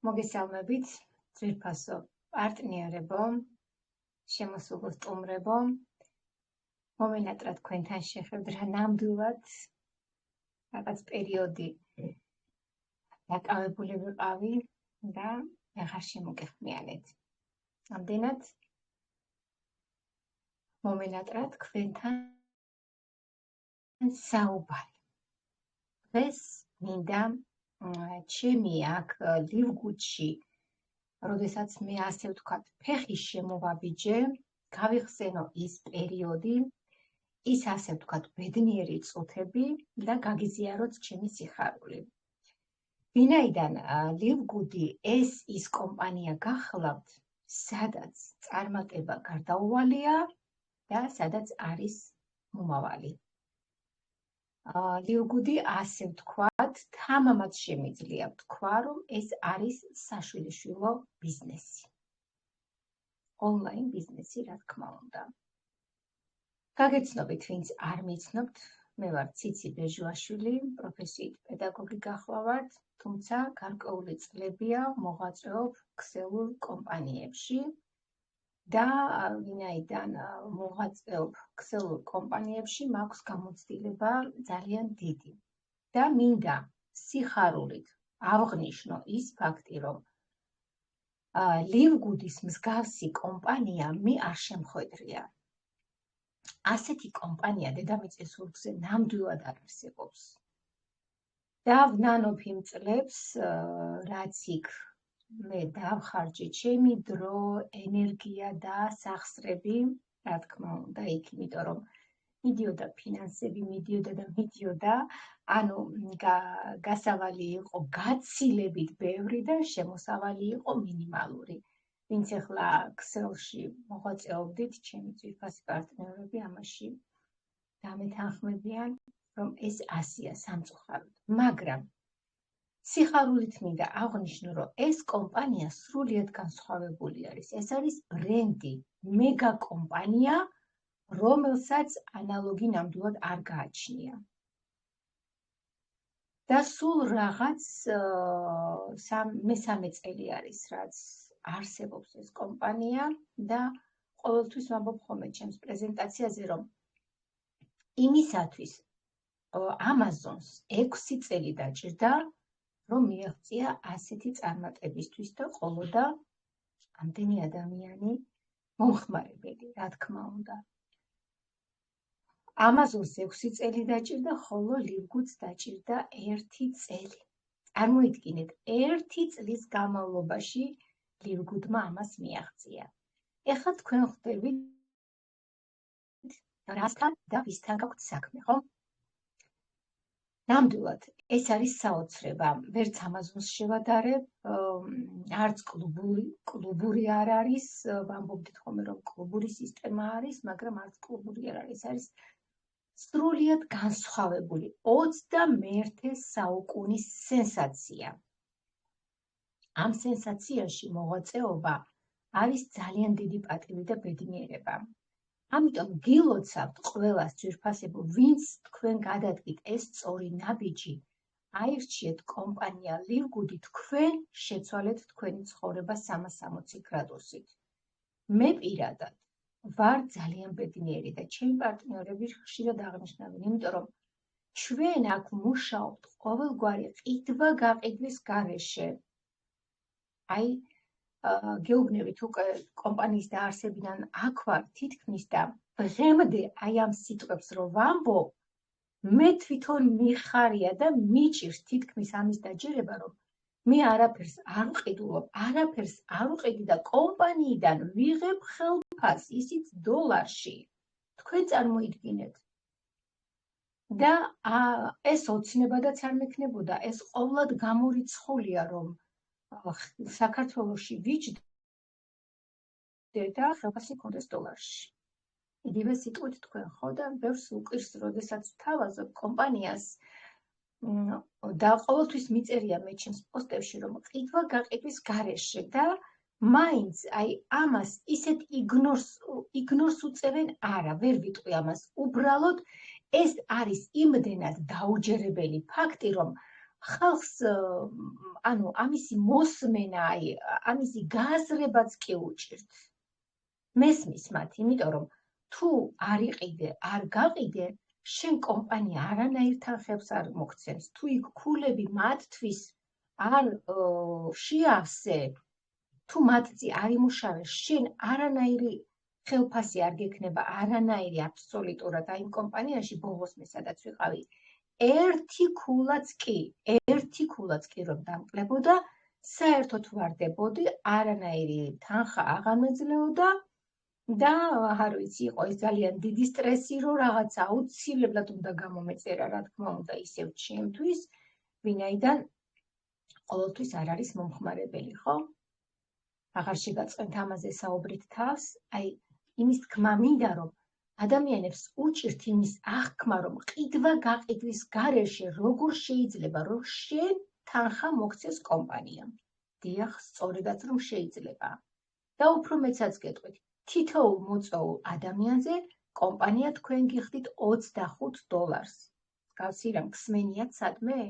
მოგესალმებით, ძვირფასო პარტნიორებო, შემოსულო სტუმრებო. მომენატრა თქვენთან შეხებთ რა ნამდვილად რაღაც პერიოდი დაკავებული ვიყავი და აღარ შემოგეხმიანეთ. ამდენად მომენატრა თქვენთან საუბარი. დღეს მინდა ჩემი აქ ლივგუთში, როდესაც მე ასე ვთქვათ, ფეხის შემოვაბიჯე, გავიხსენო ის პერიოდი, ის ასე ვთქვათ, ბედნიერი წუთები და გაგიზიაროთ ჩემი სიხარული. ვინაიდან ლივგუდი ეს ის კომპანია გახლავთ, სადაც წარმატება გარდაუვალია და სადაც არის მომავალი. ლივგუდი ასე ვთქვათ, თამამად შემიძლია ვთქვა, რომ ეს არის საშვილიშვილო ბიზნესი. ონლაინ ბიზნესი, რა თქმა უნდა. გაგეცნობით, ვინც არ მიცნობთ, მე ვარ ციცი ბეჟუაშვილი, პროფესიით პედაგოგი გახლავართ, თუმცა გარკვეული წლებია მოღვაწეობ ქსელურ კომპანიებში და ვინაიდან მოღვაწეობ ქსელურ კომპანიებში, მაქვს გამოცდილება ძალიან დიდი. და მინდა სიხარულით ავღნიშნო ის ფაქტი, რომ ლივგუდის მსგავსი კომპანია მე არ შემხვედრია. ასეთი კომპანია დედამიწის ზურგზე ნამდვილად არ არსებობს. და ვნანობ იმ წლებს, რაც იქ მე დავხარჯე ჩემი დრო, ენერგია და სახსრები, რა თქმა უნდა, იქ, იმიტომ რომ მიდიოდა ფინანსები, მიდიოდა, ანუ გასავალი იყო გაცილებით ბევრი და შემოსავალი იყო მინიმალური. ვინც ახლა ქსელში მოღვაწეობდით, ჩემი ძვირფასი პარტნიორები ამაში დამეთანხმებიან, რომ ეს ასია სამწუხაროდ. მაგრამ სიხარულით მინდა აღვნიშნო, რომ ეს კომპანია სრულიად განსხვავებული არის. ეს არის ბრენდი, მეგა კომპანია, რომელსაც ანალოგი ნამდვილად არ გააჩნია. და სულ რაღაც მესამე წელი არის, რაც არსებობს ეს კომპანია და ყოველთვის ვამბობ ხოლმე ჩემს პრეზენტაციაზე, რომ იმისათვის ამაზონს 6 წელი დაჭირდა, რომ მიაღწია ასეთი წარმატებისთვის და ყოლოდა ამდენი ადამიანი მომხმარებელი, რა თქმა უნდა. ამაზონს 6 წელი დაჭირდა, ხოლო ლივგუდს დაჭირდა 1 წელი. წარმოიდგინეთ, 1 წლის განმავლობაში ლივგუდმა ამას მიაღწია. ეხლა თქვენ ხვდებით, რასთან და ვისთან გაქვთ საქმე, ხო? ნამდვილად, ეს არის საოცრება. ვერც ამაზონს შევადარებ, არც კლუბური არ არის, ვამბობდით ხოლმე, რომ კლუბური სისტემა არის, მაგრამ არც კლუბური არ არის, არის სრულიად განსხვავებული 21 საუკუნის სენსაცია. ამ სენსაციაში მოღვაწეობა არის ძალიან დიდი პატივი და ბედნიერება. ამიტომ გილოცავთ ყველას ძვირფასებო, ვინც თქვენ გადადგით ეს სწორი ნაბიჯი, აირჩიეთ კომპანია ლივგუდი, თქვენ შეცვალეთ თქვენი ცხოვრება 360 გრადუსით. მე პირადად ვარ ძალიან ბედნიერი და ჩემი პარტნიორები ხშირად აღნიშნავენ, იმიტომ რომ ჩვენ აქ მუშაობთ ყოველგვარი ყიდვა-გაყიდვის გარეშე. აი, გეუბნებით უკვე კომპანიის დაარსებიდან აქ ვარ თითქმის და დღემდე აი ამ სიტყვებს რომ ვამბობ, მე თვითონ მიხარია და მიჭირს თითქმის ამის დაჯერება, რომ მე არაფერს არ ვყიდულობ, არაფერს არ ვყიდი და კომპანიიდან ვიღებ ხელფას, ისიც დოლარში. თქვენ წარმოიდგინეთ. და ეს ოცნებადაც არ მექნებოდა, ეს ყოვლად გამორიცხულია, რომ საქართველოში ვიჯდე და ხელფასი მქონდეს დოლარში. იგივე სიტყვით თქვენ ხო და ბევრს უკირს, როდესაც ვთავაზობ კომპანიას და ყოველთვის მიწერია მე ჩემს პოსტებში, რომ ყიდვა-გაყიდვის გარეშე და მაინც აი ამას ისეთ იგნორს უწევენ, არა, ვერ ვიტყვი ამას. უბრალოდ ეს არის იმდენად დაუჯერებელი ფაქტი, რომ ხალხს ანუ ამისი მოსმენა, ამისი გააზრებაც კი უჭირთ. მესმის მათ, იმიტომ რომ თუ არ იყიდე, არ გაყიდე, შენ კომპანია არანაირ თანხებს არ მოგცემს. თუ იქ ქულები მათთვის არ შეავსე, თუ მათწი არ იმუშავე, შენ არანაირი ხელფასი არ გექნება, არანაირი აბსოლუტურად იმ კომპანიაში ბოლოს მე სადაც ვიყავი. ერთი ქულაც კი რომ დამკლებოდა, საერთოდ ვარდებოდი, არანაირი თანხა აღარ მეძლეოდა და არ ვიცი, იყო ის ძალიან დიდი სტრესი, რომ რაღაცა აუცილებლად უნდა გამომეწერა, რა თქმა უნდა, ისევ ჩემთვის, ვინაიდან ყოველთვის არ არის მომხმარებელი, ხო? აღარ შეგაწყენთ ამაზე საუბრით თავს, აი იმის თქმა მინდა, რომ ადამიანებს უჭირთ იმის აღქმა, რომ ყიდვა-გაყიდვის გარეშე როგორ შეიძლება, რომ შენ თანხა მოგცეს კომპანიამ. დიახ, სწორედაც რომ შეიძლება. და უფრო მეცაც გეტყვით, თითოეულ მოწვეულ ადამიანზე კომპანია თქვენ გიხდით $25. გავსი რამ გსმენიათ სადმე?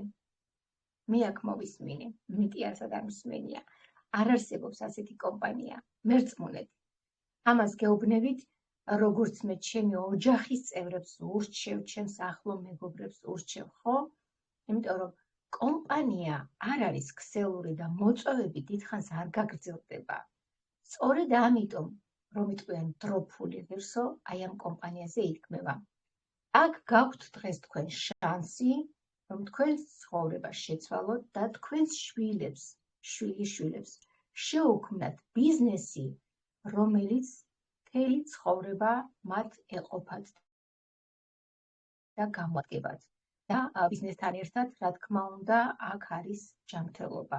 მე აქ მოვისმინე, მეტიარსად არ მსმენია. არ არსებობს ასეთი კომპანია. მერწმუნეთ. ამას გეუბნებით, როგორც მე ჩემი ოჯახის წევრებს ურჩევ, ჩემს ახლო მეგობრებს ურჩევ, ხო? იმიტომ რომ კომპანია არ არის ქსელური და მოწვევები დიდხანს არ გაგრძელდება. სწორედ ამიტომ, რომ იტყვიან დროფული ღირსო, აი ამ კომპანიაზე იქმნება. აქ გაქვთ დღეს თქვენ შანსი, რომ თქვენს ცხოვრება შეცვალოთ და თქვენს შვილიშვილებს შეუქმნათ ბიზნესი, რომელიც მთელი ცხოვრება მათ ეყოფათ და გამოადგებათ. და ბიზნესთან ერთად, რა თქმა უნდა, აქ არის ჯანმრთელობა.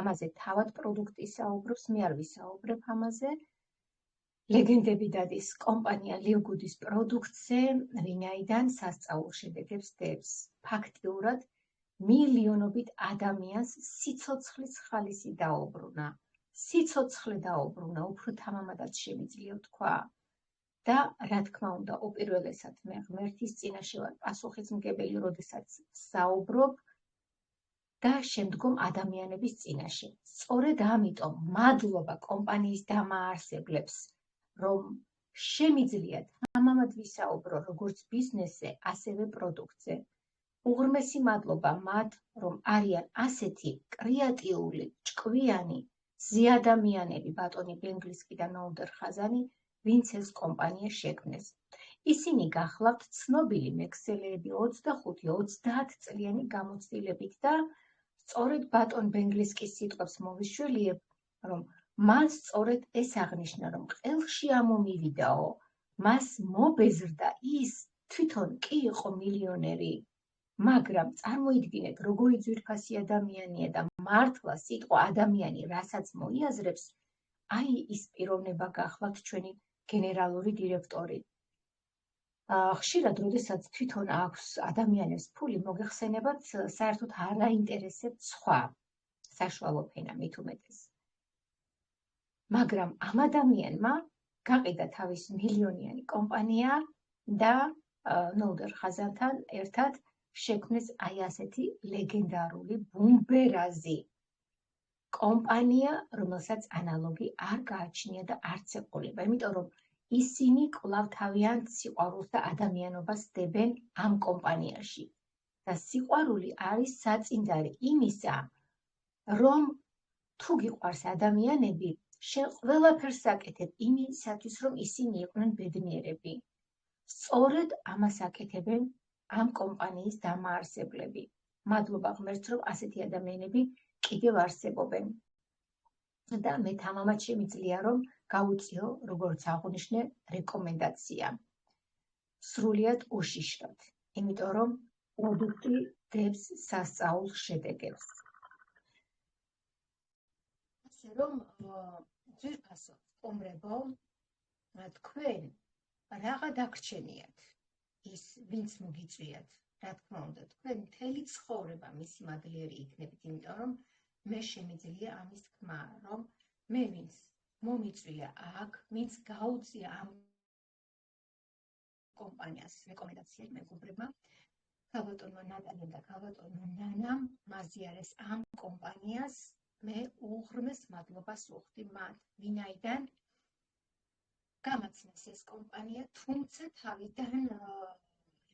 ამაზე თავად პროდუქტი საუბრობს, მე არ ვისაუბრებ ამაზე. ლეგენდები დადის კომპანია ლივგუდის პროდუქტზე, ვინაიდან სასწაულ შედეგებს დებს. ფაქტიურად მილიონობით ადამიანს სიცოცხლის ხალისი დაუბრუნა. სიცოცხლე დაუბრუნა, უფრო თამამადაც შემიძლია თქვა. და რა თქმა უნდა, უპირველესად მე ღმერთის წინაშე ვარ პასუხისმგებელი, როდესაც საუბრობ და შემდგომ ადამიანების წინაშე. სწორედ ამიტომ მადლობა კომპანიის დამაარსებლებს, რომ შემიძლია თამამად ვისაუბრო როგორც ბიზნესზე, ასევე პროდუქტზე. უღრმესი მადლობა მათ, რომ არიან ასეთი კრეატიული, ჭკვიანი, ზეადამიანები, ბატონი ბენგლისკი და ნოუდერ ხაზანი, ვინც ეს კომპანია შექმნეს. ისინი გახლავთ ცნობილი მექსელეები 25-30 წლიანი გამოცდილებით და სწორედ ბატონ ბენგლისკის სიტყვებს მოვიშველიებ, რომ მას სწორედ ეს აღნიშნა, რომ ყელში ამომივიდაო, მას მობეზრდა ის თვითონ კი იყო მილიონერი. მაგრამ წარმოიდგინეთ, როგორი ძვირფასი ადამიანია და მართლა სიტყვა ადამიანი, რასაც მოიაზრებს, აი ის პიროვნება გახლავთ ჩვენი გენერალური დირექტორი. ხშირად, როდესაც თვითონ აქვს ადამიანებს ფული, მოგეხსენებათ, საერთოდ არ აინტერესებთ სხვა საშუალო ფენა მით უმეტეს. მაგრამ ამ ადამიანმა გაყიდა თავის მილიონიანი კომპანია და ნოუდერ ხაზანთან ერთად შექმნეს აი ასეთი ლეგენდარული ბუმბერაზი. კომპანია, რომელსაც ანალოგი არ გააჩნია და არც ეყოლება, იმიტომ რომ ისინი კვლავ თავიანთ სიყვარულს და ადამიანობას დებენ ამ კომპანიაში. და სიყვარული არის საწინდარი იმისა, რომ თუ გიყვარს ადამიანები, შენ ყველაფერს აკეთებ იმისათვის, რომ ისინი იყვნენ ბედნიერები. სწორედ ამას აკეთებენ ამ კომპანიის დამაარსებლები. მადლობა ღმერთს, რომ ასეთი ადამიანები კიდევ არსებობენ. და მე თამამად შემიძლია, რომ გავუწიო, როგორც აღვნიშნე, რეკომენდაცია. სრულიად უშიშრად, იმიტომ რომ პროდუქტი დებს სასწაულ შედეგებს. ასე რომ ძვირფასო სტუმრებო, თქვენ რაღა დაგრჩენიათ ის, ვინც მოგიწვიათ, რა თქმა უნდა, თქვენ მთელი ცხოვრება მისი მადლიერი იქნებით, იმიტომ რომ მე შემიძლია ამის თქმა, რომ მე ვინც მომიწვია აქ, ვინც გაუწია ამ კომპანიას რეკომენდაცია მეგობრებმა, ქალბატონმა ნატალიამ და ქალბატონმა ნანამ, ამაზიარეს ამ კომპანიას, მე უღრმეს მადლობას ვუხდი მათ, ვინაიდან გამაცნეს ეს კომპანია, თუმცა თავიდან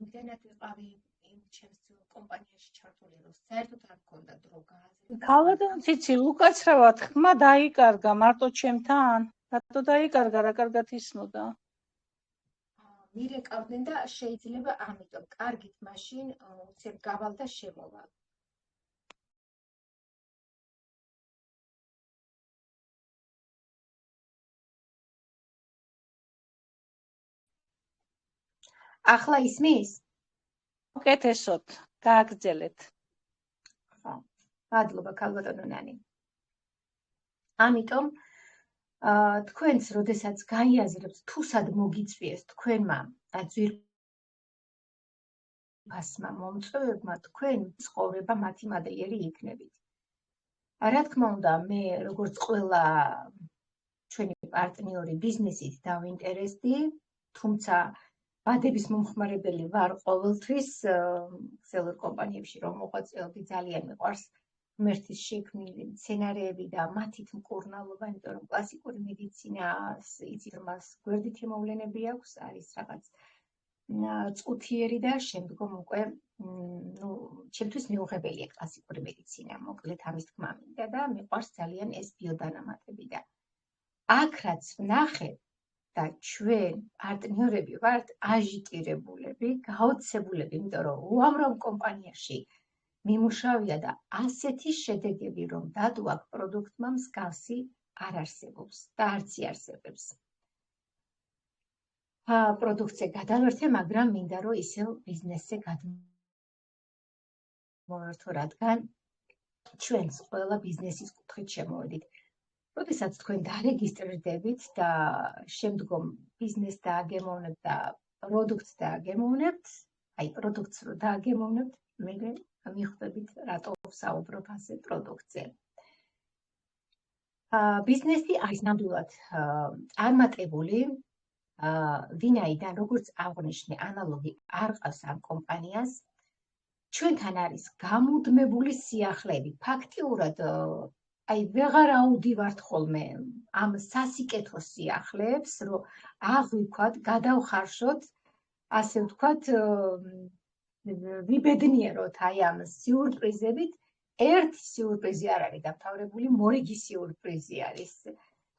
იმდენად ვიყავი იმ ჩემს კომპანიაში ჩართული, რომ საერთოდ არ მქონდა დრო გააზრება. ქალბატონო ციცი, უკაცრავად ხმა დაიკარგა მარტო ჩემთან? რატო დაიკარგა, რა კარგად ისმოდა? მირეკავდნენ და შეიძლება ამიტომ კარგით მაშინ უცებ გავალ და შემოვალ. ახლა ისმის? უკეთესოდ, გააგრძელეთ. ხო, მადლობა ქალბატონო ნანი. ამიტომ თქვენს როდესაც გაიაზრებთ თუ სად მოგიწვიეს თქვენმა ძვირფასმა მომწვევებმა, თქვენ ცხოვრება მათი მადლიერი იქნებით. რა თქმა უნდა, მე როგორც ყველა ჩვენი პარტნიორი ბიზნესით დავინტერესდი, თუმცა ვადების მომხმარებელი ვარ ყოველთვის ქსელურ კომპანიებში რომ მოღვაწეობდი, ძალიან მიყვარს ღმერთის შექმნილი მცენარეები და მათით მკურნალობა, იმიტომ რომ კლასიკური მედიცინას იცით, მას გვერდითი მოვლენები აქვს, არის რაღაც წყუთიერი და შემდგომ უკვე ჩემთვის მიუღებელია კლასიკური მედიცინა, მოკლედ ამის თქმა მინდა და მიყვარს ძალიან ეს ბიოდანამატები და აქ რაც ვნახე და ჩვენ პარტნიორები ვართ აჟიტირებულები, გაოცებულები, იმიტომ რომ უამრავ კომპანიაში მიმუშავია და ასეთი შედეგები რომ დადო აქ პროდუქტმა მსგავსი არ არსებობს და არც იარსებებს. პროდუქტზე გადავერთე, მაგრამ მინდა რომ ისევ ბიზნესზე გადმოვერთო, რადგან ჩვენს ყველა ბიზნესის კუთხით შემოვედით. როდესაც თქვენ დარეგისტრირდებით და შემდგომ ბიზნესს დააგემოვნებთ და პროდუქტს დააგემოვნებთ, აი პროდუქტს რო დააგემოვნებთ, მერე მიხვდებით რატო ვსაუბრობ ასე პროდუქტზე. ბიზნესი არის ნამდვილად წარმატებული, ვინაიდან როგორც აღვნიშნე, ანალოგი არ ყავს ამ კომპანიას. ჩვენთან არის გამუდმებული სიახლეები. ფაქტიურად აი ვეღარ აუდივართ ხოლმე ამ სასიკეთო სიახლეებს, რომ აღვიქვათ, გადავხარშოთ, ასე ვთქვათ, ვიბედნიეროთ აი ამ სიურპრიზებით. ერთი სიურპრიზი არ არის დამთავრებული, მორიგი სიურპრიზი არის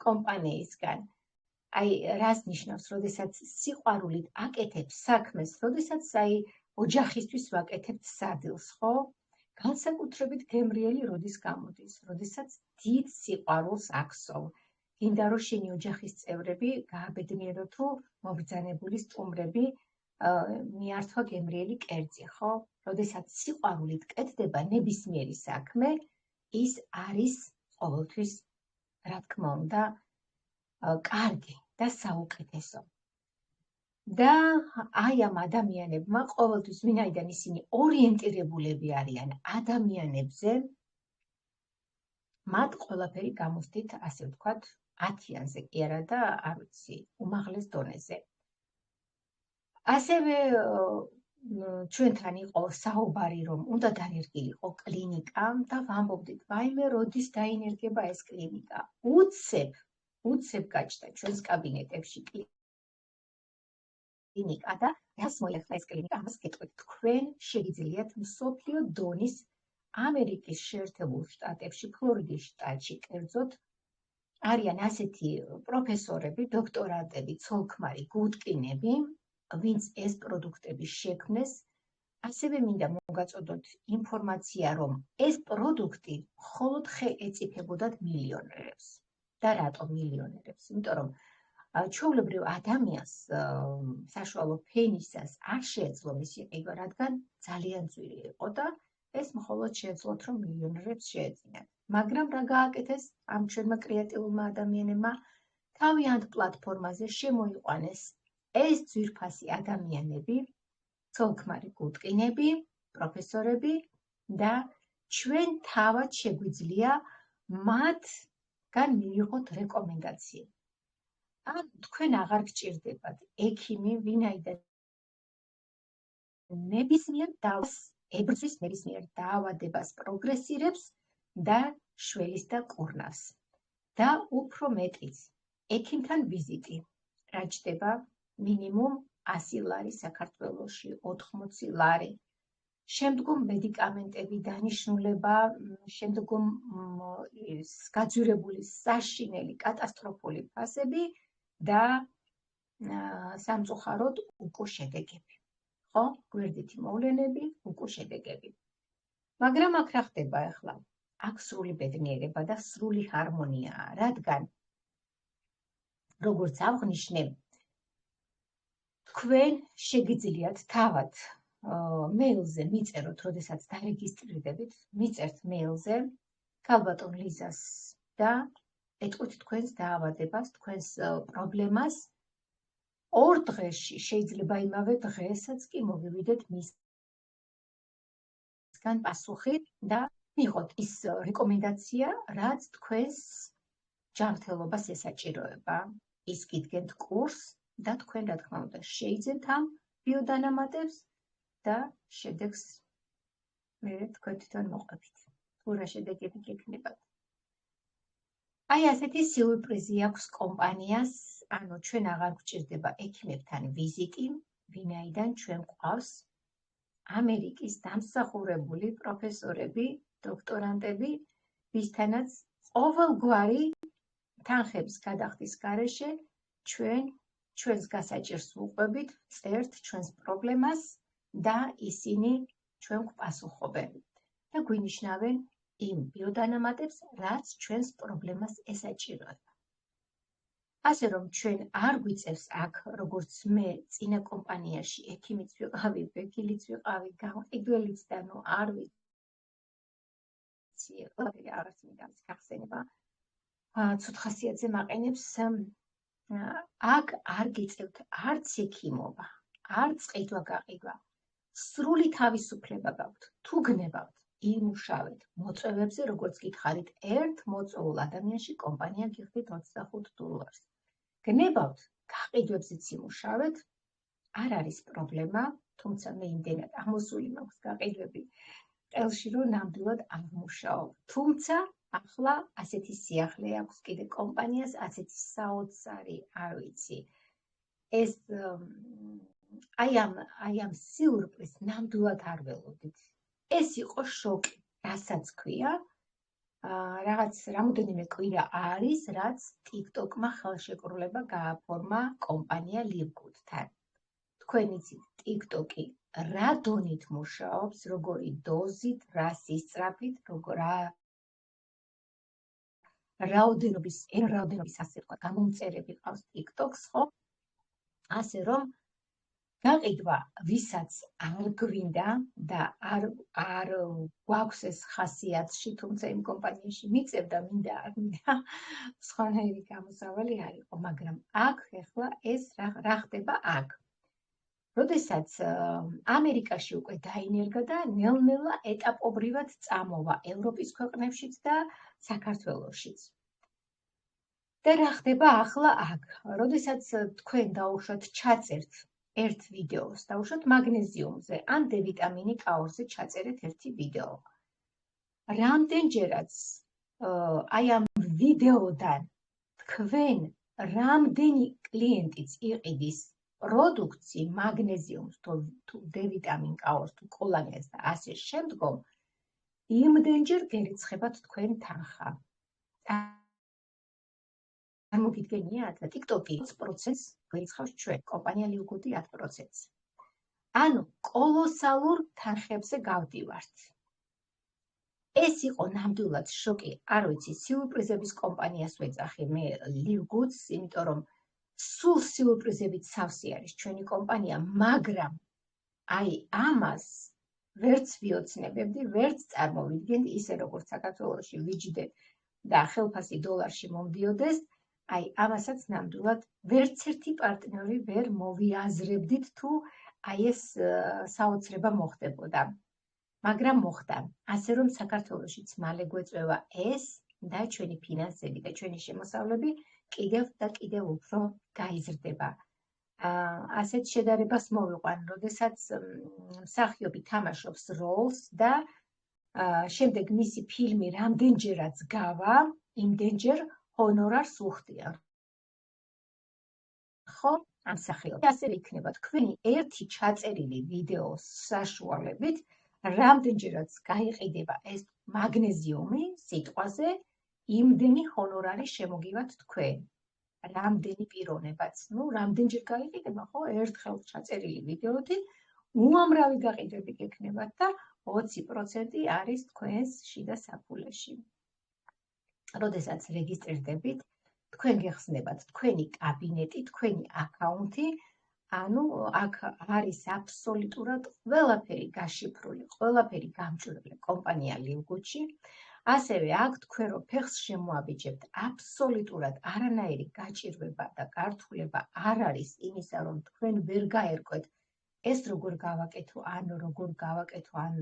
კომპანიისგან. აი რას ნიშნავს, როდესაც სიყვარულით აკეთებ საქმეს, როდესაც აი ოჯახისთვის ვაკეთებთ სადილს, ხო? განსაკუთრებით გემრიელი როდის გამოდის, როდესაც დიდ სიყვარულს აქვსო. გინდა რომ შენი ოჯახის წევრები გააბედნიერო თუ მობრძანებული სტუმრები მიართვა გემრიელი კერძი, ხო? როდესაც სიყვარულით კეთდება ნებისმიერი საქმე, ის არის ყოველთვის, რა თქმა უნდა, კარგი და საუკეთესო. და აი ამ ადამიანებმა ყოველთვის, ვინაიდან ისინი ორიენტირებულები არიან ადამიანებზე, მათ ყველაფერი გამოსდით, ასე ვთქვათ, 10-იანზე კი არა და არ ვიცი, უმაღლეს დონეზე. ასევე ჩვენთან იყო საუბარი, რომ უნდა დანერგილიყო კლინიკა და ვამბობდით, ვაიმე, როდის დაინერგება ეს კლინიკა? უცებ გაჩნდა ჩვენს კაბინეტებში კლინიკა და რას მოიხდა ეს კლინიკა? ამას გეტყვით, თქვენ შეგიძლიათ მსოფლიო დონის ამერიკის შეერთებულ შტატებში, ფლორიდის შტატში, კერძოდ არიან ასეთი პროფესორები, დოქტორანტები, ცოლ-ქმარი, გუდკინები, ვინც ეს პროდუქტები შექმნეს. ასევე მინდა მოგაწოდოთ ინფორმაცია, რომ ეს პროდუქტი მხოლოდ ხე ეწიფებოდათ მილიონერებს. და რატომ მილიონერებს? იმიტომ რომ ჩვეულებრივ ადამიანს საშუალო ფენისას არ შეეძლო მისი ყიდვა, რადგან ძალიან ძვირი იყო და ეს მხოლოდ შეეძლოთ, რომ მილიონერებს შეეძინათ. მაგრამ რა გააკეთეს ამ ჩვენმა კრეატიულმა ადამიანებმა? თავიანთ პლატფორმაზე შემოიყვანეს ეს ძვირფასი ადამიანები, ცოლ-ქმარი გუდკინები, პროფესორები და ჩვენ თავად შეგვიძლია მათგან მივიღოთ რეკომენდაციები. ან თქვენ აღარ გჭირდებათ ექიმი, ვინაიდან ნებისმიერ დავს ებრძვის ნებისმიერ დაავადებას პროგრესირებს და შველის და კურნავს. და უფრო მეტიც, ექიმთან ვიზიტი, რა ჯდება მინიმუმ 100 ლარი საქართველოში, 80 ლარი. შემდგომ მედიკამენტები დანიშნულება, შემდგომ გაძვირებული საშინელი კატასტროფული ფასები და სამწუხაროდ უკუ შედეგები. ხო, გვერდითი მოვლენები, უკუ შედეგები. მაგრამ აქ რა ხდება ახლა? აქ სრული ბედნიერება და სრული ჰარმონიაა, რადგან როგორც აღვნიშნე, თქვენ შეგიძლიათ თავად მეილზე მიწეროთ, როდესაც დარეგისტრირდებით, მიწერთ მეილზე ქალბატონ ლიზას და ეტყვით თქვენს დაავადებას, თქვენს პრობლემას. 2 დღეში შეიძლება იმავე დღესაც კი მოგივიდეთ მისგან პასუხი და მიღოთ ის რეკომენდაცია, რაც თქვენს ჯანმრთელობას ესაჭიროება. ის გიდგენთ კურსს და თქვენ რა თქმა უნდა შეიძენთ ამ ბიოდანამატებს და შედეგს მერე თქვენ თვითონ მოყვებით. თუ რა შედეგები გექნებათ. აი ასეთი სიურპრიზი აქვს კომპანიას, ანუ ჩვენ აღარ გვჭირდება ექიმებთან ვიზიტი, ვინაიდან ჩვენ გვყავს ამერიკის დამსახურებული პროფესორები, დოქტორანტები, ვისთანაც ყოველგვარი თანხების გადახდის გარეშე ჩვენს გასაჭირს ვუყვებით, წერთ ჩვენს პრობლემას და ისინი ჩვენ გვპასუხობენ და გვინიშნავენ იმ ბიოდანამატებს, რაც ჩვენს პრობლემას ესაჭიროება. ასე რომ ჩვენ არ გვიწევს აქ, როგორც მე წინა კომპანიაში ექიმიც ვიყავი, ვეკილიც ვიყავი, გამყიდველიც და ნუ არ ვიცი, აღარც მინდა გახსენება. ცუდ ხასიათზე მაყენებს. აქ არ გიწევთ არც ექიმობა, არც ყიდვა-გაყიდვა. სრული თავისუფლება გაქვთ. თუ გნებავთ, იმუშავეთ მოწვევებზე, როგორც გითხარით, ერთ მოწვეულ ადამიანში კომპანია გიხდით $25. გნებავთ, გაყიდვებზეც იმუშავეთ, არ არის პრობლემა, თუმცა მე იმდენად აღმოსული მაქვს გაყიდვები ყელში, რომ ნამდვილად აღმუშაობ. თუმცა ახლა ასეთი სიახლე აქვს კიდე კომპანიას, ასეთი საოცარი, არ ვიცი. ეს აი ამ სიურპრიზს ნამდვილად არ ველოდით. ეს იყო შოკი, რასაც ქვია. რაღაც რამოდენიმე კვირა არის, რაც TikTok-მა ხელშეკრულება გააფორმა კომპანია Livgood-თან. თქვენ იცით, TikTok-ი რა დონით მუშაობს, როგორი დოზით, რა სისწრაფით, რაოდენობის ასე ვთქვათ, გამომწერები ყავს TikTok-ს, ხო? ასე რომ გაყიდვა, ვისაც არ გვინდა და არ გვაქვს ეს ხასიათში, თუმცა იმ კომპანიაში მიწევ და მინდა არ მინდა, სხვანაირი გამოსავალი არ იყო, მაგრამ აქ ეხლა ეს რა ხდება აქ. როდესაც ამერიკაში უკვე დაინერგა და ნელ-ნელა ეტაპობრივად წამოვა ევროპის ქვეყნებშიც და საქართველოშიც. და რა ხდება ახლა აქ? როდესაც თქვენ დაუშვათ ჩაწერთ ერთ ვიდეოს, დაუშვათ მაგნეზიუმზე ან დ-ვიტამინი კაორზე ჩაწერეთ ერთი ვიდეო. რამდენჯერაც აი ამ ვიდეოდან თქვენ რამდენი კლიენტიც იყიდის პროდუქცი მაგნეზიუმს თუ დ-ვიტამინ კაორს თუ კოლაგენს და ასე შემდგომ, იმდენჯერ გერიცხებათ თქვენ თანხა. მოგიდგენიათ, TikTok-ი 20%-ს გვერიცხავს ჩვენ, კომპანია Livgood-ი 10%-ს. ანუ კოლოსალურ თანხებზე გავდივართ. ეს იყო ნამდვილად შოკი, არ ვიცი, სიურპრიზების კომპანიას ვეძახი მე Livgood-ს, იმიტომ რომ სულ სიურპრიზებით სავსე არის ჩვენი კომპანია, მაგრამ აი ამას ვერც ვიოცნებებდი, ვერც წარმოვიდგენდი, ისე როგორც საქართველოში ვიჯდე და ხელფასი დოლარში მომდიოდეს, აი ამასაც ნამდვილად ვერც ერთი პარტნიორი ვერ მოვიაზრებდით, თუ აი ეს საოცრება მოხდებოდა. მაგრამ მოხდა. ასე რომ საქართველოშიც მალე გვეწევა ეს და ჩვენი ფინანსები და ჩვენი შემოსავლები კიდევ და კიდევ უფრო გაიზრდება. ასეთ შედარებას მოვიყვან, როდესაც მსახიობი თამაშობს როლს და შემდეგ მისი ფილმი რამდენჯერაც გავა, იმდენჯერ ჰონორარს უხდიან. ხო, ამ მსახიობი ასევე იქნება თქვენი ერთი ჩაწერილი ვიდეოს საშუალებით, რამდენჯერაც გაიყიდება ეს მაგნეზიუმი სიტყვაზე, იმდენი ჰონორარი შემოგივათ თქვენ. რამდენი პიროვნებაც, რამდენჯერ გაიყიდება, ხო, ერთხელ ჩაწერილი ვიდეოთი, უამრავი გაყიდვები გექნებათ და 20% არის თქვენს შიდა საფულეში. როდესაც რეგისტრირდებით, თქვენ გეხსნებათ თქვენი კაბინეტი, თქვენი აკაუნთი, ანუ აქ არის აბსოლუტურად ყველაფერი გაშიფრული, ყველაფერი გამჭვირვალე კომპანია ლივგუჩი. ასევე აქ თქვენ რო ფეხს შემოაბიჯებთ, აბსოლუტურად არანაირი გაჭირვება და გართულება არ არის იმისა, რომ თქვენ ვერ გაერკვეთ ეს როგორ გავაკეთო, ან როგორ გავაკეთო, ან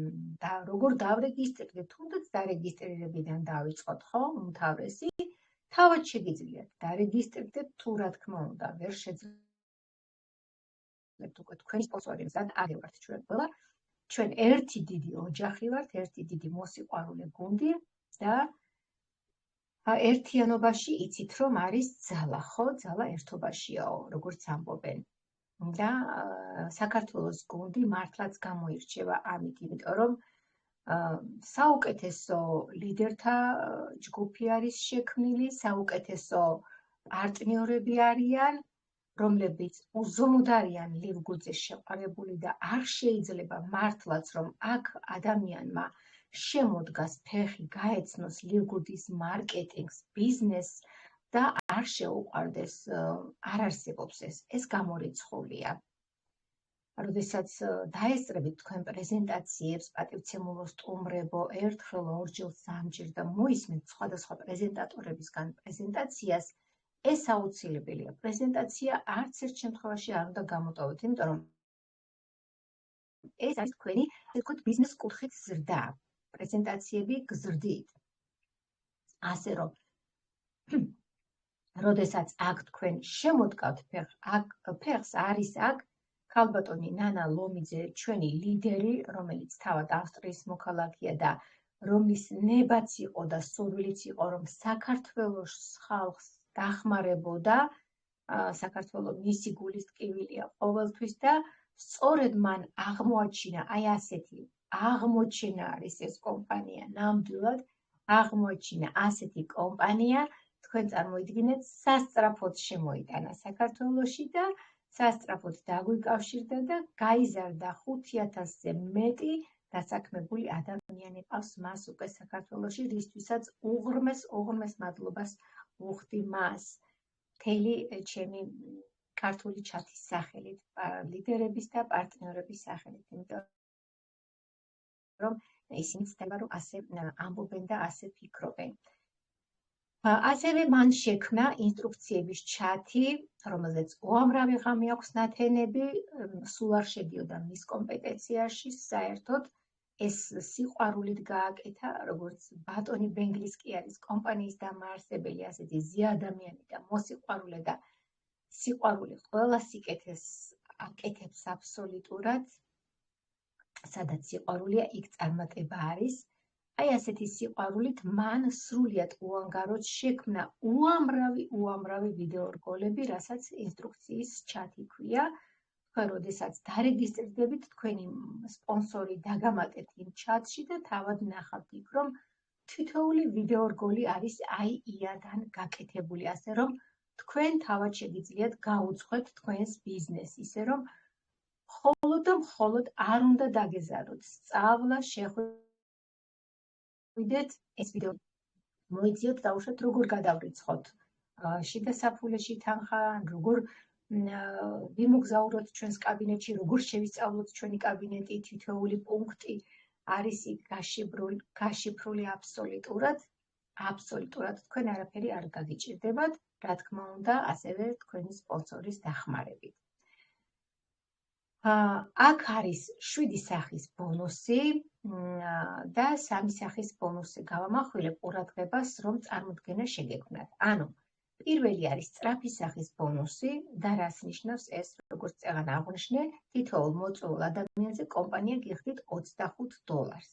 და როგორ დავრეგისტრირდეთ, თუნდაც დარეგისტრირებიდან დავიწყოთ, ხო, უმთავრესი. თავად შეგიძლიათ დარეგისტრირდეთ, თუ რა თქმა უნდა, ვერ შეძლებთ უკვე თქვენი სპონსორი მზად არ ვართ ჩვენ ყველა. ჩვენ ერთი დიდი ოჯახი ვართ, ერთი დიდი მოსიყვარულე გუნდი და ერთიანობაში იცით, რომ არის ძალა, ხო, ძალა ერთობაშიაო, როგორც ამბობენ. და საქართველოს გუნდი მართლაც გამოირჩევა ამით, იმიტომ რომ საუკეთესო ლიდერთა ჯგუფი არის შექმნილი, საუკეთესო პარტნიორები არიან, რომლებიც უზომოდ არიან ლივგუძეს შეყვარებული და არ შეიძლება მართლაც, რომ აქ ადამიანმა შემოდგას ფეხი, გაეცნოს ლივგუდის მარკეტინგს, ბიზნესს და არ შეუყვარდეს, არ არსებობს ეს გამორიცხულია. როდესაც დაესწრებით თქვენ პრეზენტაციებს, პატივცემულო სტუმრებო, ერთხელ, ორჯერ, სამჯერ და მოისმენთ სხვადასხვა პრეზენტატორებისგან პრეზენტაციას, ეს აუცილებელია. პრეზენტაცია არც ერთ შემთხვევაში არ უნდა გამოტოვოთ, იმიტომ რომ ეს არის თქვენი, ასე ვთქვათ, ბიზნეს კუთხით ზრდა. პრეზენტაციები გზრდით. ასე რომ როდესაც აქ თქვენ შემოდგავთ ფეხს, არის აქ ქალბატონი ნანა ლომიძე, ჩვენი ლიდერი, რომელიც თავად ავსტრიის მოქალაქეა და რომლის ნებაც იყო და სურვილიც იყო, რომ საქართველოს ხალხს დახმარებოდა, საქართველოს მისი გულის ტკივილია ყოველთვის და სწორედ მან აღმოაჩინა, აი ასეთი აღმოჩენა არის ეს კომპანია, ნამდვილად აღმოაჩინა ასეთი კომპანია, თქვენ წარმოიდგინეთ, სასწრაფოდ შემოიტანა საქართველოში და სასწრაფოდ დაგვიკავშირდა და გაიზარდა 5000-ზე მეტი დასაქმებული ადამიანი ყავს მას უკვე საქართველოში, რისთვისაც უღრმეს მადლობას ვუხდი მას. მთელი ჩემი ქართული ჩათის სახელით, ლიდერების და პარტნიორების სახელით, იმიტომ რომ ისინი ცდება, რომ ასე ამბობენ და ასე ფიქრობენ. ასევე მან შექმნა ინსტრუქციების ჩათი, რომელზეც უამრავი ღამე აქვს ნათენები, სულ არ შედიოდა მის კომპეტენციაში, საერთოდ ეს სიყვარულით გააკეთა, როგორც ბატონი ბენგლის კი არის კომპანიის დამაარსებელი, ასეთი ზეა ადამიანი და მოსიყვარულე და სიყვარული ყველა სიკეთეს აკეთებს აბსოლუტურად, სადაც სიყვარულია, იქ წარმატება არის. აი ასეთი სიყვარულით მან სრულიად უანგაროდ შექმნა უამრავი ვიდეორგოლები, რასაც ინსტრუქციის ჩათი ქვია. თქვენ როდესაც დარეგისტრირდებით, თქვენი სპონსორი დაგამატეთ იმ ჩატში და თავად ნახავთ იქ, რომ თითოეული ვიდეორგოლი არის აი იადან გაკეთებული, ასე რომ თქვენ თავად შეგიძლიათ გაუძღვეთ თქვენს ბიზნესს, ისე რომ მხოლოდ და მხოლოდ არ უნდა დაგეზაროთ სწავლა, შეხვიდეთ ეს ვიდეო, მოიძიოთ დაუშვათ, როგორ გადავრიცხოთ შიდა საფულეში თანხა, როგორ ვიმოგზაუროთ ჩვენს კაბინეტში, როგორ შევისწავლოთ ჩვენი კაბინეტი, თითოეული პუნქტი არის იქ გაშიფრული აბსოლუტურად, თქვენ არაფერი არ გაგიჭირდებათ, რა თქმა უნდა, ასევე თქვენი სპონსორის დახმარებით. აქ არის 7 სახის ბონუსი და 3 სახის ბონუსი გავამახვილებ ყურადღებას, რომ წარმოდგენა შეგექმნათ. ანუ პირველი არის სწრაფი სახის ბონუსი და რას ნიშნავს ეს, როგორც წეგან აღვნიშნე, თითოეულ მოწვეულ ადამიანზე კომპანია გიხდით $25.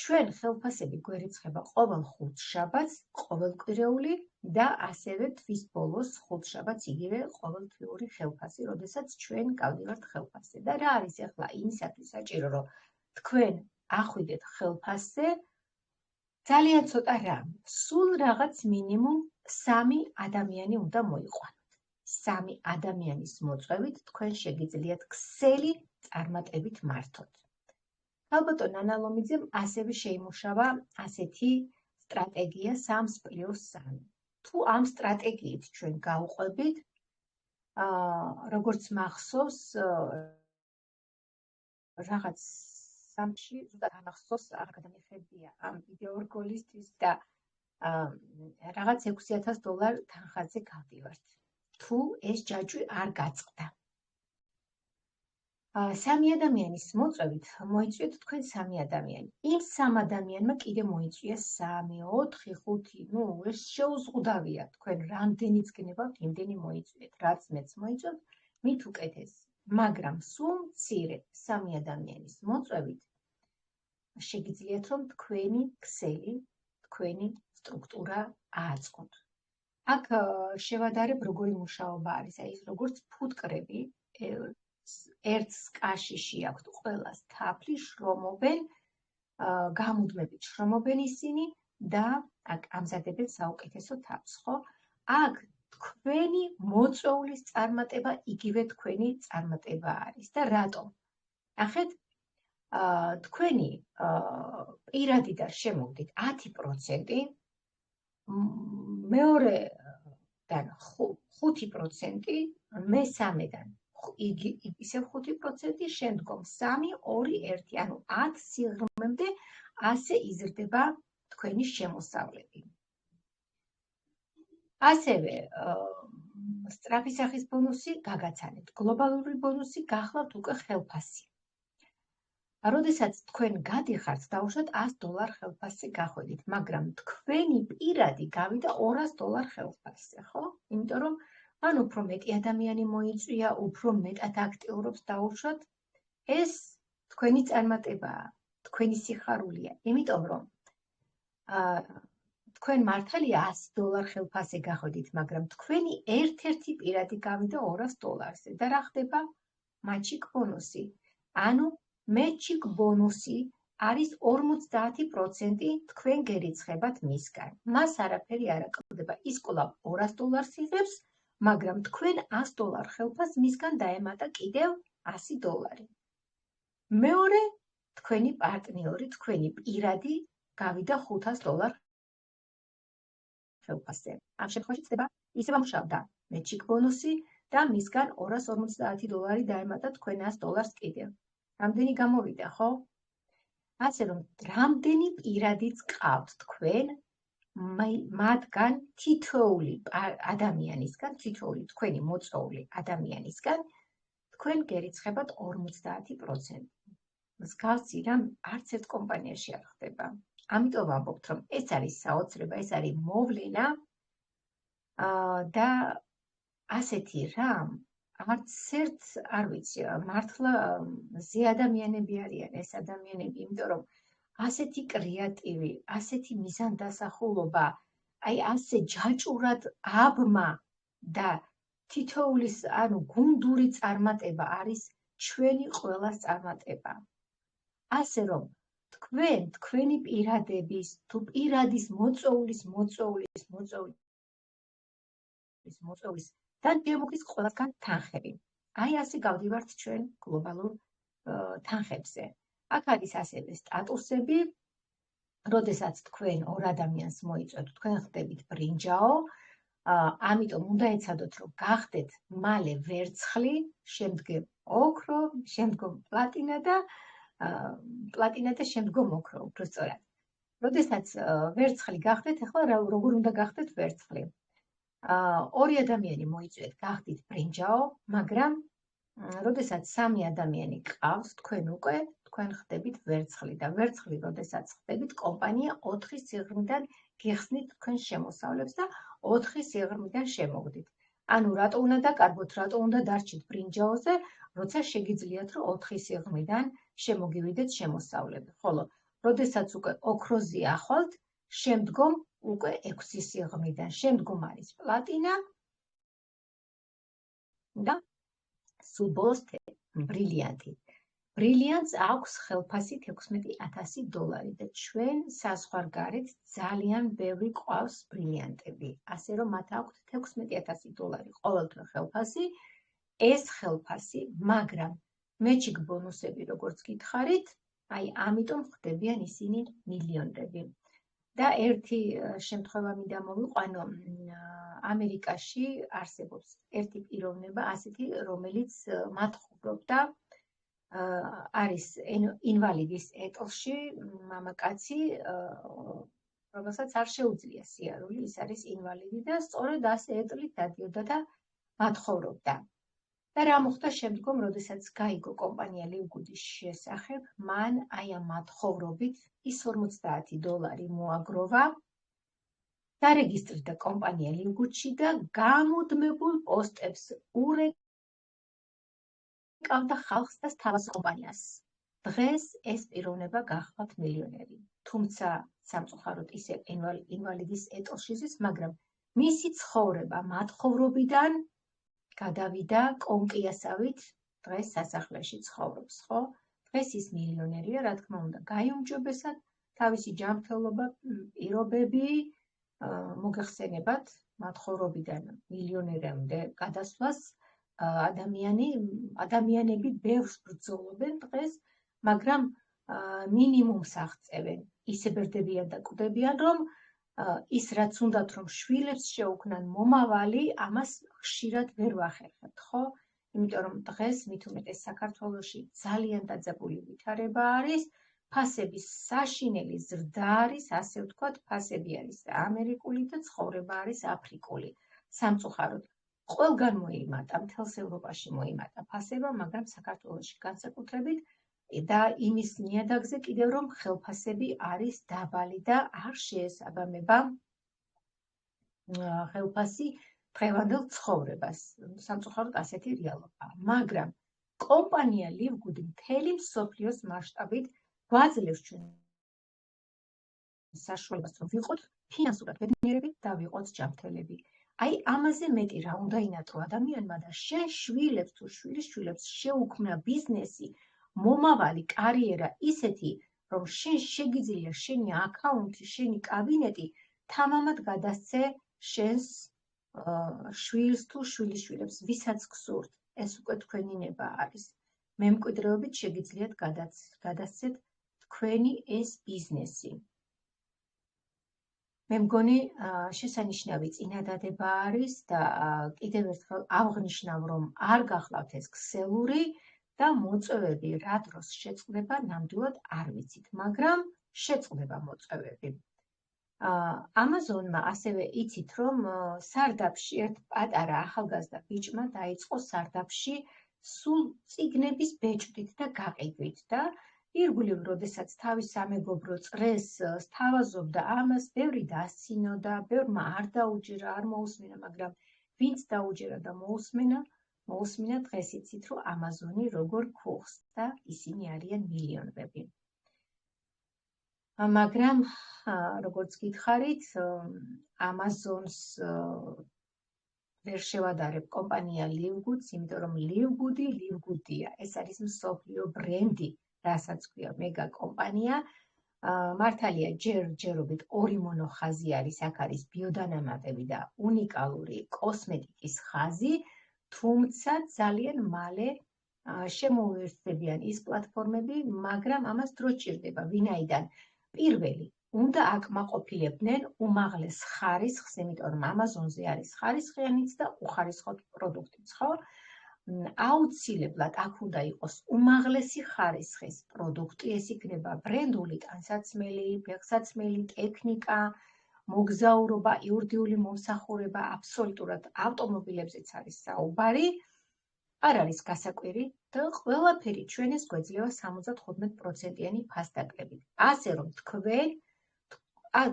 ჩვენ ხელფასები გვერიცხება ყოველ ხუთშაბათს, ყოველკვირეული და ასევე თვის ბოლოს ხუთშაბათს იგივე ყოველთვიური ხელფასი, როდესაც ჩვენ გავდივართ ხელფასზე. და რა არის ახლა იმისათვის საჭირო, რომ თქვენ ახვიდეთ ხელფასზე ძალიან ცოტა რამ. სულ რაღაც მინიმუმ 3 ადამიანი უნდა მოიყვანოთ. 3 ადამიანის მოწვევით თქვენ შეგიძლიათ ქსელი წარმატებით მართოთ. ალბათონ ნანალომიძემ ასევე შეიმუშავა ასეთი სტრატეგია 3+3. თუ ამ სტრატეგიით ჩვენ გავყვებით, როგორც მახსოვს, რაღაც სამში ზუსტად ამახსოვს, არ გადამიხებია ამ ვიდეორგოლისთვის და რაღაც $6,000 თანხაზე გავდივართ. თუ ეს ჯაჭვი არ გაწყდა. 3 ადამიანის მოწვევით მოიწვიეთ თქვენ 3 ადამიანი. იმ 3 ადამიანმა კიდე მოიწვია 3, 4, 5, ნუ ეს შეუზღუდავია. თქვენ რამდენიც გნებავთ, იმდენი მოიწვიეთ. რაც მეც მოიწვევთ, მით უკეთესი. მაგრამ სულ მცირე 3 ადამიანის მოწვევით შეგიძლიათ რომ თქვენი ქსელი, თქვენი სტრუქტურა ააწყოთ. აქ შევადარებ როგორი მუშაობა არის, აი ეს როგორც ფუტკრები, ერთს კაშიში აქვთ ყველას თაფლი, შრომობენ, გამუდმებით შრომობენ ისინი და აქ ამზადებენ საუკეთესო თაფლს, ხო? აქ თქვენი მოწვეულის წარმატება იგივე თქვენი წარმატება არის და რატომ? ნახეთ, თქვენი პირადიდან შემოვდით 10%, მეორედან 5%, მესამედან ისევ 5%, შემდგომ 3, 2, 1, ანუ 10 სიღრმემდე ასე იზრდება თქვენი შემოსავლები. ასევე სწრაფი სახის ბონუსი გაგაცანეთ, გლობალური ბონუსი გახლავთ უკვე ხელფასი. როდესაც თქვენ გადიხართ, დაუშვათ $100 ხელფასზე გახვედით, მაგრამ თქვენი პირადი გავიდა $200 ხელფასზე, ხო? იმიტომ რომ ან უფრო მეტი ადამიანი მოიწვია, უფრო მეტად აქტიურობს დაუშვათ, ეს თქვენი წარმატებაა, თქვენი სიხარულია, იმიტომ რომ თქვენ მართალია $100 ხელფასზე გახვედით, მაგრამ თქვენი ერთ-ერთი პირადი გავიდა $200-ზე და რა ხდება? მაჩიკ ბონუსი. ანუ მეჩიკ ბონუსი არის 50% თქვენ გერიცხებათ მისგან. მას არაფერი არ აკლდება. ის კვლავ $200 იღებს, მაგრამ თქვენ $100 ხელფასს მისგან დაემატა კიდევ $100. მეორე, თქვენი პარტნიორი, თქვენი პირადი გავიდა $500 ხელფასზე. ამ შემთხვევაში ხდება ისევ ამუშავდა მეჩიკ ბონუსი და მისგან $250 დაემატა თქვენ $100 კიდევ. რამდენი გამოვიდა, ხო? ასე რომ, რამდენი პირადიც ყავთ თქვენ, მათგან თითოეული ადამიანისგან, თითოეული თქვენი მოწვეული ადამიანისგან, თქვენ გერიცხებათ 50%. მსგავსი რამ არც ერთ კომპანიაში არ ხდება. ამიტომ ვამბობთ, რომ ეს არის საოცრება, ეს არის მოვლენა და ასეთი რამ არც ერთ არ ვიცი, მართლა ზე ადამიანები არიან ეს ადამიანები, იმიტომ რომ ასეთი კრეატივი, ასეთი მიზანდასახულობა, აი ასე ჯაჭურად აბმა და თითოეულის, ანუ გუნდური წარმატება არის ჩვენი ყველას წარმატება. ასე რომ თქვენ, თქვენი პირადების, თუ პირადის მოწვეულის და შემოგდის ყველასგან თანხები. აი ასე გავდივართ ჩვენ გლობალურ თანხებზე. აქ არის ასევე სტატუსები, როდესაც თქვენ ორ ადამიანს მოიწვევთ, თქვენ ხდებით ბრინჯაო, ამიტომ უნდა ეცადოთ, რომ გახდეთ მალე ვერცხლი, შემდგომ ოქრო, შემდგომ პლატინა და შემდგომ ოქრო, უფრო სწორად. როდესაც ვერცხლი გახდეთ, ახლა როგორ უნდა გახდეთ ვერცხლი? ორი ადამიანი მოიწვიეთ, გახდით ბრინჯაო, მაგრამ როდესაც სამი ადამიანი ყავს, თქვენ ხდებით ვერცხლი და ვერცხლი, როდესაც ხდებით, კომპანია 4 სიღრმიდან გიხსნით თქვენ შემოსავლებს და 4 სიღრმიდან შემოგდით. ანუ რატო უნდა დაკარგოთ, რატო უნდა დარჩით ბრინჯაოზე, როცა შეგიძლიათ, რომ 4 სიღრმიდან შემოგივიდეთ შემოსავლები. ხოლო, როდესაც უკვე ოქროზე ახვალთ, შემდგომ უკვე 6 სიღრმიდან, შემდგომ არის პლატინა და სულ ბოლოს ბრილიანტი. ბრილიანტს აქვს ხელფასი $16,000 და ჩვენ საზღვარგარეთ ძალიან ბევრი ყავს ბრილიანტები. ასე რომ მათ აქვთ $16,000 ყოველთვე ხელფასი. ეს ხელფასი, მაგრამ მეჩიკ ბონუსები როგორც გითხარით, აი ამიტომ ხდებიან ისინი მილიონრები. და ერთი შემთხვევა მინდა მოვიყვანო, ამერიკაში არსებობს ერთი პიროვნება ასეთი, რომელიც მათხოვრობდა არის ინვალიდის ეტლში მამაკაცი, რომელსაც არ შეუძლია სიარული, ის არის ინვალიდი და სწორედ ასე ეტლით დადიოდა და მათხოვრობდა. და რა მოხდა შემდგომ, როდესაც გაიგო კომპანია ლივგუდის შესახებ, მან აი ამ მათხოვრობით ის $50 მოაგროვა, დარეგისტრირდა კომპანია ლივგუდში და გამუდმებულ პოსტებს ურეკავდა ხალხს და თავის კომპანიას. დღეს ეს პიროვნება გახლავთ მილიონერი. თუმცა სამწუხაროდ ისე ინვალიდის ეტლში ზის, მაგრამ მისი ცხოვრება მათხოვრობიდან გადავიდა კონკიასავით, დღეს სასახლეში ცხოვრობს, ხო? დღეს ის მილიონერია, რა თქმა უნდა, გაიუმჯობესად თავისი ჯანმრთელობა, პირობები, მოგეხსენებათ, მათხოვრობიდან მილიონერამდე გადასვლას ადამიანები ბევრს ბრძოლობენ დღეს, მაგრამ მინიმუმს აღწევენ, ისე ბერდებიან და კვდებიან, რომ ის რაც უნდათ, რომ შვილებს შეუქმნან მომავალი, ამას ხშირად ვერ ვახერხებთ, ხო? იმიტომ რომ დღეს მით უმეტეს საქართველოში ძალიან დაძაბული ვითარება არის, ფასების საშინელი ზრდა არის, ასე ვთქვათ, ფასები არის ამერიკული და ცხოვრება არის აფრიკული. სამწუხაროდ, ყველგან მოიმატა, მთელს ევროპაში მოიმატა ფასება, მაგრამ საქართველოში განსაკუთრებით და იმის ნიადაგზე კიდევ რომ ხელფასები არის დაბალი და არ შეესაბამება ხელფასი დღევანდელ ცხოვრებას. სამწუხაროდ ასეთი რეალობაა. მაგრამ კომპანია ლივგუდი მთელი მსოფლიოს მასშტაბით გვაძლევს ჩვენ საშუალებას, რომ ვიყოთ ფინანსურად ბედნიერები და ვიყოთ ჯანმრთელები. აი ამაზე მეტი რა უნდა ინატრო ადამიანმა და შენ შვილებს თუ შვილიშვილებს შეუქმნა ბიზნესი, მომავალი კარიერა ისეთი, რომ შენ შეგიძლია შენი აკაუნთი, შენი კაბინეტი თამამად გადასცე შენს შვილს თუ შვილიშვილებს, ვისაც გსურთ, ეს უკვე თქვენი ნება არის. მემკვიდრეობით შეგიძლიათ გადასცეთ თქვენი ეს ბიზნესი. მე მგონი შესანიშნავი წინადადება არის და კიდევ ერთხელ აღნიშნავ, რომ არ გახლავთ ეს ქსელური და მოწვევები რა დროს შეწყდება, ნამდვილად არ ვიცით, მაგრამ შეწყდება მოწვევები. ამაზონმა ასევე იცით, რომ სარდაფში ერთ პატარა ახალგაზრდა ბიჭმა დაიწყო სარდაფში სულ წიგნების ბეჭდით და გაყიდვით და ირგვლივ, როდესაც თავის სამეგობრო წრეს სთავაზობდა ამას, ბევრი დასცინოდა, ბევრმა არ დაუჯერა, არ მოусმინა, მაგრამ ვინც დაუჯერა და მოусმინა, დღეს იცით, რომ ამაზონი როგორ ქუხს და ისინი არიან მილიონრები. მაგრამ როგორც გითხარით, ამაზონს ვერ შევადარებ კომპანია ლივგუდს, იმიტომ რომ ლივგუდია, ეს არის მსოფლიო ბრენდი, რასაც ქვია მეგა კომპანია. მართალია ჯერჯერობით ორი მონოხაზი არის, აქ არის ბიოდანამატები და უნიკალური კოსმეტიკის ხაზი, თუმცა ძალიან მალე შემოუერთდებიან ის პლატფორმები, მაგრამ ამას დრო ჭირდება, ვინაიდან პირველი უნდა აკმაყოფილებდნენ უმაღლეს ხარისხს, იმიტომ რომ ამაზონზე არის ხარისხიანიც და უხარისხო პროდუქტიც, ხო? აუცილებლად აქ უნდა იყოს უმაღლესი ხარისხის პროდუქტი, ეს იქნება ბრენდული ტანსაცმელი, ფეხსაცმელი, ტექნიკა, მოგზაურობა, იურიდიული მომსახურება, აბსოლუტურად ავტომობილებზეც არის საუბარი. არ არის გასაკვირი და ყველაფერი ჩვენს გვეძლევა 75%-იანი ფასდაკლებით. ასე რომ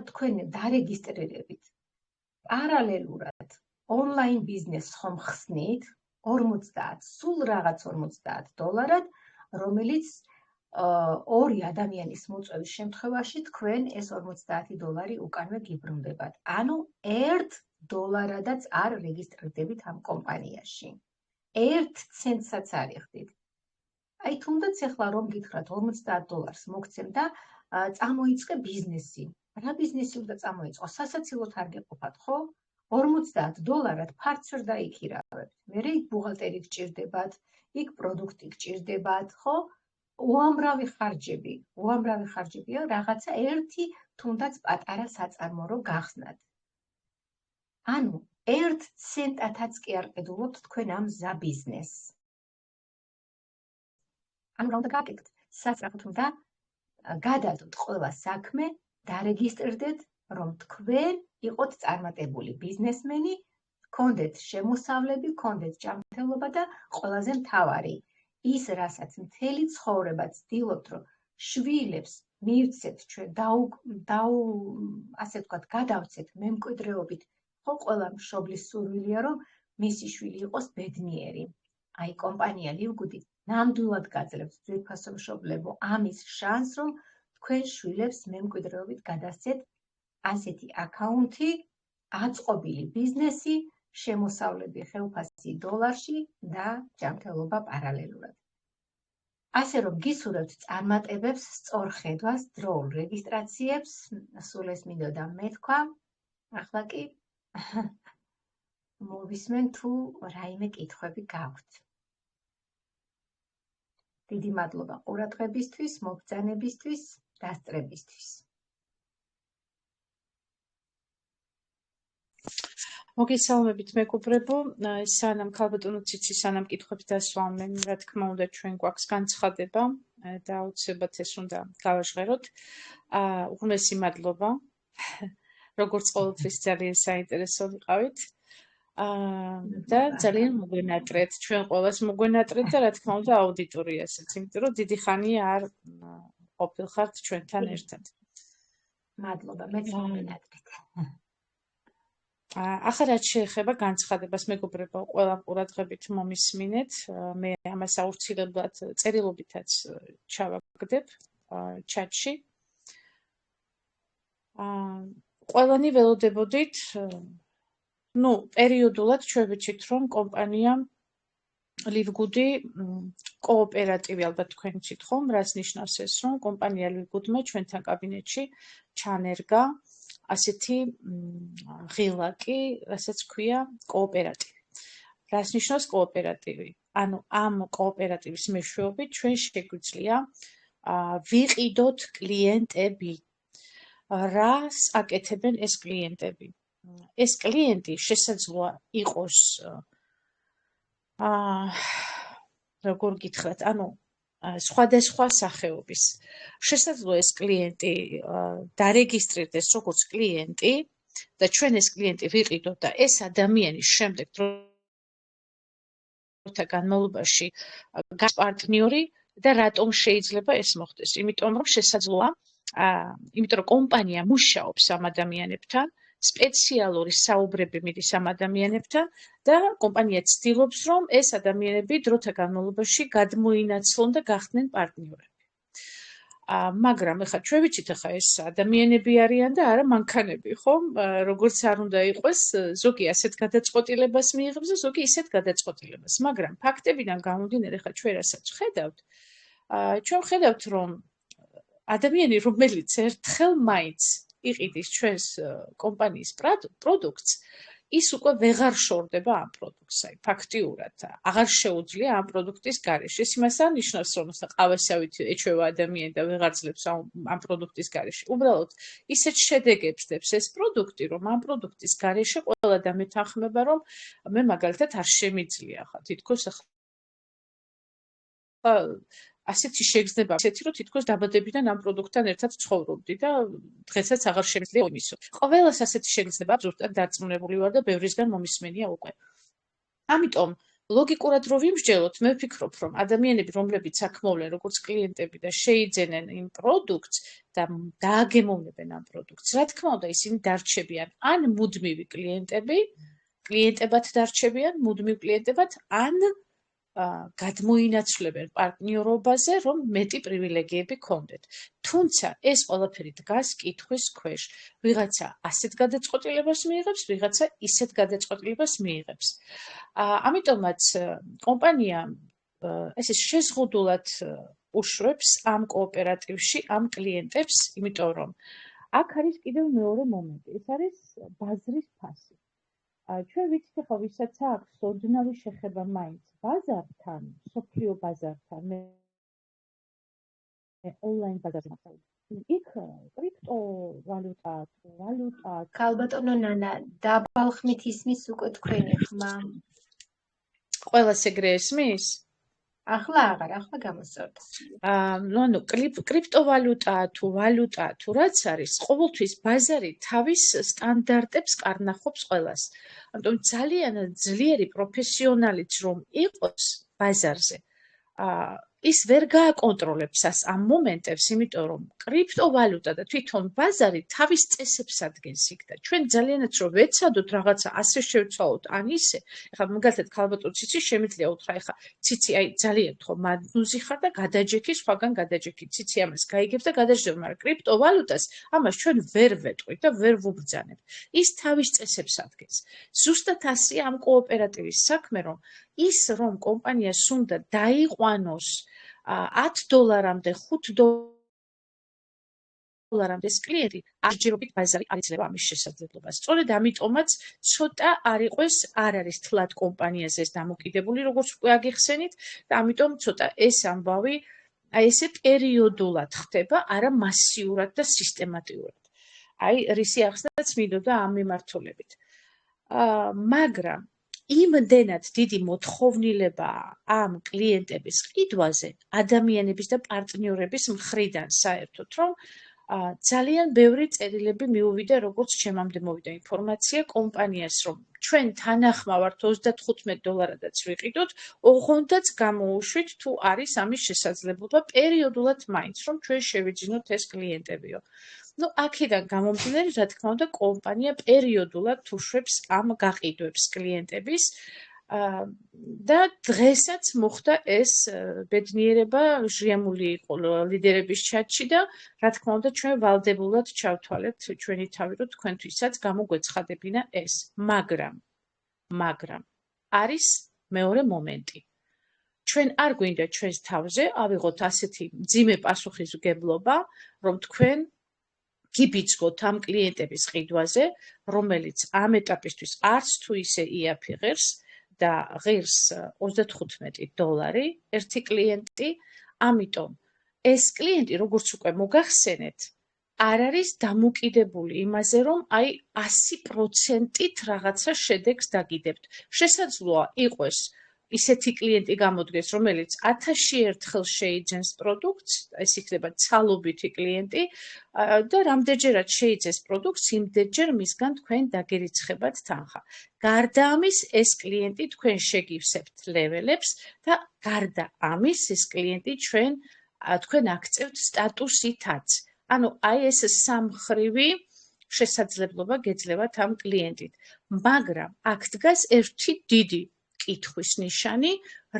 თქვენ დარეგისტრირებით პარალელურად ონლაინ ბიზნესს ხომ ხსნით 50, სულ რაღაც $50, რომელიც ორი ადამიანის მოწვევის შემთხვევაში თქვენ ეს $50 უკანვე გიბრუნდებათ. ანუ $1-დადაც არ რეგისტრირდებით ამ კომპანიაში. 1 ცენტსაც არ იხდით. აი თუნდაც ახლა რომ გითხრათ $50 მოგცემ და წამოიწყე ბიზნესი. რა ბიზნესი უნდა წამოიწყო? სასაცილოდ არ გეყოფათ, ხო? $50 ფარც ვერ დაიქირავებთ. მერე იქ ბუღალტერი გჭირდებათ, იქ პროდუქტი გჭირდებათ, ხო? უამრავი ხარჯებია, რაღაცა ერთი თუნდაც პატარა საწარმო რო გახსნათ. ანუ 1 ცენტათაც კი არ ყიდულობთ თქვენ ამ მზა ბიზნესს. ანუ რა უნდა გაკეთოთ? სასწრაფოდ უნდა გადადოთ ყველა საქმე, დარეგისტრირდეთ, რომ თქვენ იყოთ წარმატებული ბიზნესმენი, გქონდეთ შემოსავლები, გქონდეთ ჯანმრთელობა და ყველაზე მთავარი, ის რასაც მთელი ცხოვრება ცდილობთ, რომ შვილებს მივცეთ ჩვენ ასე ვთქვათ, გადავცეთ მემკვიდრეობით, ხო, ყველა მშობლის სურვილია, რომ მისი შვილი იყოს ბედნიერი. აი, კომპანია ლივგუდი ნამდვილად გაძლევს ძვირფასო მშობლებო ამის შანსს, რომ თქვენ შვილებს მემკვიდრეობით გადასცეთ ასეთი აკაუნთი, აწყობილი ბიზნესი, შემოსავლები ხელფასი $დოლარში და ჯანმრთელობა პარალელურად. ასე რომ გისურვებთ წარმატებებს, სწორ ხედვას, დროულ რეგისტრაციებს, სულ ეს მინდოდა მეთქვა. ახლა კი მოვისმენ თუ რაიმე კითხვები გაქვთ. დიდი მადლობა ყურადღებისთვის, მობრძანებისთვის, დასწრებისთვის. მოგესალმებით მეგობრებო, სანამ ქალბატონო ციცი სანამ კითხვებს დასვამენ, რა თქმა უნდა ჩვენ გვაქვს განცხადება და აუცილებლად ეს უნდა გავაჟღეროთ. უღმესი მადლობა. როგორც ყოველთვის ძალიან საინტერესო ვიყავით. და ძალიან მოგვენატრეთ, ჩვენ ყველას მოგვენატრეთ და რა თქმა უნდა აუდიტორიასაც, იმიტომ რომ დიდი ხანია არ ყოფილხართ ჩვენთან ერთად. მადლობა, მეც მომენატრეთ. ახლა რაც შეეხება განცხადებას, მეგობრებო, ყველა ყურადღებით მომისმინეთ, მე ამას აუცილებლად წერილობითაც ჩავაგდებ ჩატში. ყველანი ველოდებოდით, პერიოდულად ჩვენ ვიცით, რომ კომპანია ლივგუდი კოოპერატივი, ალბათ თქვენ იცით ხომ, რაც ნიშნავს ეს, რომ კომპანია ლივგუდმა ჩვენთან კაბინეტში ჩანერგა ასეთი ღილაკი, რასაც ქვია კოოპერატივი. რას ნიშნავს კოოპერატივი? ანუ ამ კოოპერატივის მეშვეობით ჩვენ შეგვიძლია ვიყიდოთ კლიენტები. რას აკეთებენ ეს კლიენტები? ეს კლიენტი შესაძლოა იყოს როგორ გითხრათ, ანუ სხვადასხვა სახეობის. შესაძლოა ეს კლიენტი დარეგისტრირდეს როგორც კლიენტი და ჩვენ ეს კლიენტი ვიყიდოთ და ეს ადამიანი შემდეგ დროთა განმავლობაში გახდეს პარტნიორი და რატომ შეიძლება ეს მოხდეს? იმიტომ რომ შესაძლოა, იმიტომ რომ კომპანია მუშაობს ამ ადამიანებთან, სპეციალური საუბრები მიდის ამ ადამიანებთან და კომპანია ცდილობს, რომ ეს ადამიანები დროთა განმავლობაში გადმოინაცვლონ და გახდნენ პარტნიორები. მაგრამ ეხლა ჩვენ ვიცით, ეხლა ეს ადამიანები არიან და არა მანქანები, ხომ? როგორც არ უნდა იყოს, ზოგი ასეთ გადაწყვეტილებას მიიღებს და ზოგი ისეთ გადაწყვეტილებას. მაგრამ ფაქტებიდან გამომდინარე, ეხლა ჩვენ რასაც ვხედავთ, ჩვენ ვხედავთ, რომ ადამიანი, რომელიც ერთხელ მაინც იყიდის ჩვენს კომპანიის პროდუქტს, ის უკვე ვეღარ შორდება ამ პროდუქტს. აი, ფაქტიურად აღარ შეუძლია ამ პროდუქტის გარეშე. ეს იმას არ ნიშნავს, რომ ყავასავით ეჩვევა ადამიანი და ვეღარ ძლებს ამ პროდუქტის გარეშე. უბრალოდ ისეთ შედეგებს დებს ეს პროდუქტი, რომ ამ პროდუქტის გარეშე ყველა დამეთანხმება, რომ მე მაგალითად არ შემიძლია ხა თითქოს ასეთი შეგრძნება, ასეთი რომ თითქოს დაბადებიდან ამ პროდუქტთან ერთად ცხოვრობდი და დღესაც აღარ შემიძლია იმისო. ყველას ასეთი შეგრძნება ზუსტად დარწმუნებული ვარ და ბევრისგან მომისმენია უკვე. ამიტომ ლოგიკურად რო ვიმსჯელოთ, მე ვფიქრობ, რომ ადამიანები, რომლებიც აქ მოვლენ როგორც კლიენტები და შეიძენენ იმ პროდუქტს და დააგემოვნებენ ამ პროდუქტს, რა თქმა უნდა, ისინი დარჩებიან ან მუდმივი კლიენტებად დარჩებიან, მუდმივ კლიენტებად, ან გადმოინაცვლებენ პარტნიორობაზე, რომ მეტი პრივილეგიები გქონდეთ. თუმცა ეს ყველაფერი დგას კითხვის ქვეშ. ვიღაცა ასეთ გადაწყვეტილებას მიიღებს, ვიღაცა ისეთ გადაწყვეტილებას მიიღებს. ამიტომაც კომპანია ესე შეზღუდულად უშრებს ამ კოოპერატივში ამ კლიენტებს, იმიტომ რომ აქ არის კიდევ მეორე მომენტი. ეს არის ბაზრის ფასი. ჩვენ ვიცით ახლა ვისაც აქვს ოდნავი შეხება მაინც ბაზართან, სოფლიო ბაზართან, ონლაინ ბაზარზე მაგალითად. იქ კრიპტოვალუტა, ვალუტა. ქალბატონო ნანა, დაბალხმით ისმის უკვე თქვენი ხმა. ყველას ეგრე ესმის? ახლა აღარ, ახლა გამოსწორდა. ანუ კრიპტოვალუტა თუ ვალუტა თუ რაც არის, ყოველთვის ბაზარი თავის სტანდარტებს კარნახობს ყველას. ამიტომ ძალიან ძლიერი პროფესიონალიც რომ იყოს ბაზარზე, ის ვერ გააკონტროლებს ამ მომენტებს, იმიტომ რომ კრიპტოვალუტა და თვითონ ბაზარი თავის წესებს ადგენს იქ და ჩვენ ძალიანაც რომ ვეცადოთ რაღაცა ასე შევცვალოთ ან ისე, ეხლა მაგალითად ქალბატონ ციცი შემიძლია უთხრა, ეხლა ციცი აი ძალიან თქო მადნუზი ხარ და გადაჯექი, სხვაგან გადაჯექი, ციცი ამას გაიგებს და გადაჯდება, მაგრამ კრიპტოვალუტას ამას ჩვენ ვერ ვეტყვით და ვერ ვუბრძანებთ. ის თავის წესებს ადგენს. ზუსტად ასე ამ კოოპერატივის საქმე, რომ ის რომ კომპანიას უნდა დაიყვანოს $10-მდე, $5-მდე კლიენტი, არჯერობით ბაზარი არ იძლევა ამის შესაძლებლობას. სწორედ ამიტომაც ცოტა არ არის თლად კომპანიაზე ეს დამოკიდებული, როგორც უკვე აგიხსენით, და ამიტომ ცოტა ეს ამბავი აი ესე პერიოდულად ხდება, არა მასიურად და სისტემატიურად. აი რისი ახსნაც მინდოდა ამ მიმართულებით. მაგრამ იმდენად დიდი მოთხოვნილება ამ კლიენტების ყიდვაზე, ადამიანების და პარტნიორების მხრიდან საერთოდ, რომ ძალიან ბევრი წერილები მიუვიდა, როგორც ჩემამდე მოვიდა ინფორმაცია კომპანიას, რომ ჩვენ თანახმავართ $35-დან ვიყიდოთ, ოღონდაც გამოუშვით თუ არის ამის შესაძლებლობა პერიოდულად მაინც, რომ ჩვენ შევიძინოთ ეს კლიენტებიო. აქედან გამომდინარე, რა თქმა უნდა, კომპანია პერიოდულად უშვებს ამ გაყიდვებს კლიენტების და დღესაც მოხდა ეს ბედნიერება, ჟიამული იყო ლიდერების ჩატში და რა თქმა უნდა, ჩვენ ვალდებულად ჩავთვალეთ ჩვენი თავი, რომ თქვენთვისაც გამოგვეცხადებინა ეს. მაგრამ არის მეორე მომენტი. ჩვენ არ გვინდა ჩვენს თავზე ავიღოთ ასეთი მძიმე პასუხისმგებლობა, რომ თქვენ გიბიძგოთ ამ კლიენტების ყიდვაზე, რომელიც ამ ეტაპისთვის არც თუ ისე იაფი ღირს და ღირს $35 ერთი კლიენტი, ამიტომ ეს კლიენტი, როგორც უკვე მოგახსენეთ, არ არის დამოკიდებული იმაზე, რომ აი 100%-ით რაღაცა შედეგს დაგიდებთ. შესაძლოა იყოს ისეთი კლიენტი გამოდგეს, რომელიც 1000 ერთხელ შეიძენს პროდუქტს, ეს იქნება ცალობითი კლიენტი და რამდენჯერაც შეიძენს პროდუქტს, იმდენჯერ მისგან თქვენ დაგერიცხებათ თანხა. გარდა ამის, ეს კლიენტი თქვენ შეგივსებთ ლეველებს და გარდა ამის, ეს კლიენტი თქვენ აქცევთ სტატუსითაც. ანუ აი ეს სამმხრივი შესაძლებლობა გეძლევათ ამ კლიენტით. მაგრამ აქ დგას ერთი დიდი კითხვის ნიშანი,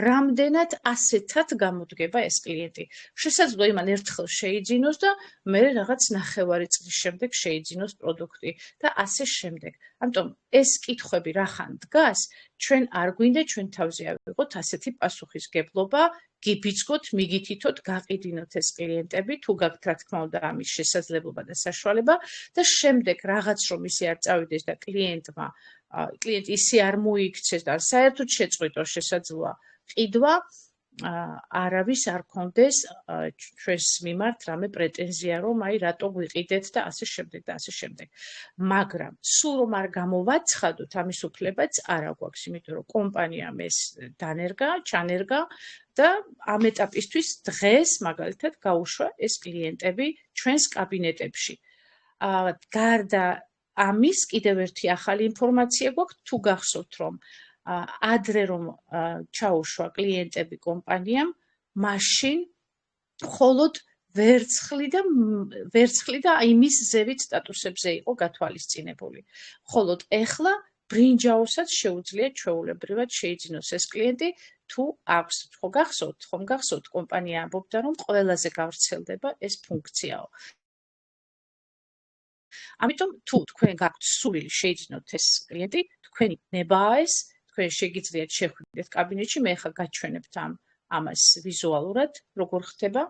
რამდენად ასეთად გამოდგება ეს კლიენტი. შესაძლოა იმან ერთხელ შეიძინოს და მერე რაღაც ნახევარი წლის შემდეგ შეიძინოს პროდუქტი და ასე შემდეგ. ამიტომ ეს კითხვები რახან დგას, ჩვენ არ გვინდა ჩვენ თავზე ავიღოთ ასეთი პასუხისმგებლობა, გიბიძგოთ, მიგითითოთ, გაყიდინოთ ეს კლიენტები, თუ გაქვთ რა თქმა უნდა ამის შესაძლებლობა და საშუალება და შემდეგ რაღაც რომ ისე არ წავიდეს და კლიენტი ისე არ მოიქცეს და საერთოდ შეწყვიტოს შესაძლოა ყიდვა, არავის არ კონდეს ჩვენს მიმართ რამე პრეტენზია, რომ აი რატო გვიყიდეთ და ასე შემდეგ და ასე შემდეგ. მაგრამ სულ რომ არ გამოვაცხადოთ, ამის უფლებაც არ აგვაქვს, იმიტომ რომ კომპანიამ ეს ჩანერგა და ამ ეტაპისთვის დღეს მაგალითად გაუშვა ეს კლიენტები ჩვენს კაბინეტებში. გარდა ამის კიდევ ერთი ახალი ინფორმაცია გვაქვს, თუ გახსოვთ, რომ ადრე რომ ჩაუშვა კლიენტები კომპანიამ, მაშინ მხოლოდ ვერცხლი და იმის ზევით სტატუსებზე იყო გათვალისწინებული. მხოლოდ ეხლა ბრინჯაოსაც შეუძლია ჩვეულებრივად შეიძინოს ეს კლიენტი, თუ აქვს, ხომ გახსოვთ, კომპანია ამბობდა, რომ ყველაზე გავრცელდება ეს ფუნქციაო. ამიტომ თუ თქვენ გაქვთ სურვილი შეიძინოთ ეს კლიენტი, თქვენი ნებაა ეს, თქვენ შეგიძლიათ შეხვიდეთ კაბინეტში, მე ახლა გაჩვენებთ ამას ვიზუალურად, როგორ ხდება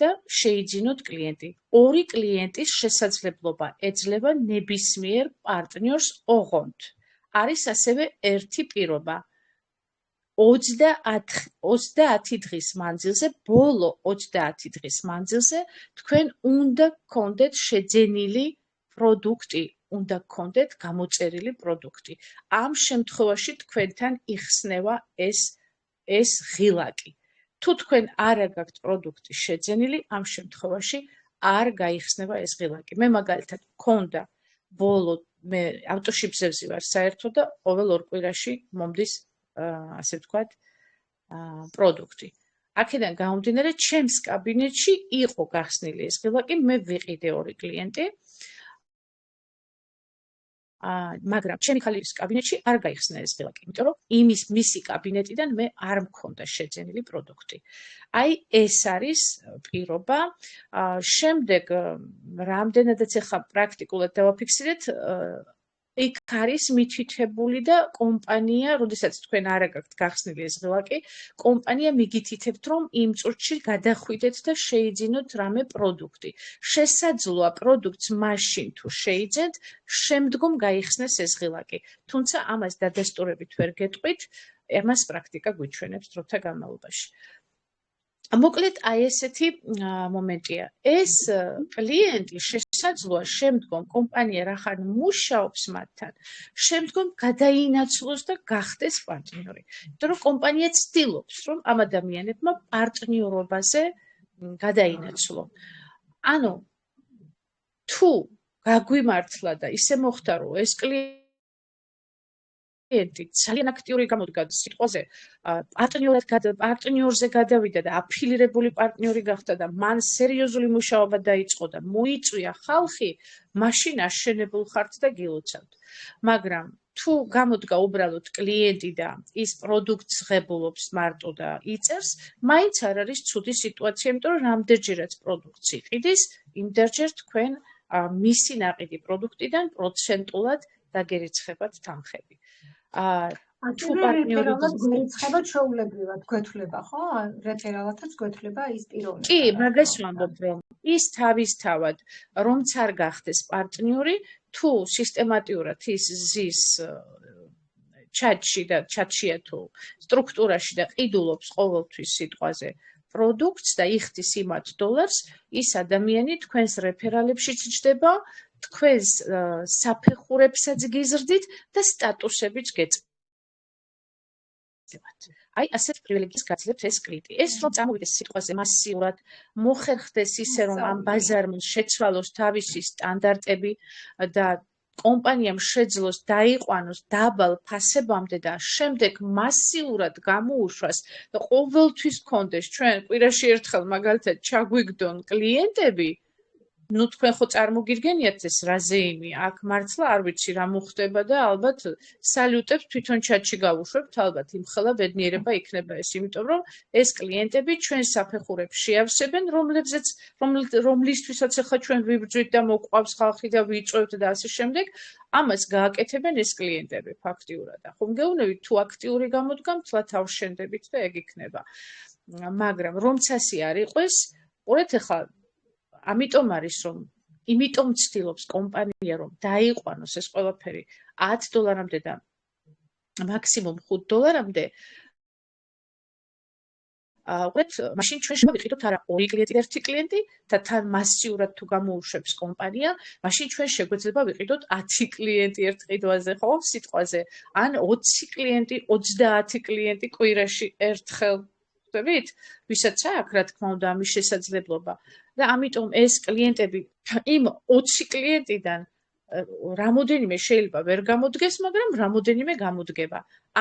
და შეიძინოთ კლიენტი. ორი კლიენტის შესაძლებლობა ეძლევა ნებისმიერ პარტნიორს ოღონდ. არის ასევე ერთი პირობა. 30 დღის მანძილზე, ბოლო 30 დღის მანძილზე თქვენ უნდა გქონდეთ შეძენილი პროდუქტი, უნდა გქონდეთ გამოწერილი პროდუქტი. ამ შემთხვევაში თქვენთან იხსნება ეს ღილაკი. თუ თქვენ არ გაქვთ პროდუქტი შეძენილი, ამ შემთხვევაში არ გაიხსნება ეს ღილაკი. მე მაგალითად მქონდა ბოლო, მე ავტოშიფზევზე ვარ საერთოდ და ყოველ ორ კვირაში მომდის ასე ვთქვათ, პროდუქტი. აქედან გამომდინარე, ჩემს კაბინეტში იყო გახსნილი ეს ღილაკი, მე ვიყიდე ორი კლიენტი. მაგრამ ჩემი ხალილის კაბინეტში არ გაიხსნა ეს ღილაკი, იმიტომ რომ მისი კაბინეტიდან მე არ მქონდა შეძენილი პროდუქტი. აი ეს არის პირობა. შემდეგ რამდენადაც ახლა პრაქტიკულად დავაფიქსირეთ, იქ არის მითითებული და კომპანია, როდესაც თქვენ არ გაქვთ გახსნილი ეს ღილაკი, კომპანია მიგითითებთ, რომ იმ წუთში გადახვიდეთ და შეიძინოთ რამე პროდუქტი. შესაძლოა პროდუქტს მაშინ თუ შეიძენთ, შემდგომ გაიხსნეს ეს ღილაკი. თუმცა ამას დადასტურებით ვერ გეტყვით, ამას პრაქტიკა გვიჩვენებს დროთა განმავლობაში. მოკლედ აი ესეთი მომენტია. ეს კლიენტი შესაძლოა შემდგომ კომპანია რახან მუშაობს მათთან, შემდგომ გადაინაცვლოს და გახდეს პარტნიორი. იმიტომ რომ კომპანია ცდილობს, რომ ამ ადამიანებმა პარტნიორობაზე გადაინაცვლონ. ანუ თუ გაგვიმართლა და ისე მოხდა, რომ ეს კლიენტი ძალიან აქტიური გამოდგა სიტყვაზე, პარტნიორზე გადავიდა და აფილირებული პარტნიორი გახდა და მან სერიოზული მუშაობა დაიწყო და მოიწვია ხალხი, მაშინ აშენებულ ხართ და გილოცავთ. მაგრამ თუ გამოდგა უბრალოდ კლიენტი და ის პროდუქტს ღებულობს მარტო და იწერს, მაინც არ არის ცუდი სიტუაცია, იმიტომ რომ რამდენჯერაც პროდუქტს იყიდის, იმდენჯერ თქვენ მისი ნაყიდი პროდუქტიდან პროცენტულად დაგერიცხებათ თანხები. თუ პარტნიორი გერიცხება ჩვეულებრივად გვეთვლება, ხო? რეფერალათაც გვეთვლება ის პიროვნება. კი, მაგას ვამბობ, რომ ის თავისთავად, რომც არ გახდეს პარტნიორი, თუ სისტემატიურად ის ზის ჩატშია თუ სტრუქტურაში და ყიდულობს ყოველთვის სიტყვაზე პროდუქტს და იხდის იმათ დოლარს, ის ადამიანი თქვენს რეფერალებშიც ჯდება, თქვენს საფეხურებსაც გიზრდით და სტატუსებიც გეწევათ. აი, ასეთ პრივილეგიას გაძლევთ ეს კლინტი. ეს რომ წამოვიდეს სიტყვაზე მასიურად, მოხერხდეს ისე, რომ ამ ბაზარმა შეცვალოს თავისი სტანდარტები და კომპანიამ შეძლოს დაიყვანოს დაბალ ფასებამდე და შემდეგ მასიურად გამოუშვას და ყოველთვის გქონდეს ჩვენ კვირაში ერთხელ მაგალითად ჩაგვიგდონ კლიენტები, ნუ თქვენ ხო წარმოგიდგენიათ ეს რაზეიმი, აქ მართლა არ ვიცი რა მოხდება და ალბათ სალუტებს თვითონ ჩატში გავუშვებთ, ალბათ იმხელა ბედნიერება იქნება ეს, იმიტომ რომ ეს კლიენტები ჩვენ საფეხურებს შეავსებენ, რომლისთვისაც ახლა ჩვენ ვიბრძვით და მოყვავს ხალხი და ვიწვევთ და ასე შემდეგ, ამას გააკეთებენ ეს კლიენტები ფაქტიურად. ხომ გეუბნებით, თუ აქტიური გამოდგამთ, თავშენდებით და ეგ იქნება. მაგრამ რომც ასე არ იყოს, ყურეთ ახლა ამიტომ არის, რომ იმიტომ ცდილობს კომპანია, რომ დაიყვანოს ეს ყველაფერი $10 და მაქსიმუმ $5. უყურეთ, მაშინ ჩვენ შევიყიდოთ არა 2 კლიენტი, 1 კლიენტი და თან მასიურად თუ გამოუშვებს კომპანია, მაშინ ჩვენ შეგვეძლება ვიყიდოთ 10 კლიენტი ერთ ყიდვაზე, ხო, სიტყვაზე, ან 20 კლიენტი, 30 კლიენტი კვირაში ერთხელ. ვისაც აქვს, რა თქმა უნდა, ამის შესაძლებლობა. და ამიტომ ეს კლიენტები იმ 20 კლიენტიდან რამოდენიმე შეიძლება ვერ გამოდგეს, მაგრამ რამოდენიმე გამოდგება.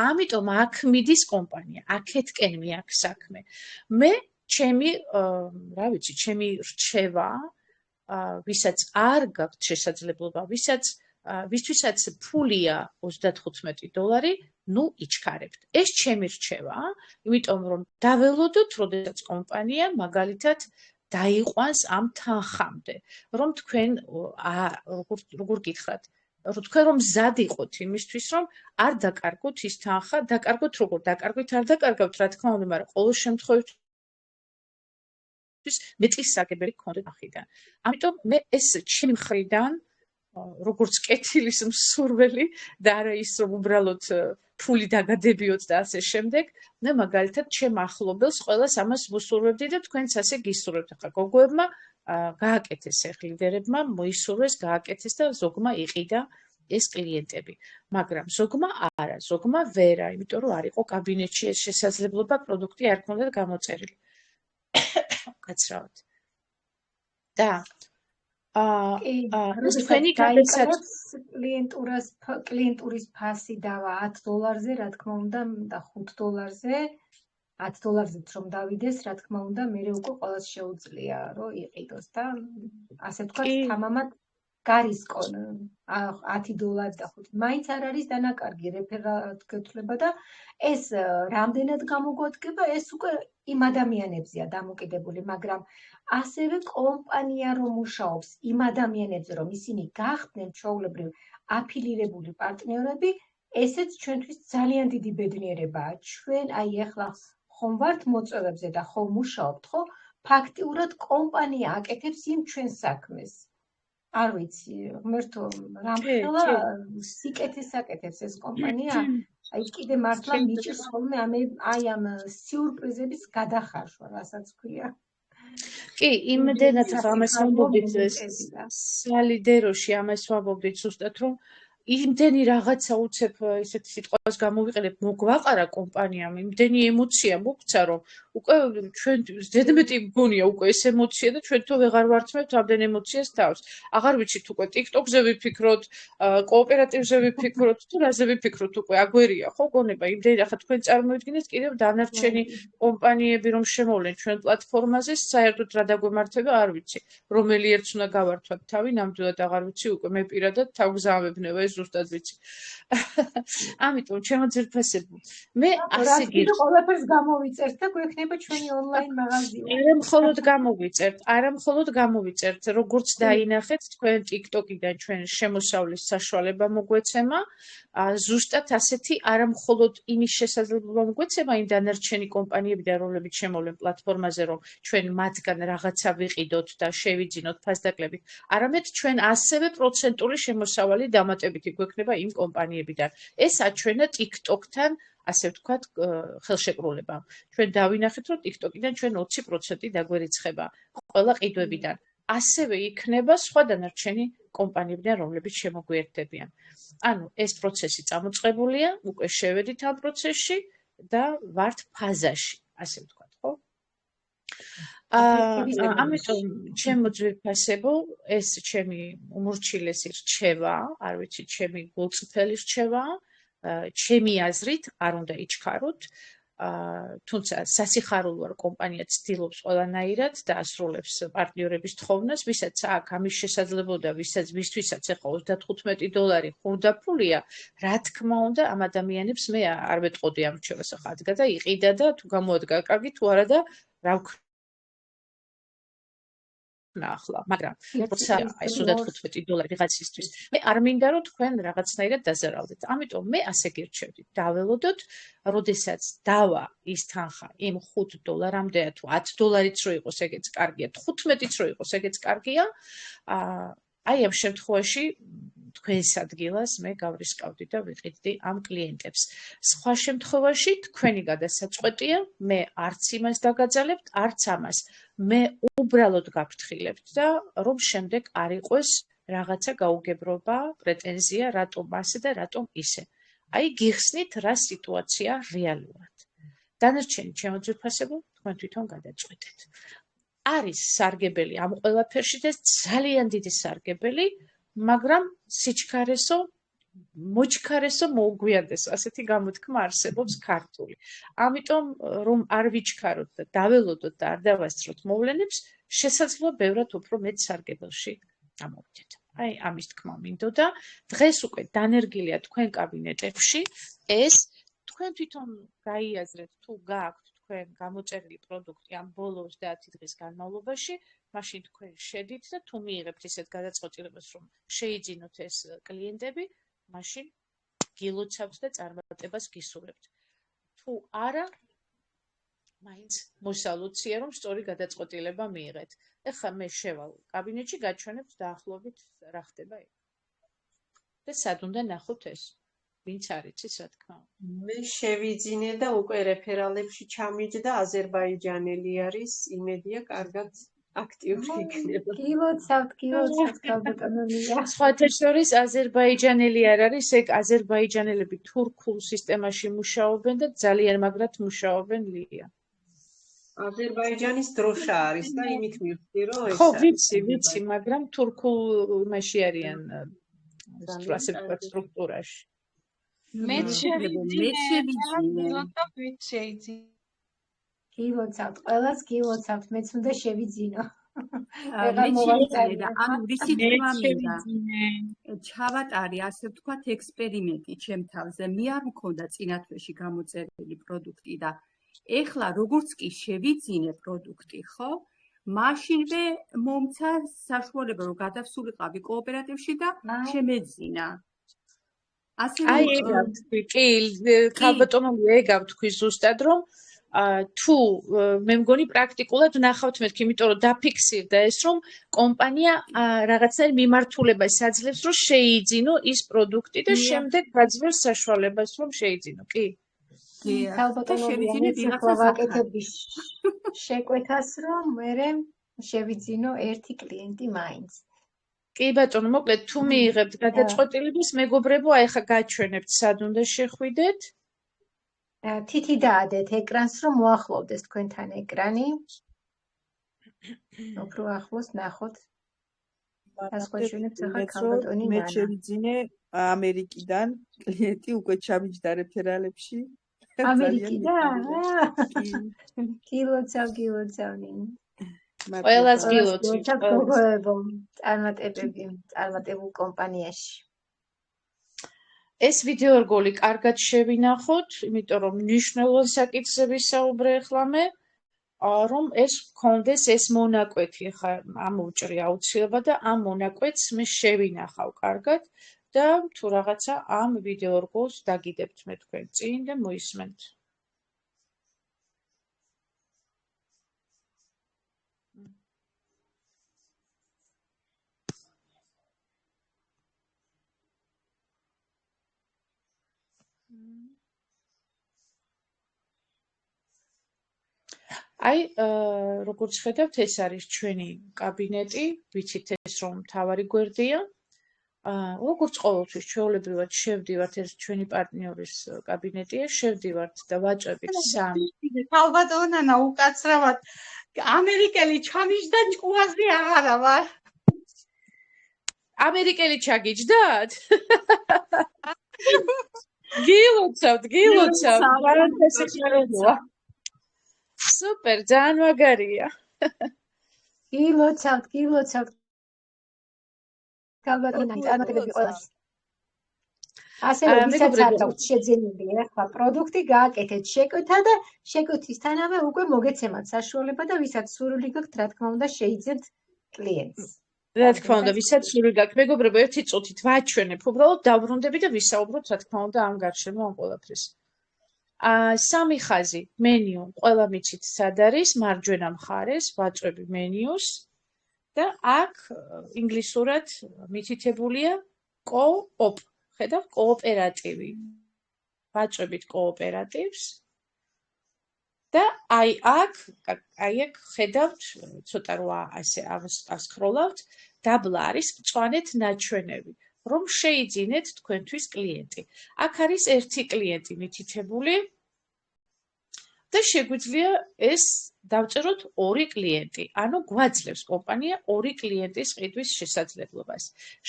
ამიტომ აქ მიდის კომპანია, აქეთკენ მეაქვს საქმე. მე ჩემი ჩემი რჩევა, ვისაც არ გაქვთ შესაძლებლობა, ვისთვისაც ფულია $35, ნუ იჩქარებთ. ეს ჩემი რჩევა, იმიტომ რომ დაველოდოთ, როდესაც კომპანია მაგალითად დაიყვანს ამ თანხამდე, რომ თქვენ როგორ გითხრათ, თქვენ რომ მზად იყოთ იმისთვის, რომ არ დაკარგოთ ის თანხა, დაკარგოთ როგორ დაკარგვით, არ დაკარგავთ, რა თქმა უნდა, მაგრამ ყოველ შემთხვევაში მეტის საგებელი გქონდეთ ახიდან. ამიტომ მე ეს ჩემი მხრიდან როგორც კეთილის მსურველი და არა ის რომ უბრალოდ ფული დაგადებიოთ და ასე შემდეგ, მე მაგალითად ჩემ ახლობელს ყველას ამას ვუსურვებდი და თქვენც ასე გისურვებთ. ახლა გოგოებმა გააკეთეს ლიდერებმა, მოისურვეს, გააკეთეს და ზოგმა იყიდა ეს კლიენტები. მაგრამ ზოგმა არა, ზოგმა ვერა, იმიტომ რომ არ იყო კაბინეტში ეს შესაძლებლობა, პროდუქტი არ ქონდათ გამოწერილი. კაცრავად. და ეს თქვენი გადაცაც კლიენტურის ფასი დავა $10-ზე, რა თქმა უნდა, და $5-ზე, $10-ზეც რომ დავიდეს, რა თქმა უნდა, მე უკვე ყველას შეუძლია, რომ იყიდოს და ასე ვთქვათ, თამამად გარისკონ $10 და 5. მაინც არ არის დანაკარგი რეფერად გეთვლება და ეს რამდენად გამოგვადგება, ეს უკვე იმ ადამიანებზეა დამოკიდებული, მაგრამ ასევე კომპანია რომ მუშაობს იმ ადამიანებზე, რომ ისინი გახდნენ ჩვეულებრივ აფილირებული პარტნიორები, ესეც ჩვენთვის ძალიან დიდი ბედნიერებაა. ჩვენ აი ახლა ხომ ვართ მოწვევებზე და ხომ მუშაობთ, ხო? ფაქტიურად კომპანია აკეთებს იმ ჩვენს საქმეს. არ ვიცი, ღმერთო, რამხელა სიკეთეს აკეთებს ეს კომპანია. აი კიდე მართლა მიჭირს ხოლმე აი ამ სიურპრიზების გადახარშვა, რასაც ქვია. კი, იმდენად ამას ვამბობდით სალიდეროში, ამას ვამბობდით ზუსტად, რომ იმდენი რაღაცა უცებ ისეთ სიტყვას გამოვიყენებ, მოგვაყარა კომპანიამ, იმდენი ემოცია მოგცა, რომ უკვე ჩვენ ზედმეტი მგონია უკვე ეს ემოცია და ჩვენ თო ვეღარ ვარცმევთ ამდენ ემოციას თავს. აღარ ვიცით უკვე TikTok-ზე ვიფიქროთ, კოოპერატივზე ვიფიქროთ, თუ რაზე ვიფიქროთ უკვე აგვერია, ხო გონება, იმდენი ახლა თქვენ წარმოვიდგინეთ კიდევ დანარჩენი კომპანიები რომ შემოვლენ ჩვენ პლატფორმაზე, საერთოდ რა დაგვემართება, არ ვიცი. რომელი ერთს უნდა გავართვათ თავი, ნამდვილად აღარ ვიცი, უკვე მე პირადად თავგზავებნევა ეს ზუსტად ვიცი. ამიტომ ჩემო ძირფასებო, მე ასე გიხდი ყველაფერს გამოვიწერთ და გვექნება ჩვენი ონლაინ მაღაზია. არა მხოლოდ გამოვიწერთ, როგორც დაინახეთ, თქვენ TikTok-იდან ჩვენ შემოსავლის საშუალება მოგვეცემა, ზუსტად ასეთი არა მხოლოდ იმის შესაძლებლობა მოგვეცემა იმ დანარჩენი კომპანიებიდან, რომლებიც შემოვლენ პლატფორმაზე, რომ ჩვენ მათგან რაღაცა ვიყიდოთ და შევიძინოთ ფასდაკლებით, არამედ ჩვენ ასევე პროცენტული შემოსავალი დამატებითი გვექნება იმ კომპანიებიდან. ეს აჩვენა TikTok-თან ასე ვთქვათ, ხელშეკრულებამ. ჩვენ დავინახეთ, რომ TikTok-იდან ჩვენ 20% დაგვერიცხება ყველა ყიდვებიდან. ასევე იქნება სხვა დანარჩენი კომპანიებიდან, რომლებიც შემოგვიერთდებიან. ანუ ეს პროცესი წამოწყებულია, უკვე შევედით ამ პროცესში და ვართ ფაზაში, ასე ვთქვათ, ხო? ამიტომ ჩემო ძვირფასებო, ეს ჩემი უმორჩილესი რჩევა, არ ვიცი, ჩემი გულწრფელი რჩევა, ჩემი აზრით არ უნდა იჩქაროთ, თუმცა სასიხარულო არ კომპანია ცდილობს ყველანაირად და ასრულებს პარტნიორების თხოვნას, ვისაც აქ ამის შესაძლებლობა, ვისთვისაც ახლა $35 ხურდაფულია, რა თქმა უნდა, ამ ადამიანებს მე არ ვეტყოდი ამ რჩევას, ახლა ადგა და იყიდა და თუ გამოადგა კარგი, თუ არა და რა ახლა, მაგრამ როცა ეს $15 ვიღაცისთვის, მე არ მინდა რომ თქვენ რაღაცნაირად დაზარავდეთ. ამიტომ მე ასე გირჩევდით, დაველოდოთ, როდესაც დავა ის თანხა იმ $5-მდე თუ $10-იც რო იყოს, ეგეც კარგია, 15-იც რო იყოს, ეგეც კარგია. აი ამ შემთხვევაში თქვენს ადგილას მე გავრისკავდი და ვიყიდდი ამ კლიენტებს. სხვა შემთხვევაში თქვენი გადასაწყვეტია, მე არც იმას დაგაძალებთ, არც ამას. მე უბრალოდ გაფრთხილებთ და რომ შემდეგ არ იყოს რაღაცა გაუგებრობა, პრეტენზია, რატომ ასე და რატომ ისე. აი გიხსნით რა სიტუაცია რეალურად. დანარჩენი ჩემო ძვირფასებო, თქვენ თვითონ გადაწყვეტეთ. არის სარგებელი ამ ყველაფერში და ძალიან დიდი სარგებელი, მაგრამ სიჩქარესო მოჩქარესო მოუგვიარდეს, ასეთი გამოთქმა არსებობს ქართული. ამიტომ რომ არ ვიჩქაროთ და დაველოდოთ და არ დავასწროთ მოვლენებს, შესაძლოა ბევრად უფრო მეტ სარგებელში გამოვიდეთ. აი, ამის თქმა მინდოდა. დღეს უკვე დანერგილია თქვენ კაბინეტებში ეს, თქვენ თვითონ გაიაზრეთ თუ გააქვთ თქვენ გამოწერილი პროდუქტი ამ ბოლო 30 დღის განმავლობაში, მაშინ თქვენ შედით და თუ მიიღებთ ისეთ გადაწყვეტილებას, რომ შეიძინოთ ეს კლიენტები, მაშინ გილოცავთ და წარმატებას გისურვებთ. თუ არა, მაინც მოსალოცია, რომ სწორი გადაწყვეტილება მიიღეთ. ეხლა მე შევალ კაბინეტში, გაჩვენებთ დაახლოებით რა ხდება იქ. და სად უნდა ნახოთ ეს? ვინც არ იცის, რა თქმა უნდა. მე შევიძინე და უკვე რეფერალებში ჩამიჯდა, აზერბაიჯანელი არის, იმედია კარგად აქტიური იქნება. გილოცავთ, ქალბატონია. სხვათა შორის აზერბაიჯანელი არ არის, ეგ აზერბაიჯანელები თურქულ სისტემაში მუშაობენ და ძალიან მაგრად მუშაობენ ლია. აზერბაიჯანის დროშა არის და იმით მივხვდი, რომ ეს ხო, ვიცი, მაგრამ თურქულში არიან სტრუქტურაში. მე შევიძინე. გილოცავთ, ყველას გილოცავთ, მეც უნდა შევიძინო. ანუ რისი თქმა მინდა ჩავატარი, ასე ვთქვათ, ექსპერიმენტი ჩემ თავზე. მე არ მქონდა წინათვეში გამოწერილი პროდუქტი და ეხლა როგორც კი შევიძინე პროდუქტი, ხო? მაშინვე მომცა საშუალება, რომ გადავსულიყავი კოოპერატივში და შემეძინა. აი, ეგ ვთქვი, კი, ქალბატონო, ეგ ვთქვი ზუსტად, რომ თუ მე მგონი პრაქტიკულად ნახავთ მეთქი, იმიტომ რომ დაფიქსირდა ეს, რომ კომპანია რაღაცნაირ მიმართულებას აძლევს, რომ შეიძინო ის პროდუქტი და შემდეგ გაძლევს საშუალებას, რომ შეიძინო, კი? ქალბატონო, ახლა ვაკეთებ შეკვეთას, რომ მე შევიძინო ერთი კლიენტი მაინც. კი ბატონო, მოკლედ თუ მიიღებთ გადაწყვეტილებას, მეგობრებო, აი ხა გაჩვენებთ სად უნდა შეხვიდეთ. თითი დაადეთ ეკრანს, რომ მოახლოვდეს თქვენთან ეკრანი. უფრო ახლოს ნახოთ. ასყვეჩვენებთ ახლა ქალბატონი მე ნანა. შევიძინე ამერიკიდან კლიენტი უკვე ჩამიჯდა რეფერალებში. ამერიკიდან? გილოცავ. ყველას გილოცავთ. წარმატებულ კომპანიაში. ეს ვიდეო რგოლი კარგად შევინახოთ, იმიტომ რომ მნიშვნელოვან საკითხზე ვისაუბრე ახლა მე, რომ ეს გქონდეს ეს მონაკვეთი, ხა ამოვჭრი აუცილებლად და ამ მონაკვეთს მე შევინახავ კარგად და თუ რაღაცა ამ ვიდეო რგოლს დაგიდებთ მე თქვენ წინ და მოისმენთ. აი, როგორც ხედავთ, ეს არის ჩვენი კაბინეტი, ვიცით ეს რომ მთავარი გვერდია. როგორც ყოველთვის ჩვეულებრივად შევდივართ, ეს ჩვენი პარტნიორის კაბინეტია, შევდივართ და ვაჭრებით სამი. ქალბატონო ნანა, უკაცრავად ამერიკელი ჩამიჯდა, ჭკუაზე აღარა ვარ. ამერიკელი ჩაგიჯდათ? გილოცავთ. ფანტასტიკურია. Super, ძალიან მაგარია. გილოცავთ. ქალბატონო, წარმატებები ყველას. ასე რომ ვისაც არ გაქვთ შეძენილი ახლა პროდუქტი, გააკეთეთ შეკვეთა და შეკვეთისთანავე უკვე მოგეცემათ საშუალება და ვისაც სურვილი გაქვთ, რა თქმა უნდა, შეიძინეთ კლიენტს. რა თქმა უნდა, ვისაც სურვილი გაქვთ, მეგობრებო, ერთი წუთით ვაჩვენებ, უბრალოდ დავბრუნდები და ვისაუბროთ, რა თქმა უნდა, ამ გარშემო ამ ყველაფრის. სამი ხაზი მენიუ, ყველა მიცით სად არის, მარჯვენა მხარეს ვაწვევი მენიუს და აქ ინგლისურად მითითებულია კოოპ. ხედავთ, კოოპერატივი. ვაწვევით კოოპერატივს და აი აქ ხედავთ, ცოტა რა ასე ავსკროლავთ, დაბლა არის მწვანეთ ნაჩვენები, რომ შეიძინეთ თქვენთვის კლიენტი. აქ არის ერთი კლიენტი მითითებული და შეგვიძლია ეს დავწეროთ 2 კლიენტი. ანუ გვაძლევს კომპანია 2 კლიენტის ყიდვის შესაძლებლობას.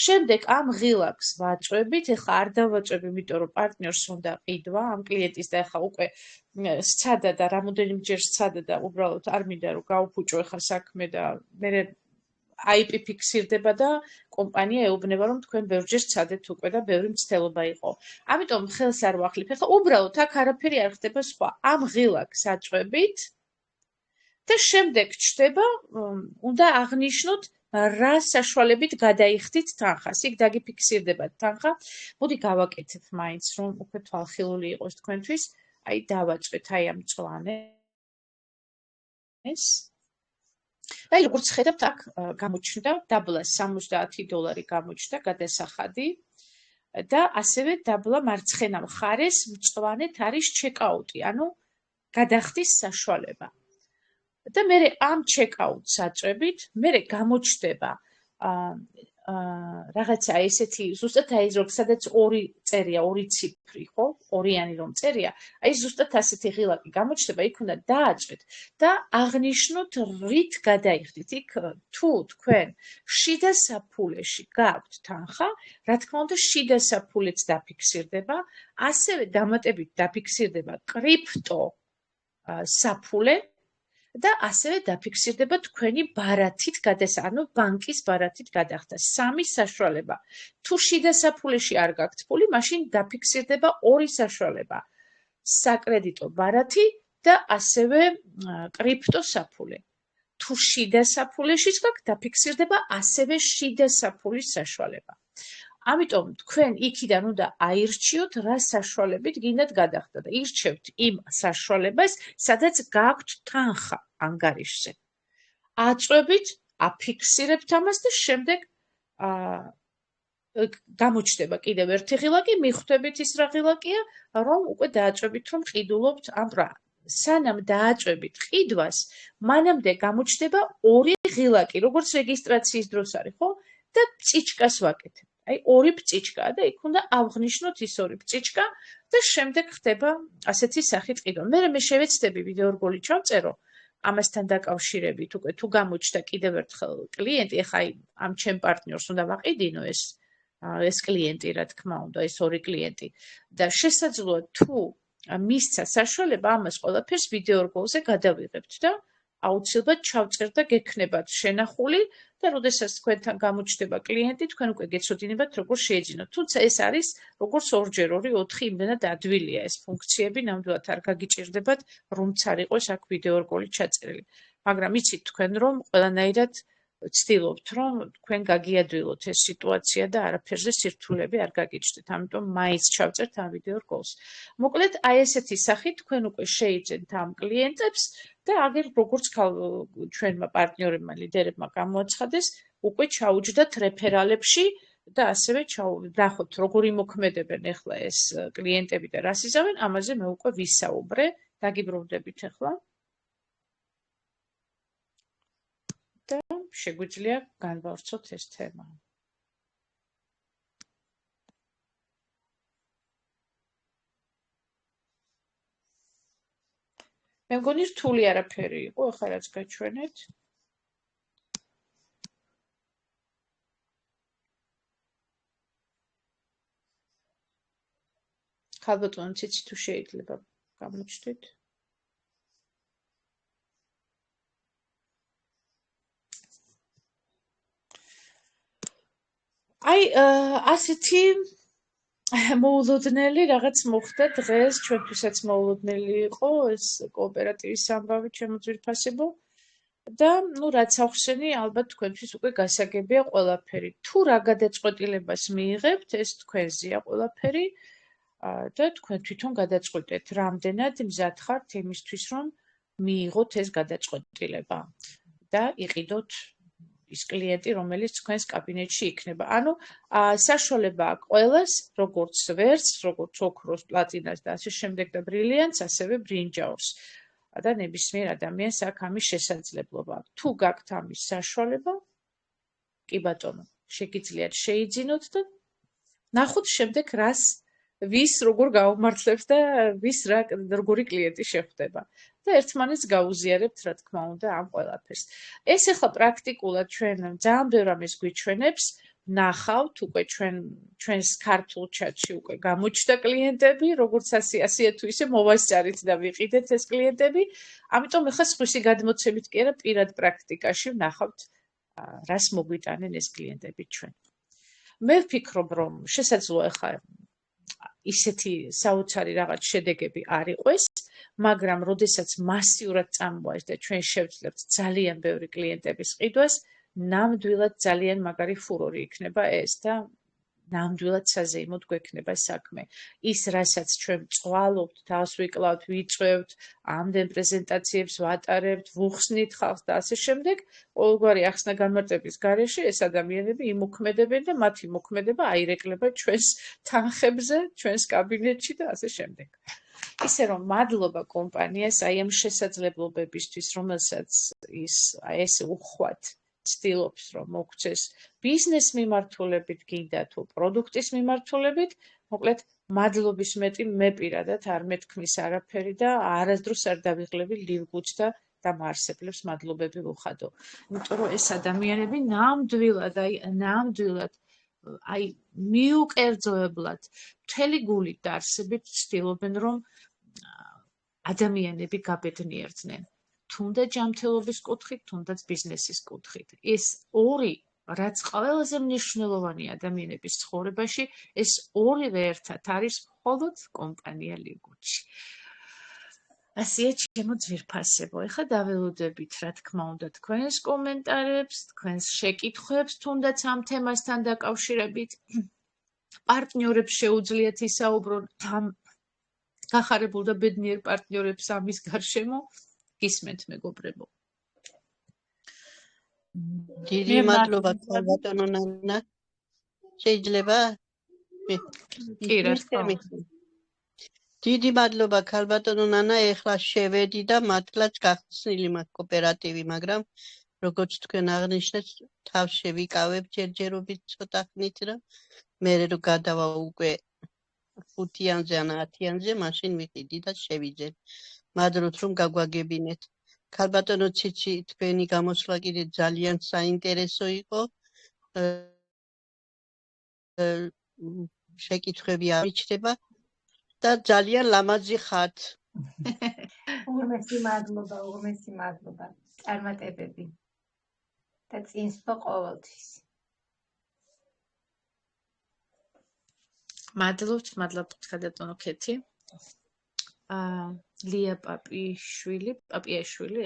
შემდეგ ამ ღილაკს ვაწვევით, ეხლა არ დავაწვევ, იმიტომ რომ პარტნიორს უნდა ყიდვა ამ კლიენტის და ეხლა უკვე სცადა და რამოდენიმეჯერ სცადა და უბრალოდ არ მინდა რომ გაუფუჭო ეხლა საქმე და მე IP ფიქსირდება და კომპანია ეუბნება რომ თქვენ ბევრჯერ სცადეთ უკვე და ბევრი მცდელობა იყო. ამიტომ ხელს არ ვახლიფ. ეხლა უბრალოდ აქ არაფერი არ ხდება სხვა. ამ ღილაკს აწვევით და შემდეგ ჩდება, უნდა აღნიშნოთ რა საშუალებით გადაიხდით თანხას. იქ დაგიფიქსირდებათ თანხა. მოდი გავაკეთებ მაინც რომ უკვე თვალხილული იყოს თქვენთვის. აი დავაწვეთ აი ამ წვანეს. აი როგორც ხედავთ აქ გამოჩნდა დაბლა $70 გამოჩნდა გადასახადი და ასევე დაბლა მარცხენა მხარეს მწვანეთ არის ჩეკაუტი, ანუ გადახდის საშუალება. და მე ამ ჩეკაუტს აწვევით, მე გამოჩნდება რაღაცა ესეთი ზუსტად აი რომ სადაც 2 წერია, 2 ციფრი, ხო? 2-იანი რომ წერია, აი ზუსტად ასეთი ღილაკი გამოჩნდება, იქ უნდა დააწვეთ და აღნიშნოთ რით გადაიხდით. იქ თუ თქვენ შიდა საფულეში გაქვთ თანხა, რა თქმა უნდა შიდა საფულეც დაფიქსირდება, ასევე დამატებით დაფიქსირდება კრიპტო საფულე და ასევე დაფიქსირდება თქვენი ბარათით ანუ ბანკის ბარათით გადახდა. 3 საშუალება. თუ შიდა საფულეში არ გაქვთ ფული, მაშინ დაფიქსირდება 2 საშუალება. საკრედიტო ბარათი და ასევე კრიპტო საფულე. თუ შიდა საფულეშიც გაქვთ, დაფიქსირდება ასევე შიდა საფულის საშუალება. ამიტომ თქვენ იქიდან უნდა აირჩიოთ რა საშუალებით გინდათ გადახდა და ირჩევთ იმ საშუალებას, სადაც გაქვთ თანხა ანგარიშზე. აწვევით, აფიქსირებთ ამას და შემდეგ გამოჩნდება კიდევ ერთი ღილაკი, მიხვდებით ის რა ღილაკია, რომ უკვე დააწვევით, რომ ყიდულობთ ამ სანამ დააწვევით ყიდვას, მანამდე გამოჩნდება 2 ღილაკი, როგორც რეგისტრაციის დროს არის, ხო? და წიჩკას ვაკეთებ. აი 2 ბწიჩკაა და იქ უნდა ავღნიშნოთ ის 2 ბწიჩკა და შემდეგ ხდება ასეთი სახით ყიდვა. მე შევეცდები ვიდეო რგოლი ჩავწერო ამასთან დაკავშირებით უკვე თუ გამოჩნდა კიდევ ერთხელ კლიენტი, ეხა ამ ჩემ პარტნიორს უნდა ვაყიდინო ეს კლიენტი, რა თქმა უნდა, ეს 2 კლიენტი და შესაძლოა თუ მისცა საშუალება ამას ყველაფერს ვიდეო რგოლზე გადავიღებთ და აუცილებლად ჩავწერ და გექნებათ შენახული და როდესაც თქვენთან გამოჩნდება კლიენტი, თქვენ უკვე გეცოდინებათ როგორ შეეძინოთ. თუმცა ეს არის როგორც 2x2 4 იმდენად ადვილია ეს ფუნქციები, ნამდვილად არ გაგიჭირდებათ, რომც არ იყოს აქ ვიდეო რგოლი ჩაწერილი. მაგრამ იცით თქვენ რომ ყველანაირად ვცდილობთ რომ თქვენ გაგიადვილოთ ეს სიტუაცია და არაფერზე სირთულეები არ გაგიჩნდეთ. ამიტომ მაინც ჩავწერთ ამ ვიდეო რგოლს. მოკლედ აი ესეთი სახით თქვენ უკვე შეიძენთ ამ კლიენტებს და აგერ როგორც ჩვენმა პარტნიორებმა ლიდერებმა გამოაცხადეს, უკვე ჩაუჯდათ რეფერალებში და ასევე ნახოთ როგორ იმოქმედებენ ახლა ეს კლიენტები და რას იზამენ, ამაზე მე უკვე ვისაუბრე. დაგიბრუნდებით ახლა. და შეგვიძლია განვავრცოთ ეს თემა. მე მგონი რთული არაფერი იყო, ახლა რაც გაჩვენეთ. ხალბატონო, ციცი თუ შეიძლება გამოჩნდეთ. აი, ასეთი მოულოდნელი რაღაც მოხდა დღეს, ჩვენთვისაც მოულოდნელი იყო ეს კოოპერატივის ამბავი ჩემო ძვირფასებო და რაც ახსენი, ალბათ თქვენთვის უკვე გასაგებია ყველაფერი. თუ რა გადაწყვეტილებას მიიღებთ, ეს თქვენზეა ყველაფერი და თქვენ თვითონ გადაწყვეტეთ, რამდენად მზად ხართ იმისთვის, რომ მიიღოთ ეს გადაწყვეტილება და იყიდოთ ის კლიენტი, რომელიც თქვენს კაბინეტში იქნება. ანუ საშუალება აქვს ყველას, როგორც ვერცხლს, როგორც ოქროს, პლატინას და ასე შემდეგ და ბრილიანტს, ასევე ბრინჯაოს. და ნებისმიერ ადამიანს აქვს ამის შესაძლებლობა. თუ გაქვთ ამის საშუალება, კი ბატონო, შეგიძლიათ შეიძინოთ და ნახოთ შემდეგ რას ვის როგორ გაუმართლებს და ვის როგორი კლიენტი შეხვდება. და ერთმანეთს გაუზიარებთ, რა თქმა უნდა, ამ ყველაფერს. ეს ახლა პრაქტიკულად ჩვენ ძალიან ბევრ ამის გვიჩვენებს, ნახავთ უკვე ჩვენს ქართულ ჩატში უკვე გამოჩნდა კლიენტები, როგორც ასე თუ ისე მოვასწარით და ვიყიდეთ ეს კლიენტები. ამიტომ ახლა სხვისი გადმოცემით კი არა, პირად პრაქტიკაში ვნახავთ, რას მოგვიტანენ ეს კლიენტები ჩვენ. მე ვფიქრობ, რომ შესაძლოა ახლა ისეთი საოცარი რაღაც შედეგები არ იყოს, მაგრამ როდესაც მასიურად წამოვა და ჩვენ შევძლებთ ძალიან ბევრი კლიენტების ყიდვას, ნამდვილად ძალიან მაგარი ფურორი იქნება ეს და ნამდვილად საზეიმოდ გვექნება საქმე. ის, რასაც ჩვენ წვალობთ, თავს ვიკლავთ, ვიწვევთ, ამდენ პრეზენტაციებს ვატარებთ, ვუხსნით ხალხს და ასე შემდეგ, ყოველგვარი ახსნა-განმარტების გარეშე ეს ადამიანები იმოქმედებენ და მათი მოქმედება აირეკლება ჩვენს თანხებზე, ჩვენს კაბინეტში და ასე შემდეგ. ისე რომ მადლობა კომპანიას აი ამ შესაძლებლობებისთვის, რომელსაც ის ესე უხვად ცდილობს, რომ მოგცეს ბიზნეს მიმართულებით გინდა თუ პროდუქტის მიმართულებით, მოკლედ მადლობის მეტი მე პირადად არ მეთქმის არაფერი და არასდროს არ დავიღლები ლივგუც და დამაარსებლებს მადლობები ვუხადო. იმიტომ რომ ეს ადამიანები ნამდვილად მიუკერძოებლად მთელი გულით და არსებით ცდილობენ, რომ ადამიანები გაბედნიერდნენ. თუნდაც ჯანმრთელობის კუთხით, თუნდაც ბიზნესის კუთხით. ეს ორი, რაც ყველაზე მნიშვნელოვანი ადამიანების ცხოვრებაში, ეს ორივე ერთად არის მხოლოდ კომპანია ლიგუჩი. ასეა ჩემო ძვირფასებო. ეხლა დაველოდებით, რა თქმა უნდა, თქვენს კომენტარებს, თქვენს შეკითხვებს, თუნდაც ამ თემასთან დაკავშირებით. პარტნიორებს შეუძლიათ ისაუბრონ ამ გახარებულ და ბედნიერ პარტნიორებს ამის გარშემო. გისმენთ მეგობრებო. დიდი მადლობა ბატონო ნანა. შეიძლება? კი, რა თქმა უნდა. დიდი მადლობა ქალბატონო ნანა, ეხლა შევედი და მართლაც გახსნილი მაქვს კოოპერატივი, მაგრამ როგორც თქვენ აღნიშნეთ, თავს შევიკავებ ჯერჯერობით ცოტა ხნით რა. მე რო გადავა უკვე 5-იანზე ან 10-იანზე, მაშინ ვიყიდი და შევიძენ. მადლობთ რომ გაგვაგებინეთ. ქალბატონო ციცი, თქვენი გამოსვლა კიდე ძალიან საინტერესო იყო. შეკითხვები ამიჩნდება და ძალიან ლამაზი ხართ. უღმესი მადლობა. წარმატებები. და წინსვლა ყოველთვის. მადლობთ ქალბატონო ქეთი. ლია პაპიაშვილი,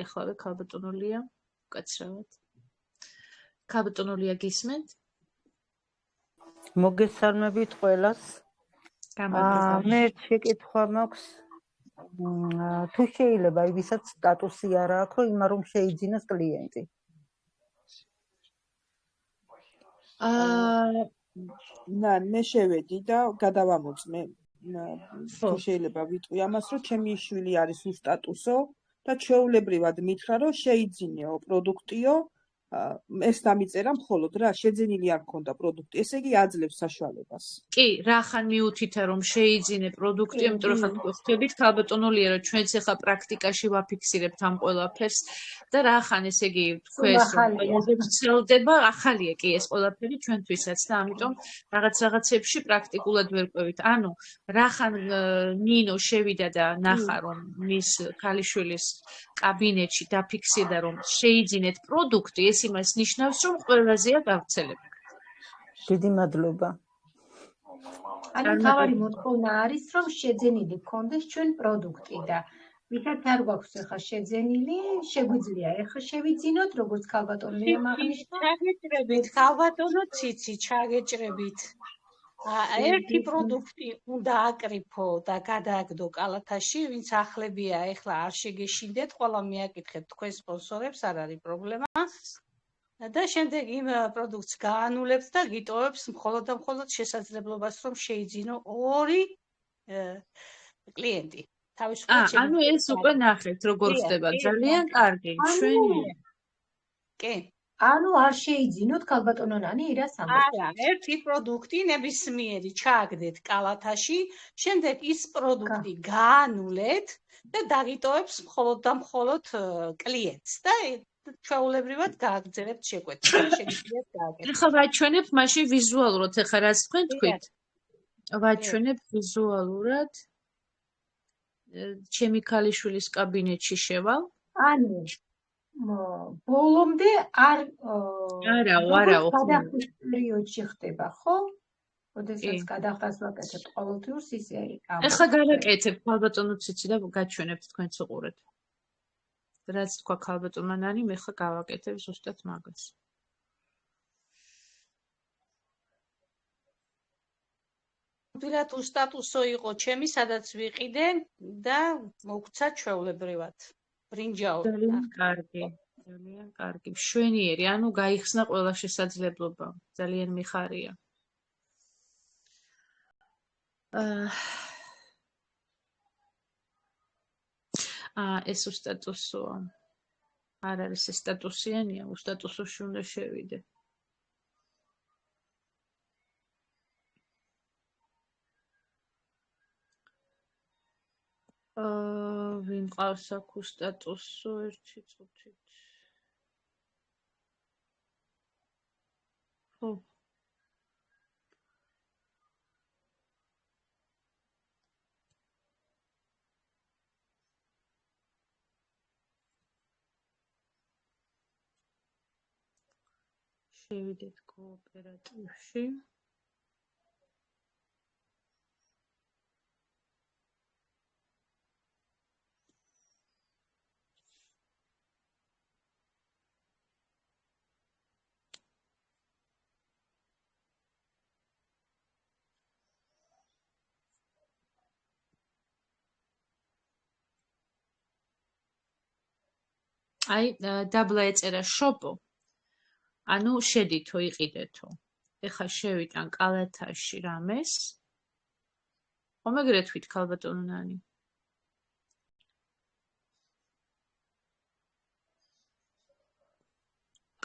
ახლავე ქალბატონო ლია, უკაცრავად. ქალბატონო ლია გისმენთ? მოგესალმებით ყველას. მე შეკითხვა მაქვს, თუ შეიძლება ვისაც სტატუსი არ აქვს, რომ შეიძინოს კლიენტი. მე შევედი და გადავამოწმე. თუ შეიძლება ვიტყვი ამას, რომ ჩემი შვილი არის უსტატუსო და ჩვეულებრივად მითხრა, რომ შეიძინეო პროდუქტიო, ეს დამიწერა მხოლოდ რა, შეძენილი არ ქონდა პროდუქტი, ესე იგი აძლევს საშუალებას. კი, რახან მიუთითა რომ შეიძინე პროდუქტი, იმიტომ რომ ხვდებით ქალბატონო ლია, რომ ჩვენც ახლა პრაქტიკაში ვაფიქსირებთ ამ ყველაფერს და რახან ესე იგი თქვენს რომ ცელდება, ახალია კი ეს ყველაფერი ჩვენთვისაც და ამიტომ რაღაცებში პრაქტიკულად ვერ ყვევით. ანუ რახან ნინო შევიდა და ნახა რომ მის ქალიშვილის კაბინეტში დაფიქსირდა რომ შეიძინეთ პროდუქტი, ეს იმას ნიშნავს, რომ ყველაზეა გავრცელებული. დიდი მადლობა. ანუ თავარი მოთხოვნა არის, რომ შეძენილი გქონდეს ჩვენ პროდუქტი და ვისაც არ გვაქვს ახლა შეძენილი, შეგვიძლია ახლა შევიძინოთ, როგორც ქალბატონო აღნიშნა. ჩაგეჭრებით, ქალბატონო ციცი, ჩაგეჭრებით. ერთი პროდუქტი უნდა აკრიფო და გადააგდო კალათაში, ვინც ახლებია, ახლა არ შეგეშინდეთ, ყველა მიაკითხეთ თქვენ სპონსორებს, არ არის პრობლემა. და შემდეგ იმ პროდუქტს გაანულებთ და გიტოვებს მხოლოდ და მხოლოდ შესაძლებლობას, რომ შეიძინო ორი კლიენტი. ანუ ეს უკვე ნახეთ, როგორ ხდება, ძალიან კარგი, ჩვენი. კი. ანუ არ შეიძინოთ ქალბატონო ნანი ირას ამბობს. არა, ერთი პროდუქტი ნებისმიერი ჩააგდეთ კალათაში, შემდეგ ის პროდუქტი გაანულეთ და დაგიტოვებს მხოლოდ და მხოლოდ კლიენტს და ჩვეულებრივად გააგრძელებთ შეკვეთას. შეგიძლიათ გააკეთოთ. ეხლა ვაჩვენებ მაშინ ვიზუალურად, ეხლა რაც თქვენ თქვით. ვაჩვენებ ვიზუალურად. ჩემი ქალიშვილის კაბინეტში შევალ. ანუ ბოლომდე არ არა, გადახდის პერიოდში ხდება, ხო? როდესაც გადახდას ვაკეთებთ ყოველდღიურს ისე ეხლა გავაკეთებ ქალბატონო ციცი და გაჩვენებთ თქვენც უყურეთ. რაც თქვა ქალბატონმა ნანი, მე ხა გავაკეთებ ზუსტად მაგას. პირად უსტატუსო იყო ჩემი, სადაც ვიყიდე და მოგცა ჩვეულებრივად. ბრინჯაო. ძალიან კარგი. ძალიან კარგი. მშვენიერი, ანუ გაიხსნა ყველა შესაძლებლობა. ძალიან მიხარია. ეს უსტატუსოა. არ არის ეს სტატუსიანია, უსტატუსოში უნდა შევიდე. ვინ ყავს აქ უსტატუსო ერთი წუთით. ხო. შევიდეთ კოოპერატივში. აი, დაბლა ეწერა შოპო. ანუ შედითო, იყიდეთო. ეხლა შევიტან კალათაში რამეს. ხომ ეგრე თქვით ქალბატონო ნანი?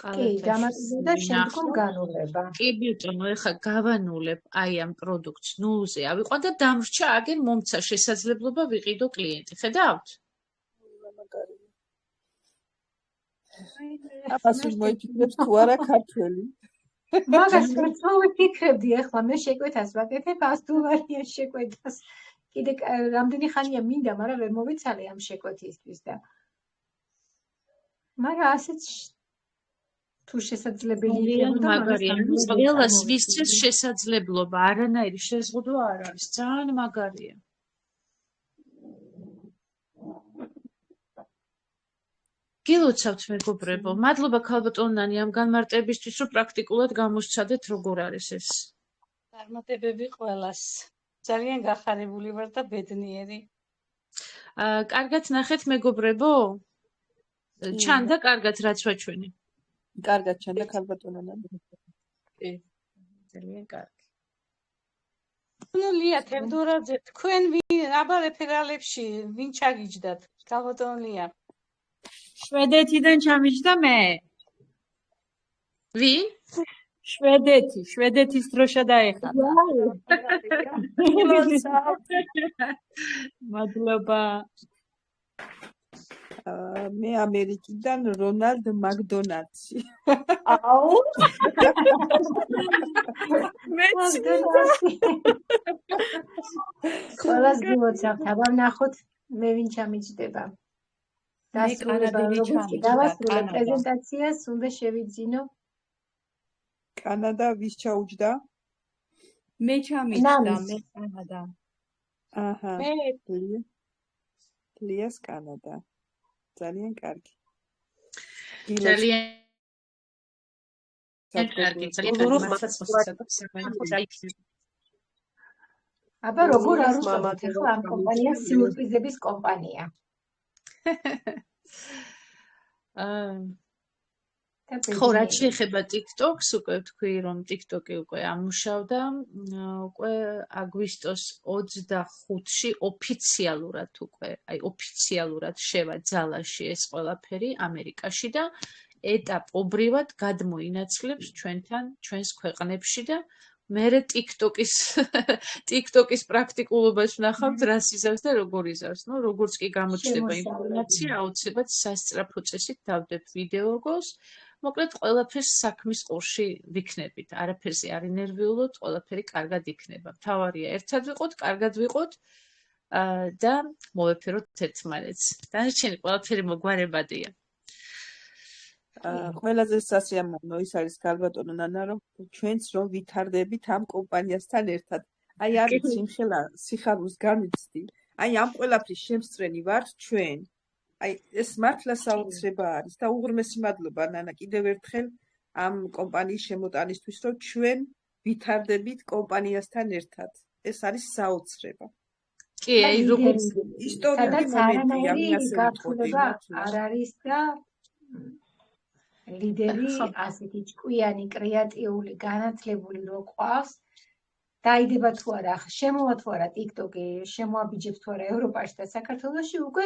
კი, დამატება და შემდგომ განულება. კი ბიჭო, ეხლა გავანულებ აი ამ პროდუქტს ნულზე ავიყვან და დამრჩა აგენ მომცა შესაძლებლობა ვიყიდო კლიენტი. ხედავთ? აბას მოიფიქრებს თუ არა ქართველი. მაგას ვიფიქრებდი ახლა მე შეკვეთას ვაკეთებ $100 შეკვეთას. კიდე რამდენი ხანია მინდა, მაგრამ ვერ მოვიცალე ამ შეკვეთისთვის და მაგრამ ასეც თუ შესაძლებელი იქნებოდა მაგარია. ყველას ვისცეს შესაძლებლობა, არანაირი შეზღუდვა არ არის. ძალიან მაგარია. გილოცავთ მეგობრებო, მადლობა ქალბატონო ნანი ამ განმარტებისთვის, რომ პრაქტიკულად გამოსცადეთ როგორ არის ეს. წარმატებები ყველას. ძალიან გახარებული ვარ და ბედნიერი. კარგად ნახეთ მეგობრებო? ჩანდა კარგად რაც ვაჩვენე. კარგად ჩანდა ქალბატონო ნანი. კი. ძალიან კარგი. ნუ ლია თევდორაძე, თქვენ აბა რეფერალებში ვინ ჩაგიჯდათ? ქალბატონო ლია. შვედეთიდან ჩამიჯდა მე. ვინ? შვედეთის დროშა დაეხადა. მადლობა. მე ამერიკიდან რონალდ მაკდონალდსი. აუ. მეც ყველას გილოცავთ, აბა ნახოთ მე ვინ ჩამიჯდება. დავასრულე პრეზენტაციას, უნდა შევიძინო. კანადა ვის ჩაუჯდა? მე ჩამიჯდა, მე კანადა. აჰა. ლიას კანადა. ძალიან კარგი. ძალიან კარგი. აბა როგორ არ უწოდოთ ახლა ამ კომპანიას სიურპრიზების კომპანია. ხო, რაც შეეხება TikTok-ს, უკვე თქვი, რომ TikTok-ი უკვე ამუშავდა, უკვე აგვისტოს 25-ში ოფიციალურად შევა ძალაში ეს ყველაფერი ამერიკაში და ეტაპობრივად გადმოინაცვლებს ჩვენს ქვეყნებში და მერე TikTok-ის პრაქტიკულობას ვნახავთ, რას იზავს და როგორ იზავს. ნუ როგორც კი გამოჩნდება ინფორმაცია, აუცილებლად სასწრაფო წესით დავდებთ ვიდეოგოს. მოკლედ, ყველაფერს საქმის ყურში ვიქნებით. არაფერზე არ ინერვიულოთ, ყველაფერი კარგად იქნება. მთავარია, ერთად ვიყოთ, კარგად ვიყოთ და მოვეფეროთ ერთმანეთს. დანარჩენი ყველაფერი მოგვარებადია. ყველაზე სასიამოვნო ის არის ქალბატონო ნანა, რომ ჩვენც რომ ვითარდებით ამ კომპანიასთან ერთად. აი არის სიმხელა სიხარულს განიცდი. აი ამ ყველაფრის შემსწრენი ვართ ჩვენ. აი ეს მართლა საოცრება არის და უღრმესი მადლობა ნანა კიდევ ერთხელ ამ კომპანიის შემოტანისთვის, რომ ჩვენ ვითარდებით კომპანიასთან ერთად. ეს არის საოცრება. კი, აი როგორც ისტორიული მომენტია, მე ასე ვიტყოდი. არ არის და ლიდერი ასეთი ჭკვიანი, კრეატიული, განათლებული რო ყავს, დაიდება თუ არა, შემოვა თუ არა TikTok-ი, შემოაბიჯებს თუ არა ევროპაში და საქართველოში, უკვე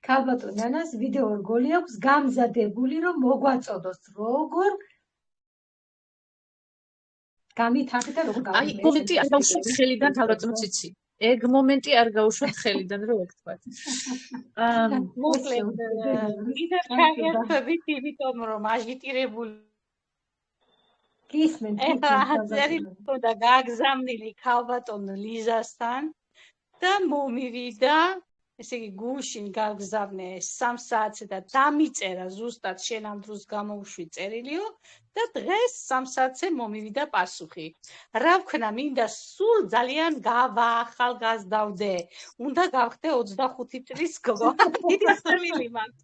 ქალბატონ ნანას ვიდეო რგოლი აქვს გამზადებული, რომ მოგვაწოდოს როგორ გამითაღი და როგორ აი მომენტი არ გაუშვათ ხელიდან ქალბატონო ციცი. ეგ მომენტი არ გაუშვათ ხელიდან, რომ ეგ თქვა. მოკლედ, კიდევ ჩაგერთვებით, იმიტომ რომ აგიტირებული გისმენთ. და გაგზავნილი ქალბატონ ლიზასთან და მომივიდა, ესე იგი გუშინ გაგზავნე 3 საათზე და დამიწერა ზუსტად შენ ამ დროს გამოვშვი წერილიო და დღეს 3 საათზე მომივიდა პასუხი. რა ვქნა, მინდა სულ ძალიან გავაახალგაზრდავდე. უნდა გავხდე 25 წლის გოგო. დიდი ხმილი მაქვს.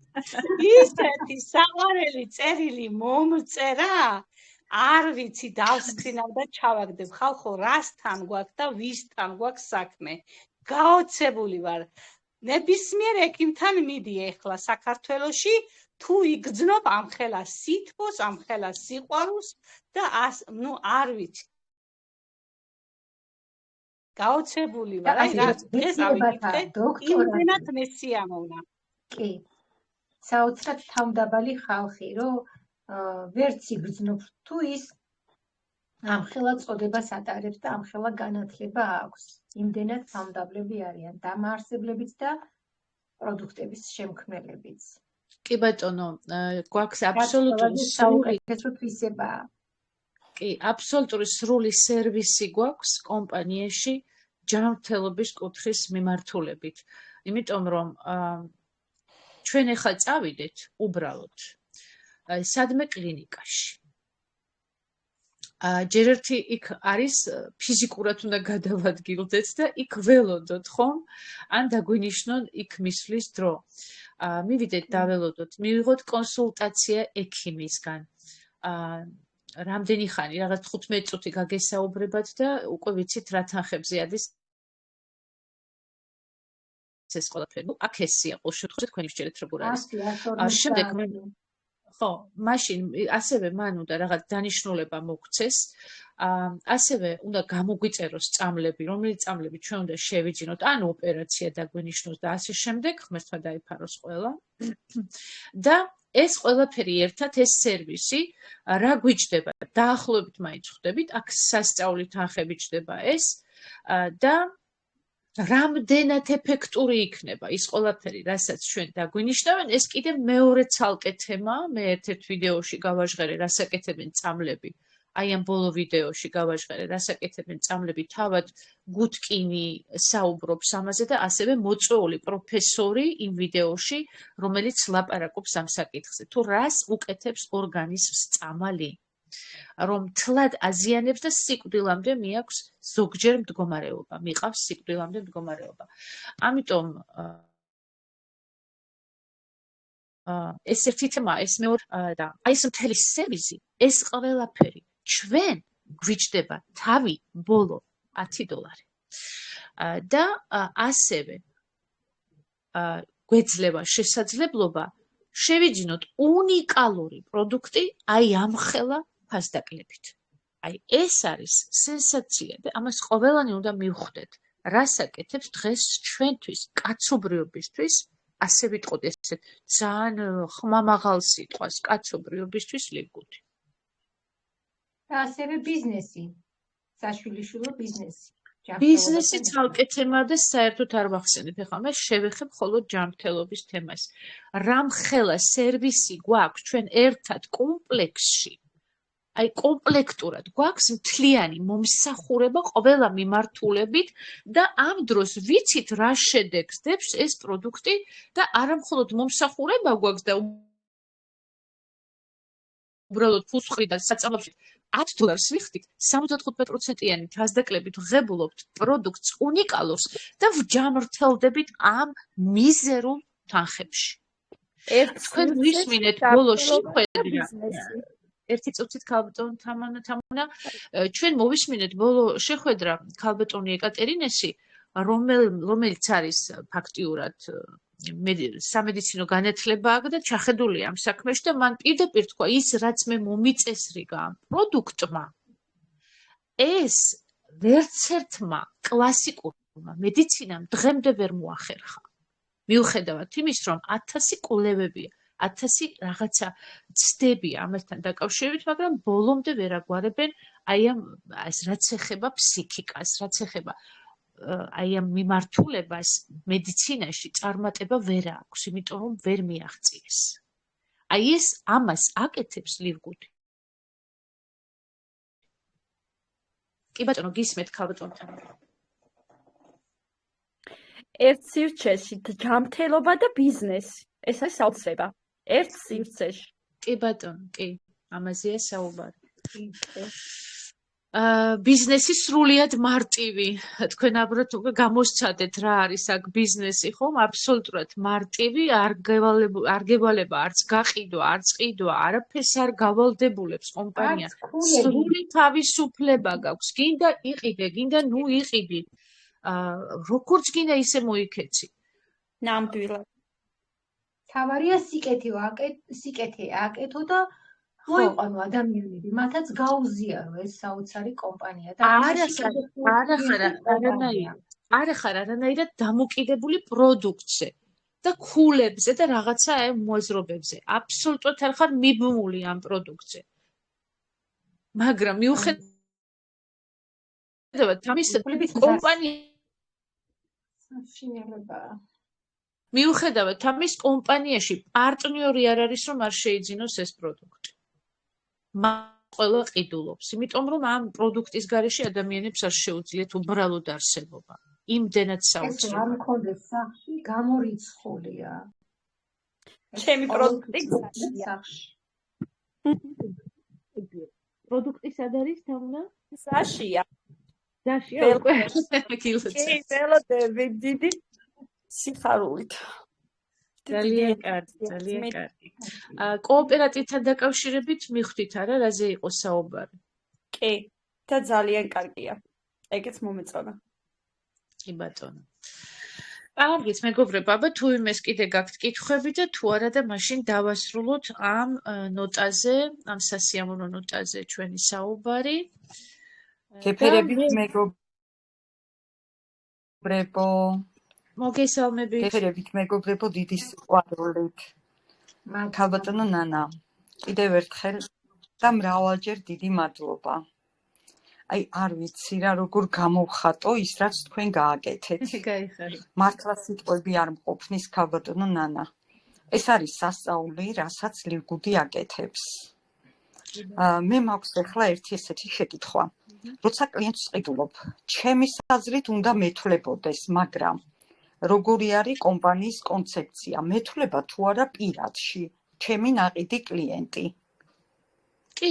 ისეთი საყვარელი წერილი მომწერა. არ ვიცი, დავსწინავ და ჩავაგდებ. ხალხო, რასთან გვაქვს და ვისთან გვაქვს საქმე. გაოცებული ვარ. ნებისმიერ ექიმთან მიდი ეხლა საქართველოში, თუ იგრძნობ ამხელა სითბოს, ამხელა სიყვარულს და ნუ არ ვიცი. გაოცებული ვარ. აი რა დღეს ავიკითხე, იმდენად მესიამოვნა. კი. საოცრად თავმდაბალი ხალხი, რომ ვერც იგრძნობ თუ ის ამხელა წოდებას ატარებს და ამხელა განათლება აქვს. იმდენად თავმდაბლები არიან დამაარსებლებიც და პროდუქტების შემქმნელებიც. კი ბატონო, გვაქვს აბსოლუტური საუკეთესო თვისებაა. კი, აბსოლუტური სრული სერვისი გვაქვს კომპანიაში ჯანმრთელობის კუთხის მიმართულებით. იმიტომ რომ ჩვენ ახლა წავიდეთ უბრალოდ სადმე კლინიკაში. ჯერ ერთი იქ არის ფიზიკურად უნდა გადავადგილდეთ და იქ ველოდოთ, ხომ? ან დაგვინიშნონ იქ მისვლის დრო. მივიდეთ დაველოდოთ, მივიღოთ კონსულტაცია ექიმისგან. რამდენი ხანი, რაღაც 15 წუთი გაგესაუბრებათ და უკვე ვიცით რა თანხებზე ადის ეს ყველაფერი. აქ ესია ყოველ შემთხვევაში თქვენი შეერეთ როგორ არის. შემდეგ ხო, მაშინ ასევე მან უნდა რაღაც დანიშნულება მოგცეს, ასევე უნდა გამოგვიწეროს წამლები, რომელი წამლები ჩვენ უნდა შევიძინოთ, ან ოპერაცია დაგვინიშნოს და ასე შემდეგ, ღმერთმა დაიფაროს ყველა. და ეს ყველაფერი ერთად, ეს სერვისი, რა გვიჭდება, დაახლოებით მაინც ხვდებით, აქ სასწაული თანხები ჭდება ეს და რამდენად ეფექტური იქნება ის ყველაფერი, რასაც ჩვენ დაგვინიშნავენ, ეს კიდე მეორე ცალკე თემაა. მე ერთ-ერთ ვიდეოში გავაჟღერე, რას აკეთებენ წამლები. აი ამ ბოლო ვიდეოში გავაჟღერე, რას აკეთებენ წამლები. თავად გუდკინი საუბრობს ამაზე და ასევე მოწვეული პროფესორი იმ ვიდეოში, რომელიც ლაპარაკობს ამ საკითხზე. თუ რას უკეთებს ორგანიზმს წამალი. რომ თლად აზიანებს და სიკვდილამდე მიაქვს ზოგჯერ მდგომარეობა, მიყავს სიკვდილამდე მდგომარეობა. ამიტომ ეს ერთი თემა, ეს მეორე და აი ეს მთელი სერვისი, ეს ყველაფერი ჩვენ გვიჭდება თავი ბოლო $10. და ასევე გვეძლევა შესაძლებლობა შევიძინოთ უნიკალური პროდუქტი აი ამხელა ფასდაკლებით. აი ეს არის სენსაცია და ამას ყოველანი უნდა მივხვდეთ. რას აკეთებს დღეს ჩვენთვის, კაცობრიობისთვის ასე ვიტყოდი ესეთ ძალიან ხმამაღალ სიტყვას კაცობრიობისთვის ლიგუთი. და ასევე ბიზნესი, საშვილიშვილო ბიზნესი. ბიზნესი ცალკე თემაა და საერთოდ არ ვახსენებ. ეხლა მე შევეხებ მხოლოდ ჯანმრთელობის თემას. რამხელა სერვისი გვაქვს ჩვენ ერთად კომპლექსში. აი კომპლექტურად გვაქვს მთლიანი მომსახურება ყველა მიმართულებით და ამ დროს ვიცით რა შედეგს დებს ეს პროდუქტი და არა მხოლოდ მომსახურება გვაქვს და უბრალოდ ფუსხრი და საწამლებში $10 ვიხდით 75%-იანი თასდაკლებით ვღებულობთ პროდუქტს უნიკალურს და ვჯამრთელდებით ამ მიზერულ თანხებში. თქვენ ვისმინეთ ბოლოში ხედავთ ერთი წუთით ქალბატონ თამანა ჩვენ მოვისმინეთ ბოლო შეხვედრა ქალბატონი ეკატერინესი რომელიც არის ფაქტიურად სამედიცინო განათლება აქვს და ჩახედულია ამ საქმეში და მან პირდაპირ თქვა ის რაც მე მომიწესრიგა ამ პროდუქტმა ეს ვერცერთმა კლასიკურმა მედიცინამ დღემდე ვერ მოახერხა მიუხედავად იმის რომ 1000 კვლევებია 1000 რაღაცა ცდებია ამასთან დაკავშირებით, მაგრამ ბოლომდე ვერ აგვარებენ აი ამ რაც ეხება ფსიქიკას, რაც ეხება აი ამ მიმართულებას მედიცინაში წარმატება ვერ აქვს, იმიტომ რომ ვერ მიაღწიეს. აი ეს ამას აკეთებს ლირგუთი. კი ბატონო, გისმენთ ქალბატონთან. ერთ სივრცეში ჯანმრთელობა და ბიზნესი. ეს არის საოცრება. ერთ სივრცეში. კი ბატონო, კი, ამაზეა საუბარი. ბიზნესი სრულიად მარტივი. თქვენ აბრალოდ გამოსცადეთ რა არის აქ ბიზნესი, ხომ? აბსოლუტურად მარტივი, არ გევალება, არც გაყიდვა, არც ყიდვა, არაფერს არ გავალდებულებს კომპანია. სრული თავისუფლება გაქვს. გინდა იყიდე, გინდა ნუ იყიდი. როგორც გინდა ისე მოიქეცი. ნამდვილად. თავარია სიკეთე აკეთო და მოიყვანო ადამიანები, მათაც გაუზიარო ეს საოცარი კომპანია და არანაირად დამოკიდებული პროდუქტზე და ქულებზე და რაღაცა მოაზრობებზე. აბსოლუტურად არ ხარ მიბმული ამ პროდუქტზე. მაგრამ მიუხედავად ამისა კომპანია საშინელებაა. მიუხედავად ამის კომპანიაში პარტნიორი არ არის რომ არ შეიძინოს ეს პროდუქტი. ყველა ყიდულობს, იმიტომ რომ ამ პროდუქტის გარეშე ადამიანებს არ შეუძლიათ უბრალოდ არსებობა. იმდენად საოცრია. ეს არ მქონდეს სახში გამორიცხულია. ჩემი პროდუქტი სახში. პროდუქტი სად არის თამნა? საშია. საშია უკვე კილოც. კი, ველოდები დიდი სიხარულით. ძალიან კარგი. კოოპერატივთან დაკავშირებით მიხვდით არა, რაზე იყო საუბარი? კი, და ძალიან კარგია. ეგეც მომეწონა. კი ბატონო. კარგით, მეგობრებო, აბა თუ იმეს კიდე გაქვთ კითხვები და თუ არა და მაშინ დავასრულოთ ამ ნოტაზე, ამ სასიამოვნო ნოტაზე ჩვენი საუბარი. გეფერებით მეგობრებო. მოგესალმებით. გეფერებით მეგობრებო დიდი სიყვარულით. ქალბატონო ნანა, კიდევ ერთხელ და მრავალჯერ დიდი მადლობა. აი არ ვიცი რა როგორ გამოვხატო ის რაც თქვენ გააკეთეთ. გაიხარე. მართლა სიტყვები არ მყოფნის ქალბატონო ნანა. ეს არის სასწაული, რასაც ლირგუდი აკეთებს. მე მაქვს ახლა ერთი ესეთი შეკითხვა. როცა კლიენტს ვყიდულობ, ჩემი აზრით უნდა მეთვლებოდეს, მაგრამ როგორი არის კომპანიის კონცეფცია? მეთვლება თუ არა პირადში, ჩემი ნაყიდი კლიენტი. კი,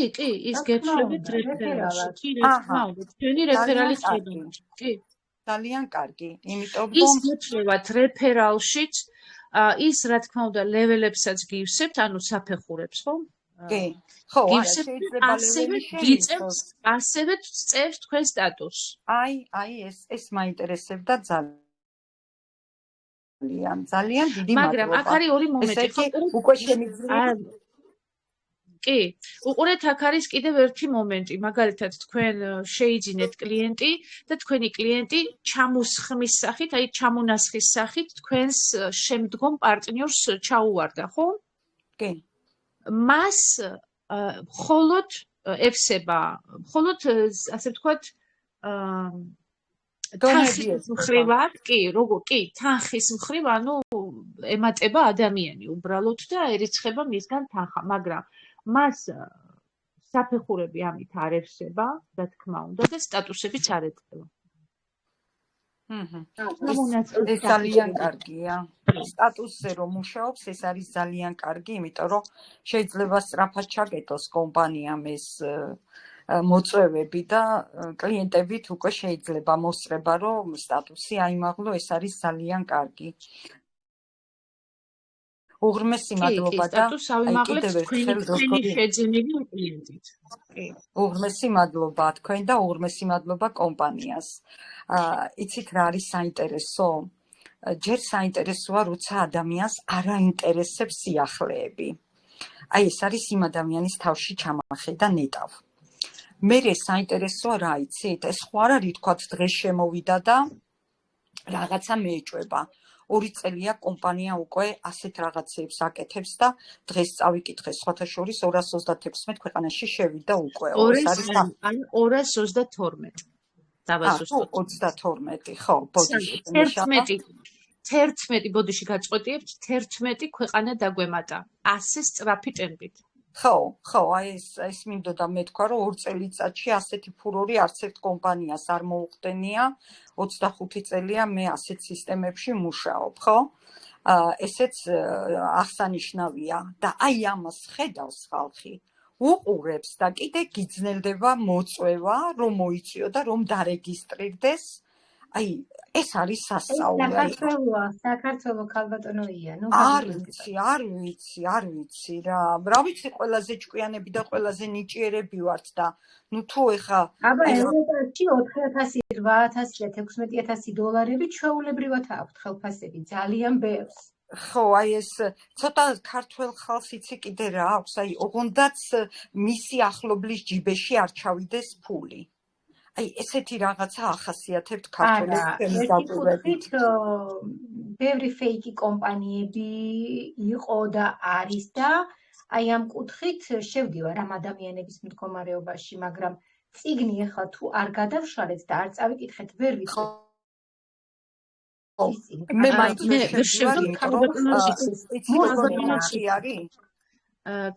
ის გეცვლებით რეფერალში. კი, რა თქმა უნდა, ჩვენი რეფერალის ხედავთ. კი. ძალიან კარგი, იმიტომ რომ ის გეცვლებით რეფერალშიც, ის რა თქმა უნდა ლეველებსაც გივსებთ, ანუ საფეხურებს, ხო? კი. ხო, არა, შეიძლება ლეველები ასევე წევს თქვენ სტატუსს. აი ეს მაინტერესებდა ძალიან დიდი მადლობა. მაგრამ აქ არის ორი მომენტი, ხო? უკვე შემიძლია კი, უყურეთ, აქ არის კიდევ ერთი მომენტი, მაგალითად, თქვენ შეიძინეთ კლიენტი და თქვენი კლიენტი ჩამოსხმის სახით, აი ჩამონასხის სახით თქვენს შემდგომ პარტნიორს ჩაუვარდა, ხო? კი. მას მხოლოდ ევსება, მხოლოდ ასე ვთქვათ, თანხის მხრივ, კი, კი, თანხის მხრივ, ანუ ემატება ადამიანი უბრალოდ და ერიცხება მისგან თანხა, მაგრამ მას საფეხურები ამით არ ევსება, რა თქმა უნდა, და სტატუსებიც არ ეწევა. ეს ძალიან კარგია. სტატუსზე რომ მუშაობს, ეს არის ძალიან კარგი, იმიტომ რომ შეიძლება სწრაფად ჩაკეტოს კომპანიამ ეს მოწვევები და კლიენტებით უკვე შეიძლება მოსწრება, რომ სტატუსი აიმაღლო, ეს არის ძალიან კარგი. უღრმესი მადლობა და კიდევ ერთხელ შეძენილი კლიენტით. უღრმესი მადლობა თქვენ და უღრმესი მადლობა კომპანიას. იცით რა არის საინტერესო? ჯერ საინტერესოა, როცა ადამიანს არ აინტერესებს სიახლეები. აი ეს არის იმ ადამიანის თავში ჩამახედა ნეტავ. მერე საინტერესოა რა იცით? ეს ხო არ არის თქვათ დღეს შემოვიდა და რაღაცა მეეჭვება. 2 წელია კომპანია უკვე ასეთ რაღაცებს აკეთებს და დღეს წავიკითხე სხვათა შორის 236 ქვეყანაში შევიდა უკვე. ეს არის 232. დავაზუსტოთ. 32, ხო, ბოდიში. 11 ბოდიში გაწყვეტიებთ, 11 ქვეყანა დაგვემატა. 100 სწრაფი ტემპით. ხო, აი ეს მინდოდა მეთქვა, რომ 2 წელიწადში ასეთი ფურორი არც ერთ კომპანიას არ მოუხდენია. 25 წელია მე ასეთ სისტემებში მუშაობ, ხო? ესეც აღსანიშნავია და აი ამას ხედავს ხალხი. უყურებს და კიდე გიძნელდება მოწვევა, რომ მოიწვიო და რომ დარეგისტრირდეს. აი, ეს არის სასწაული. საქართველოს ქალბატონოია, არ ვიცი რა. რა ვიცი, ყველაზე ჭკვიანები და ყველაზე ნიჭიერები ვართ და თუ ეხა აბა ევროპაში 4,000, 8,000, 16,000 ჩვეულებრივად აქვთ ხელფასები, ძალიან ბევრს. ხო, აი ეს ცოტა ქართველ ხალხს იცი კიდე რა აქვს, აი ოღონდაც მისი ახლობლის ჯიბეში არ ჩავიდეს ფული. აი ესეთი რაღაცა ახასიათებთ ქართველებს ჩემს დაკვირვებით. ბევრი ფეიკი კომპანიები იყო და არის და აი ამ კუთხით შევდივარ ამ ადამიანების მდგომარეობაში, მაგრამ წიგნი ახლა თუ არ გადავშალეთ და არ წავიკითხეთ, ვერ ვიცი. მე მაინც ვერ შევდივარ.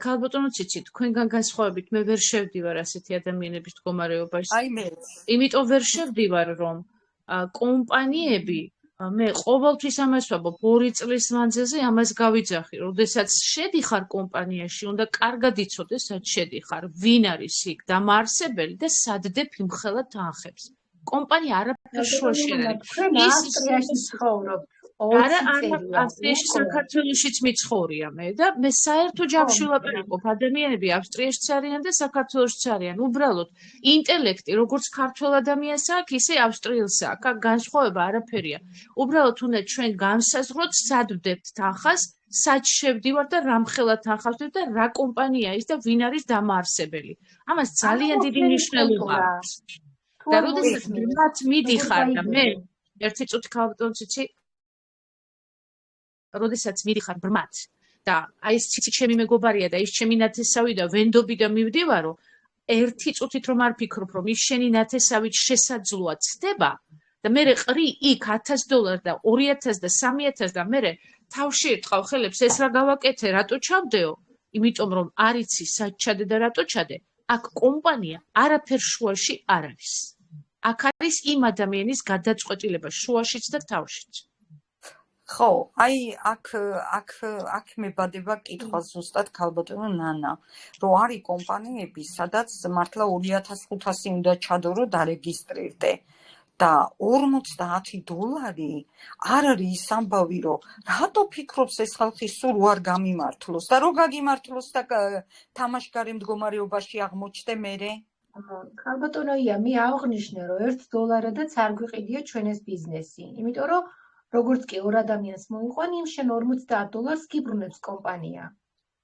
ქალბატონო ციცი, თქვენგან განსხვავებით მე ვერ შევდივარ ასეთი ადამიანების მდგომარეობაში. აი მეც. იმიტომ ვერ შევდივარ, რომ კომპანიები მე ყოველთვის ამას ვამბობ, 2 წლის მანძილზე ამას გავიძახი, როდესაც შედიხარ კომპანიაში, უნდა კარგად იცოდეს, სად შედიხარ, ვინ არის იქ დამაარსებელი და სად დებ იმხელა თანხებს. კომპანია არაფერს შუაში არ არის. ის ავსტრიაში ცხოვრობ. არა, ავსტრიაში საქართველოშიც მიცხოვრია მე და მე საერთო ჯამში ვლაპარაკობ, ადამიანები ავსტრიაშიც არიან და საქართველოშიც არიან. უბრალოდ ინტელექტი, როგორც ქართველ ადამიანს აქვს, ისე ავსტრიელს აქვს. აქ განსხვავება არაფერია. უბრალოდ უნდა ჩვენ განსაზღვროთ, სად ვდებთ თანხას, სად შევდივარ და რამხელა თანხავს და რა კომპანია ის და ვინ არის დამაარსებელი. ამას ძალიან დიდი მნიშვნელობა აქვს. და როდესაც მათ მიდიხარ და მე ერთი წუთი ქალბატონო ციცი როდესაც მიდიხარ ბრმად და აი ეს ციცი ჩემი მეგობარია და ის ჩემი ნათესავი და ვენდობი და მივდივარო, ერთი წუთით რომ არ ფიქრობ, რომ ის შენი ნათესავით შესაძლოა ცდება და მე ყრი იქ $1,000 და 2,000 და 3,000 და მე თავში ერთხავ ხელებს ეს რა გავაკეთე, რატო ჩავდეო? იმიტომ რომ არ იცი სად ჩადე და რატო ჩადე. აქ კომპანია არაფერ შუაში არ არის. აქ არის იმ ადამიანის გადაწყვეტილება შუაშიც და თავშიც. ხო, აი აქ მებადება კითხვა ზუსტად ქალბატონო ნანა, რომ არის კომპანიები, სადაც მართლა $2,500 უნდა ჩადო, რომ დარეგისტრირდე. და $50 არ არის ის ამბავი, რომ რატო ფიქრობს ეს ხალხი სულ არ გამიმართლოს და რო გაგიმართლოს და თამაშგარე მდგომარეობაში აღმოჩნდე მერე? ქალბატონოია, მე აღნიშნე, რომ $1-დაც არ გვიყიდია ჩვენ ეს ბიზნესი. იმიტომ რომ როგორც კი ორ ადამიანს მოიყვან, იმ შენ $50 გიბრუნებს კომპანია.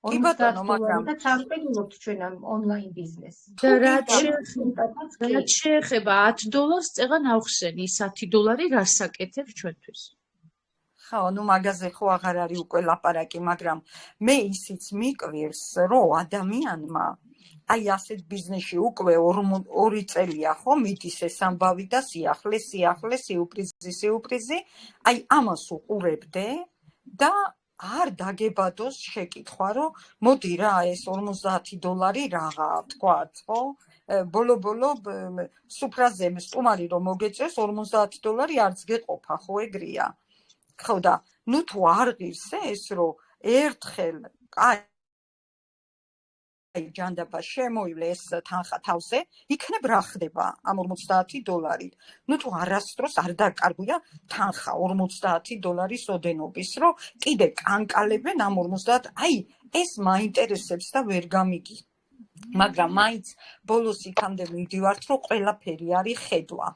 კი ბატონო, მაგრამ და წავყიდულობთ ჩვენ ამ ონლაინ ბიზნესს. და რაც შეეხება $10 წეღან ავხსენი, ის $10 რას აკეთებს ჩვენთვის? ხო, ნუ მაგაზე ხო აღარ არის უკვე ლაპარაკი, მაგრამ მე ისიც მიკვირს, რომ ადამიანმა აი ასეთ ბიზნესში უკვე 2 წელია ხო მიდის ეს ამბავი და სიუპრიზი, აი ამას უყურებდე და არ დაგებადოს შეკითხვა, რომ მოდი რა ეს $50 რაღაცა თქვათ, ხო? ბოლო სუფრაზე სტუმარი რომ მოგეწეს $50 არც გეყოფა, ხო ეგრეა. ხო და ნუ თუ არ ღირს ეს, რომ ერთხელ აი ჯანდაბა შემოივლე ეს თანხა თავზე, იქნებ რა ხდება ამ $50-ით. ნუ თუ არასდროს არ დაკარგვია თანხა $50 ოდენობის, რომ კიდე კანკალებენ ამ 50, აი ეს მაინტერესებს და ვერ გამიგი. მაგრამ მაინც ბოლოს იქამდე მივდივართ, რომ ყველაფერი არის ხედვა.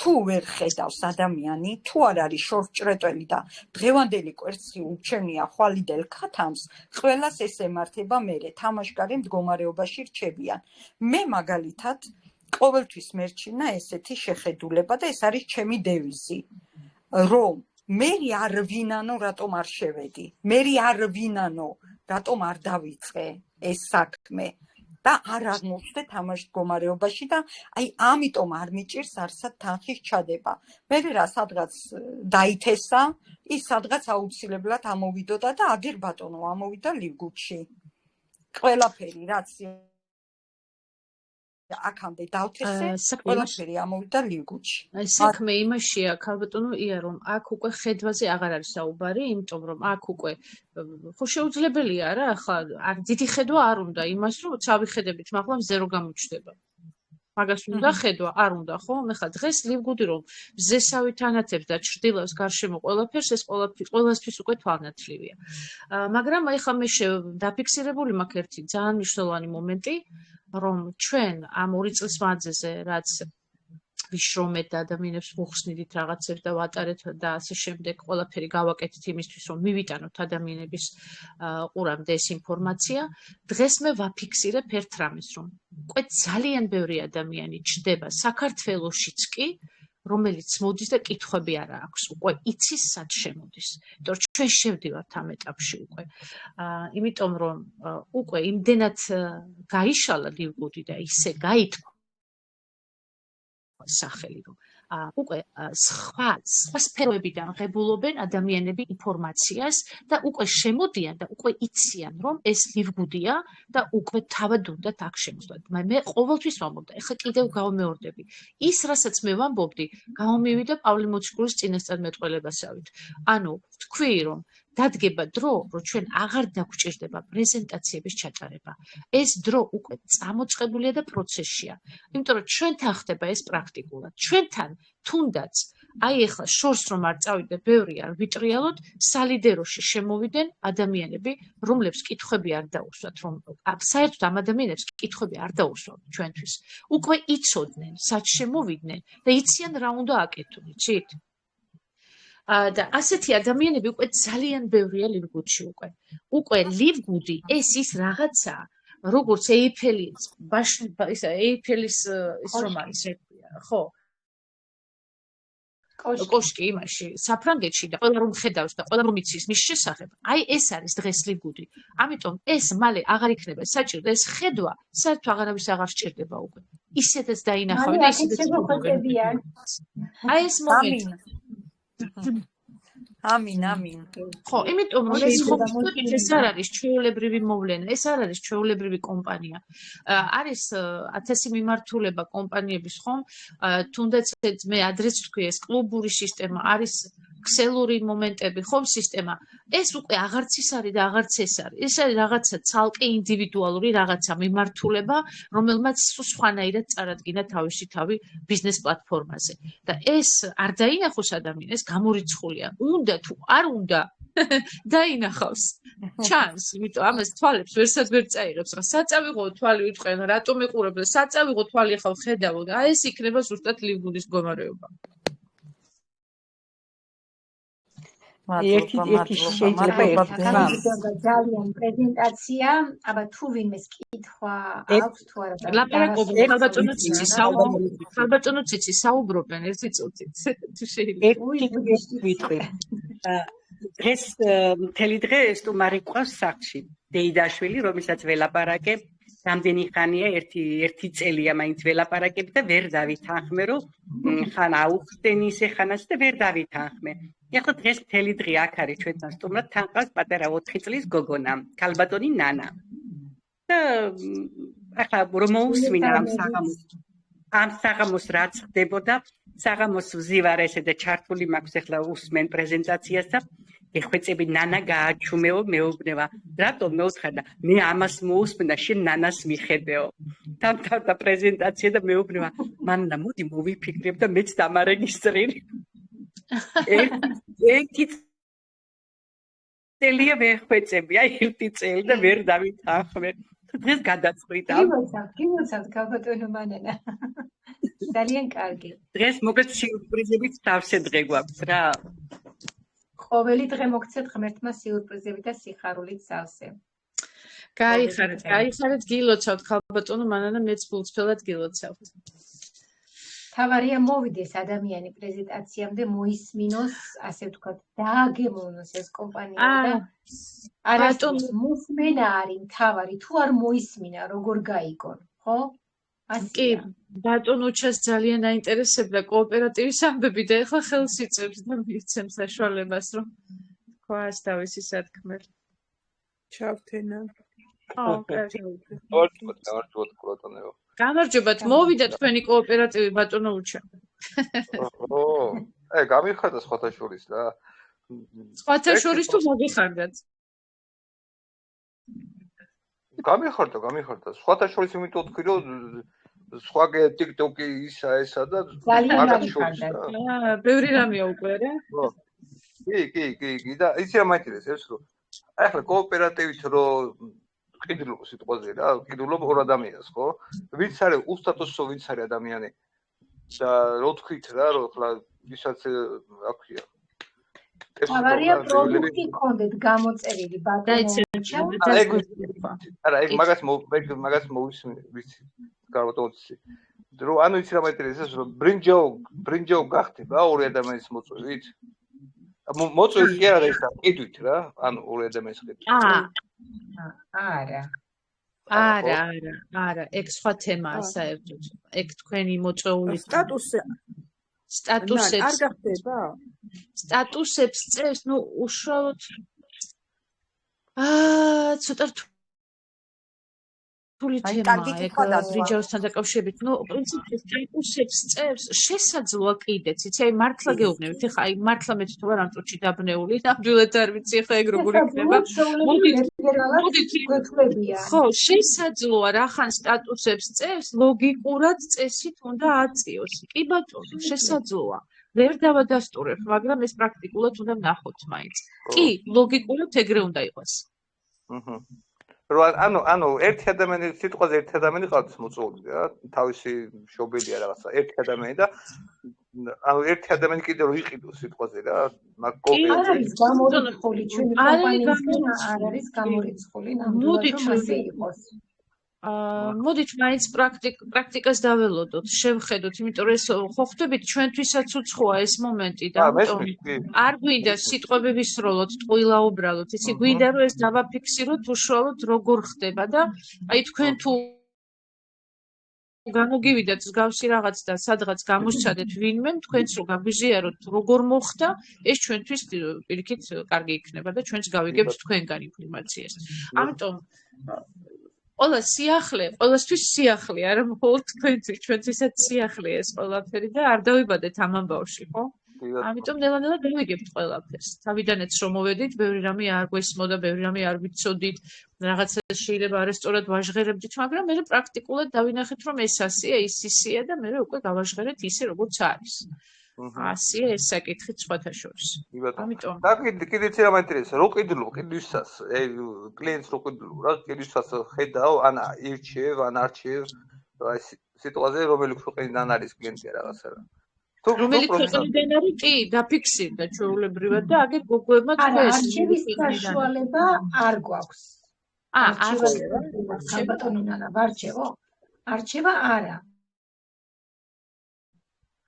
თუ ვერ ხედავს ადამიანი, თუ არ არის შორჭრეტველი და დღევანდელი კვერცხი უჩენია ხვალიდელ ქათამს, ყველას ეს ემართება მერე, თამაშგარე მდგომარეობაში რჩებიან. მე მაგალითად ყოველთვის მერჩინა ესეთი შეხედულება და ეს არის ჩემი დევიზი, რომ მე არ ვინანო, რატომ არ შევედი, მე არ ვინანო, რატომ არ დავიწყე ეს საქმე. და არ აღმოჩნდე თამაშ მდგომარეობაში და აი ამიტომ არ მიჭირს არსად თანხის ჩადება. მე რა სადღაც დაითესა, ის სადღაც აუცილებლად ამოვიდოდა და აგერ ბატონო ამოვიდა ლიგუთში. ყველაფერი რაც აქამდე დავთესე, ყველაფერი ამოვიდა ლიგუთში. საქმე იმაშია, ქალბატონო ია, რომ აქ უკვე ხედვაზე აღარ არის საუბარი, იმიტომ რომ აქ უკვე ხო შეუძლებელია რა, ახლა დიდი ხედვა არ უნდა იმას, რომ წავიხედებით, მაგრამ ზერო გამოჩნდება. მაგას უნდა ხედვა, არ უნდა, ხო? მე ხა დღეს ლივგუდი რომ ზესავით ანათებს და ჩრდილავს გარშემო ყველაფერს, ეს ყველასთვის უკვე თვალნათლივია. მაგრამ აი ხა მე დაფიქსირებული მაქვს ერთი ძალიან მნიშვნელოვანი მომენტი, რომ ჩვენ ამ 2 წლის მანძილზე რაც ვიშრომეთ და ადამიანებს მოხსნით რაღაცებს და ვატარეთ და ასე შემდეგ ყველაფერი გავაკეთეთ იმისთვის რომ მივიტანოთ ადამიანების ყურამდე ეს ინფორმაცია, დღეს მე ვაფიქსირებ ერთ რამეს, რომ უკვე ძალიან ბევრი ადამიანი ჩდება საქართველოშიც კი, რომელიც მოდის და კითხვები არა აქვს, უკვე იცის სად შემოდის. იმიტომ რომ ჩვენ შევდივართ ამ ეტაპში უკვე. იმიტომ რომ უკვე იმდენად გაიშალა ლივგუდი და ისე გაითქვა სახელი, რომ უკვე სხვა სფეროებიდან ღებულობენ ადამიანები ინფორმაციას და უკვე შემოდიან და უკვე იციან, რომ ეს ლივგუდია და უკვე თავად უნდათ აქ შემოსვლათ. მე ყოველთვის ვამბობ და ეხლა კიდევ გავმეორდები. ის, რასაც მე ვამბობდი, გამომივიდა პავლე მოციქულის წინასწარმეტყველებასავით. ანუ თქვი, რომ დადგება დრო, რომ ჩვენ აღარ დაგვჭირდება პრეზენტაციების ჩატარება. ეს დრო უკვე წამოწყებულია და პროცესშია. იმიტომ რომ ჩვენთან ხდება ეს პრაქტიკულად. ჩვენთან თუნდაც აი ეხლა შორს რომ არ წავიდე, ბევრი არ ვიტრიალოთ, სალიდეროში შემოვიდნენ ადამიანები, რომლებს კითხვები არ დაუსვათ, რომ საერთოდ ამ ადამიანებს კითხვები არ დაუსვათ ჩვენთვის. უკვე იცოდნენ, სად შემოვიდნენ და იციან რა უნდა აკეთონ, იცით? და ასეთი ადამიანები უკვე ძალიან ბევრია ლივგუდში უკვე. უკვე ლივგუდი ეს ის რაღაცა, როგორც ეიფელის ეიფელის ის რომ არის, ხო? კოშკი იმაში, საფრანგეთში და ყველა რომ ხედავს და ყველა რომ იცის მის შესახებ, აი ეს არის დღეს ლივგუდი. ამიტომ ეს მალე აღარ იქნება საჭირო და ეს ხედვა საერთოდ აღარავის აღარ სჭირდება უკვე. ისედაც დაინახავენ და ისედაც მოგვიგებიან. აი ეს მომენტი. ამინ. ხო, იმიტომ რომ ეს ხო ეს არ არის ჩვეულებრივი მოვლენა, ეს არ არის ჩვეულებრივი კომპანია. არის 1000 მიმართულება კომპანიების ხომ, თუნდაც მე ადრეც თქვი ეს კლუბური სისტემა, არის ქსელური მომენტები, ხომ სისტემა. ეს უკვე აღარც ის არის და აღარც ეს არის. ეს არის რაღაცა ცალკე ინდივიდუალური რაღაცა მიმართულება, რომელმაც სხვანაირად წარადგინა თავისი თავი ბიზნეს პლატფორმაზე. და ეს არ დაინახოს ადამიანს, ეს გამორიცხულია. უნდა თუ არ უნდა დაინახავს. ჩანს, იმიტომ ამას თვალებს ვერსად ვერ წაიღებს. რა საწავიღო თვალი ვიტყვენ, რატომ ეყურებ და საწავიღო თვალი ახლა ხედავ და ეს იქნება ზუსტად ლივგუდის მდგომარეობა. მადლობა შეიძლება ძალიან პრეზენტაცია, აბა თუ ვინმეს კითხვა აქვს თუ არა ლაპარაკობენ ხალბატონო ციცი საუბრობენ ერთი წუთით თუ შეიძლება დღეს მთელი დღე სტუმარი ყავს სახლში დეიდაშვილი რომელსაც ველაპარაკებ რამდენი ხანია ერთი წელია მაინც ველაპარაკებ და ვერ დავითანხმე რომ ხან აუხსენ ისე ხანაც და ვერ დავითანხმე ეხლა დღეს მთელი დღე აქ არის ჩვენთან სტუმრად თან ყავს პატარა 4 წლის გოგონა ქალბატონი ნანა და ახლა რომ მოусმინა ამ საღამოს რაც ხდებოდა საღამოს ვზივარ ესე და ჩართული მაქვს ახლა უსმენ პრეზენტაციას და ეხვეწები ნანა გააჩუმეო მეუბნება რატომ მეუთხარ და მე ამას მოусმენდა შენ ნანას მიხედეო და პრეზენტაცია და მეუბნება მანნა მოდი მოვიფიქრებ და მეც დამარეგისტრირე ერთი წელია ვეხვეწები აი ერთი წელი და ვერ დავითანხმე დღეს გადაწყვიტა გიმოცავთ ქალბატონო მანანა ძალიან კარგი დღეს მოკლედ სიურპრიზებით თავსე დღე გვაქვს რა ყოველი დღე მოგცეთ ღმერთმა სიურპრიზები და სიხარულით სავსე. გაიხარეთ, გილოცავთ ქალბატონო მანანა მეც ფულწრფელად გილოცავთ. თავარია მოვიდეს ადამიანი პრეზენტაციამდე მოისმინოს, ასე ვთქვათ, დააგემოვნოს ეს კომპანია და არასდროს მოსმენა არის თავარი, თუ არ მოისმინა, როგორ გაიგონ, ხო? კი, ბატონოჩას ძალიან აინტერესებდა კოოპერატივის ამბები და ეხლა ხელს იწევს და მივცემ საშუალებას, რომ ქვას თავისი სათქმელი. ჩავთენა. გამარჯობათ ბატონო. გამარჯობათ, მოვიდა თქვენი კოოპერატივი ბატონო უჩა. გამიხარდა სხვათა შორის რა. სხვათა შორის თუ მოგიხარდათ? გამიხარდა. სხვათა შორის იმიტომ თქვი რომ სხვა TikTok-ი ისა და მაგათ შორის რა. ბევრი რამეა უკვე რა. კი და იცი რა მაინტერესებს რომ ახლა კოოპერატივით რომ ყიდულობ სიტყვაზე რა, ყიდულობ ორ ადამიანს, ხო? ვინც არის უსტატუსო, ვინც არის ადამიანი და რო თქვით რა, რომ ახლა ვისაც რა ქვია თავარია პროდუქტი კონდეთ გამოწერილი ბატონო. არა, ეგ მაგას მოვისმენთ, ვიცი, გარბატონცი. რომ ანუ იცი რა მაინტერესებს რომ ბრინჯაო გახდება ორი ადამიანის მოწვევით? მოწვევით კი არა ეს ყიდვით რა, ანუ ორი ადამიანის ყიდვით. არა, ეგ სხვა თემაა საერთოდ. ეგ თქვენი მოწვეული სტატუსებს არ გახდება? სტატუსებს წერს, ну, უშუალოდ ცოტა რთული თემაა ეგ ბრინჯაოსთან დაკავშირებით. ну, პრინციპში სტატუსებს წერს შესაძლოა კიდეც, იცი, აი მართლა გეუბნებით, ეხა აი მართლა მე თვითონ ამ წუთში დაბნეული, ნამდვილად არ ვიცი ეხა ეგ როგორ იქნება. ხო, შესაძლოა რახან სტატუსებს წერს, ლოგიკურად წესით უნდა აწიოს. კი ბატონო, შესაძლოა. ვერ დავადასტურებ, მაგრამ ეს პრაქტიკულად უნდა ვნახოთ მაინც. კი, ლოგიკურად ეგრე უნდა იყოს. ანუ ერთი ადამიანი სიტყვაზე ერთი ადამიანი ყავს მოწვეული რა, თავისი მშობელია რაღაცა, ერთი ადამიანი და ანუ ერთი ადამიანი კიდე რო იყიდოს სიტყვაზე რა, მაგ კოოპერატივი. არ არის გამორიცხული ჩვენი კომპანიისგან არ არის გამორიცხული, ნამდვილად რომ ასე იყოს. მოდით მაინც პრაქტიკას დაველოდოთ, შევხედოთ, იმიტომ რომ ეს ხო ხვდებით ჩვენთვისაც უცხოა ეს მომენტი და ამიტომ არ გვინდა სიტყვები ვისროლოთ, ტყუილა უბრალოდ, იცი, გვინდა რომ ეს დავაფიქსიროთ უშუალოდ როგორ ხდება და აი თქვენ თუ გამოგივიდათ მსგავსი რაღაც და სადღაც გამოსცადეთ ვინმე, თქვენც რო გაგვიზიაროთ როგორ მოხდა, ეს ჩვენთვის პირიქით კარგი იქნება და ჩვენც გავიგებთ თქვენგან ინფორმაციას. ამიტომ ყველასთვის სიახლე, არა მხოლოდ თქვენთვის, ჩვენთვისაც სიახლეა ეს ყველაფერი და არ დავიბადეთ ამ ამბავში, ხო? ამიტომ ნელა-ნელა გავიგებთ ყველაფერს. თავიდანაც რომ მოვედით, ბევრი რამე არ გვესმოდა, ბევრი რამე არ ვიცოდით, რაღაცა შეიძლება არასწორად ვაჟღერებდით, მაგრამ მე პრაქტიკულად დავინახეთ, რომ ეს ასეა, ის ისეა და მე უკვე გავაჟღერეთ ისე, როგორც არის. ასეა ეს საკითხი სხვათა შორის. ამიტომ და კიდე ცირა მაინტერესა, რო ყიდულობ ყიდვისას, კლიენტს რო ყიდულობ რა, ყიდვისას ხედავ, ან ირჩევ, ან არჩევ, აი სიტუაცია რომელი ქვეყნიდან არის კლიენტი რაღაცა რა. რომელი ქვეყნიდან არის კი დაფიქსირდა ჩვეულებრივად და აგერ გოგოებმა არა, თქვეს არჩევის საშუალება არ გვაქვს. ხალბატონო ნანა, ვარჩევო? არჩევა არა.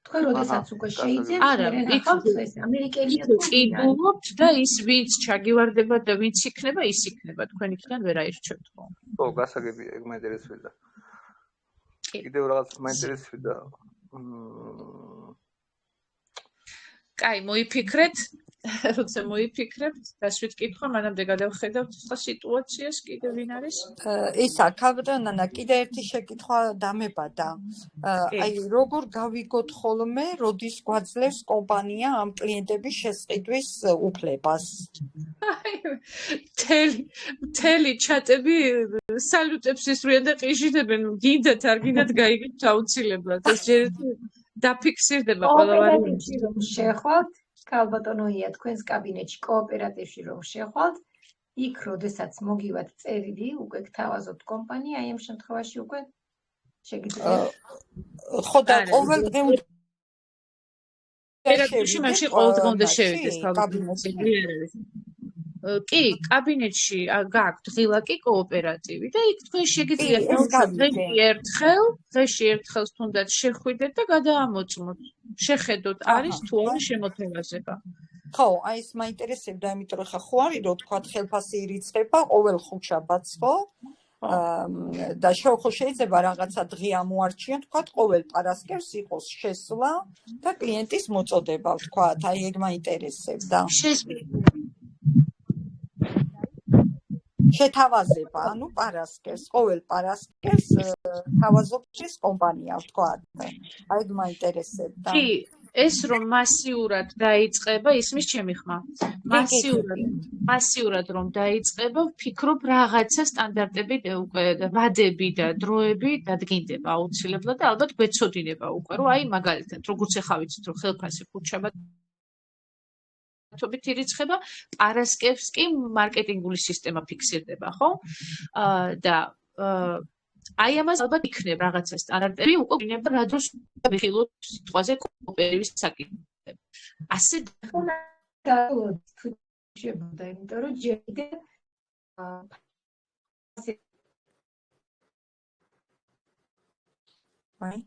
თქვენ როდესაც უკვე შეიძენთ, მე ნახავთ ეს ამერიკელია ყიდულობთ და ის ვინც ჩაგივარდება და ვინც იქნება, ის იქნება. თქვენ იქიდან ვერ აირჩევთ ხო? ხო, გასაგებია, ეგ მაინტერესებდა. კიდევ რაღაც მაინტერესებდა. კაი, მოიფიქრეთ. როცა მოიფიქრებთ, დასვით კითხვა, მანამდე გადავხედავთ სხვა სიტუაციას, კიდე ვინ არის? ისა, ქალბატონო, კიდე ერთი შეკითხვა დამებადა. აი, როგორ გავიგოთ ხოლმე, როდის გვაძლევს კომპანია ამ კლიენტების შესყიდვის უფლებას? მთელი ჩატები სალუტებს ისვრიან და ყიჟინებენ, გინდათ, არ გინდათ გაიგებთ აუცილებლად. ეს ჯერ დაფიქსირდება ყველა ვარიანტი. რომ შეხვალთ ქალბატონოია თქვენს კაბინეტში კოოპერატივში რომ შეხვალთ, იქ როდესაც მოგივათ წერილი, უკვე გთავაზობთ კომპანია, აი ამ შემთხვევაში უკვე შეგიძლიათ. ხო და ყოველდღე მაშინ ყოველდღე უნდა შევიდეს კაბინეტში. კი, კაბინეტში გაქვთ ღილაკი კოოპერატივი და იქ თქვენ შეგიძლიათ დღეში ერთხელ თუნდაც შეხვიდეთ და გადაამოწმოთ. შეხედოთ არის თუ არა შემოთავაზება. ხო, აი ეს მაინტერესებდა, იმიტომ რომ ხა ხო არის რომ თქვა ხელფასი ირიცხება ყოველ ხუთშაბათს, ხო? და შეიძლება რაღაცა დღე ამოარჩიონ, თქვა ყოველ პარასკევს იყოს შესვლა და კლიენტის მოწოდება, თქვა, აი ეგ მაინტერესებდა. შეთავაზება, ანუ პარასკევს, ყოველ პარასკევს თავაზობს ეს კომპანია, თქვა. აი ეგ მაინტერესებდა. კი, ეს რომ მასიურად დაიწყება, ისმის ჩემი ხმა. მასიურად რომ დაიწყება, ვფიქრობ რაღაცა სტანდარტები უკვე ვადები და დროები დადგინდება აუცილებლად და ალბათ გვეცოდინება უკვე, რომ აი მაგალითად, როგორც ახლა ვიცით, რომ ხელფასი ხუთშაბათობით ირიცხება, პარასკევს კი მარკეტინგული სისტემა ფიქსირდება, ხო? და აი ამას ალბათ იქნება რაღაცა სტანდარტები, უკვე იქნება რა დროს ვიხილოთ სიტყვაზე კოოპერატივის საკითხები. ასე შეგვიძლია, იმიტომ რომ ჯერიდე აი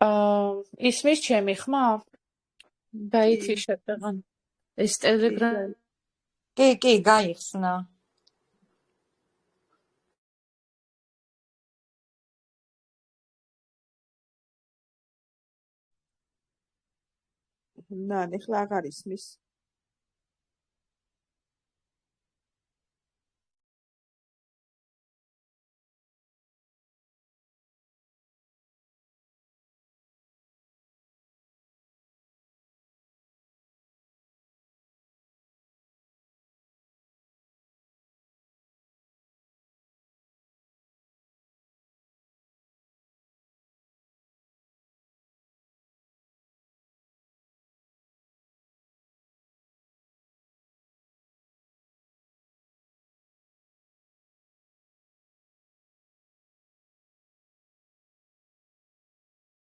ისმის ჩემი ხმა? დაითიშეთ აღარ. ეს ტელეგრამ კი, გაიხსნა. ნან, ეხლა აღარ ისმის.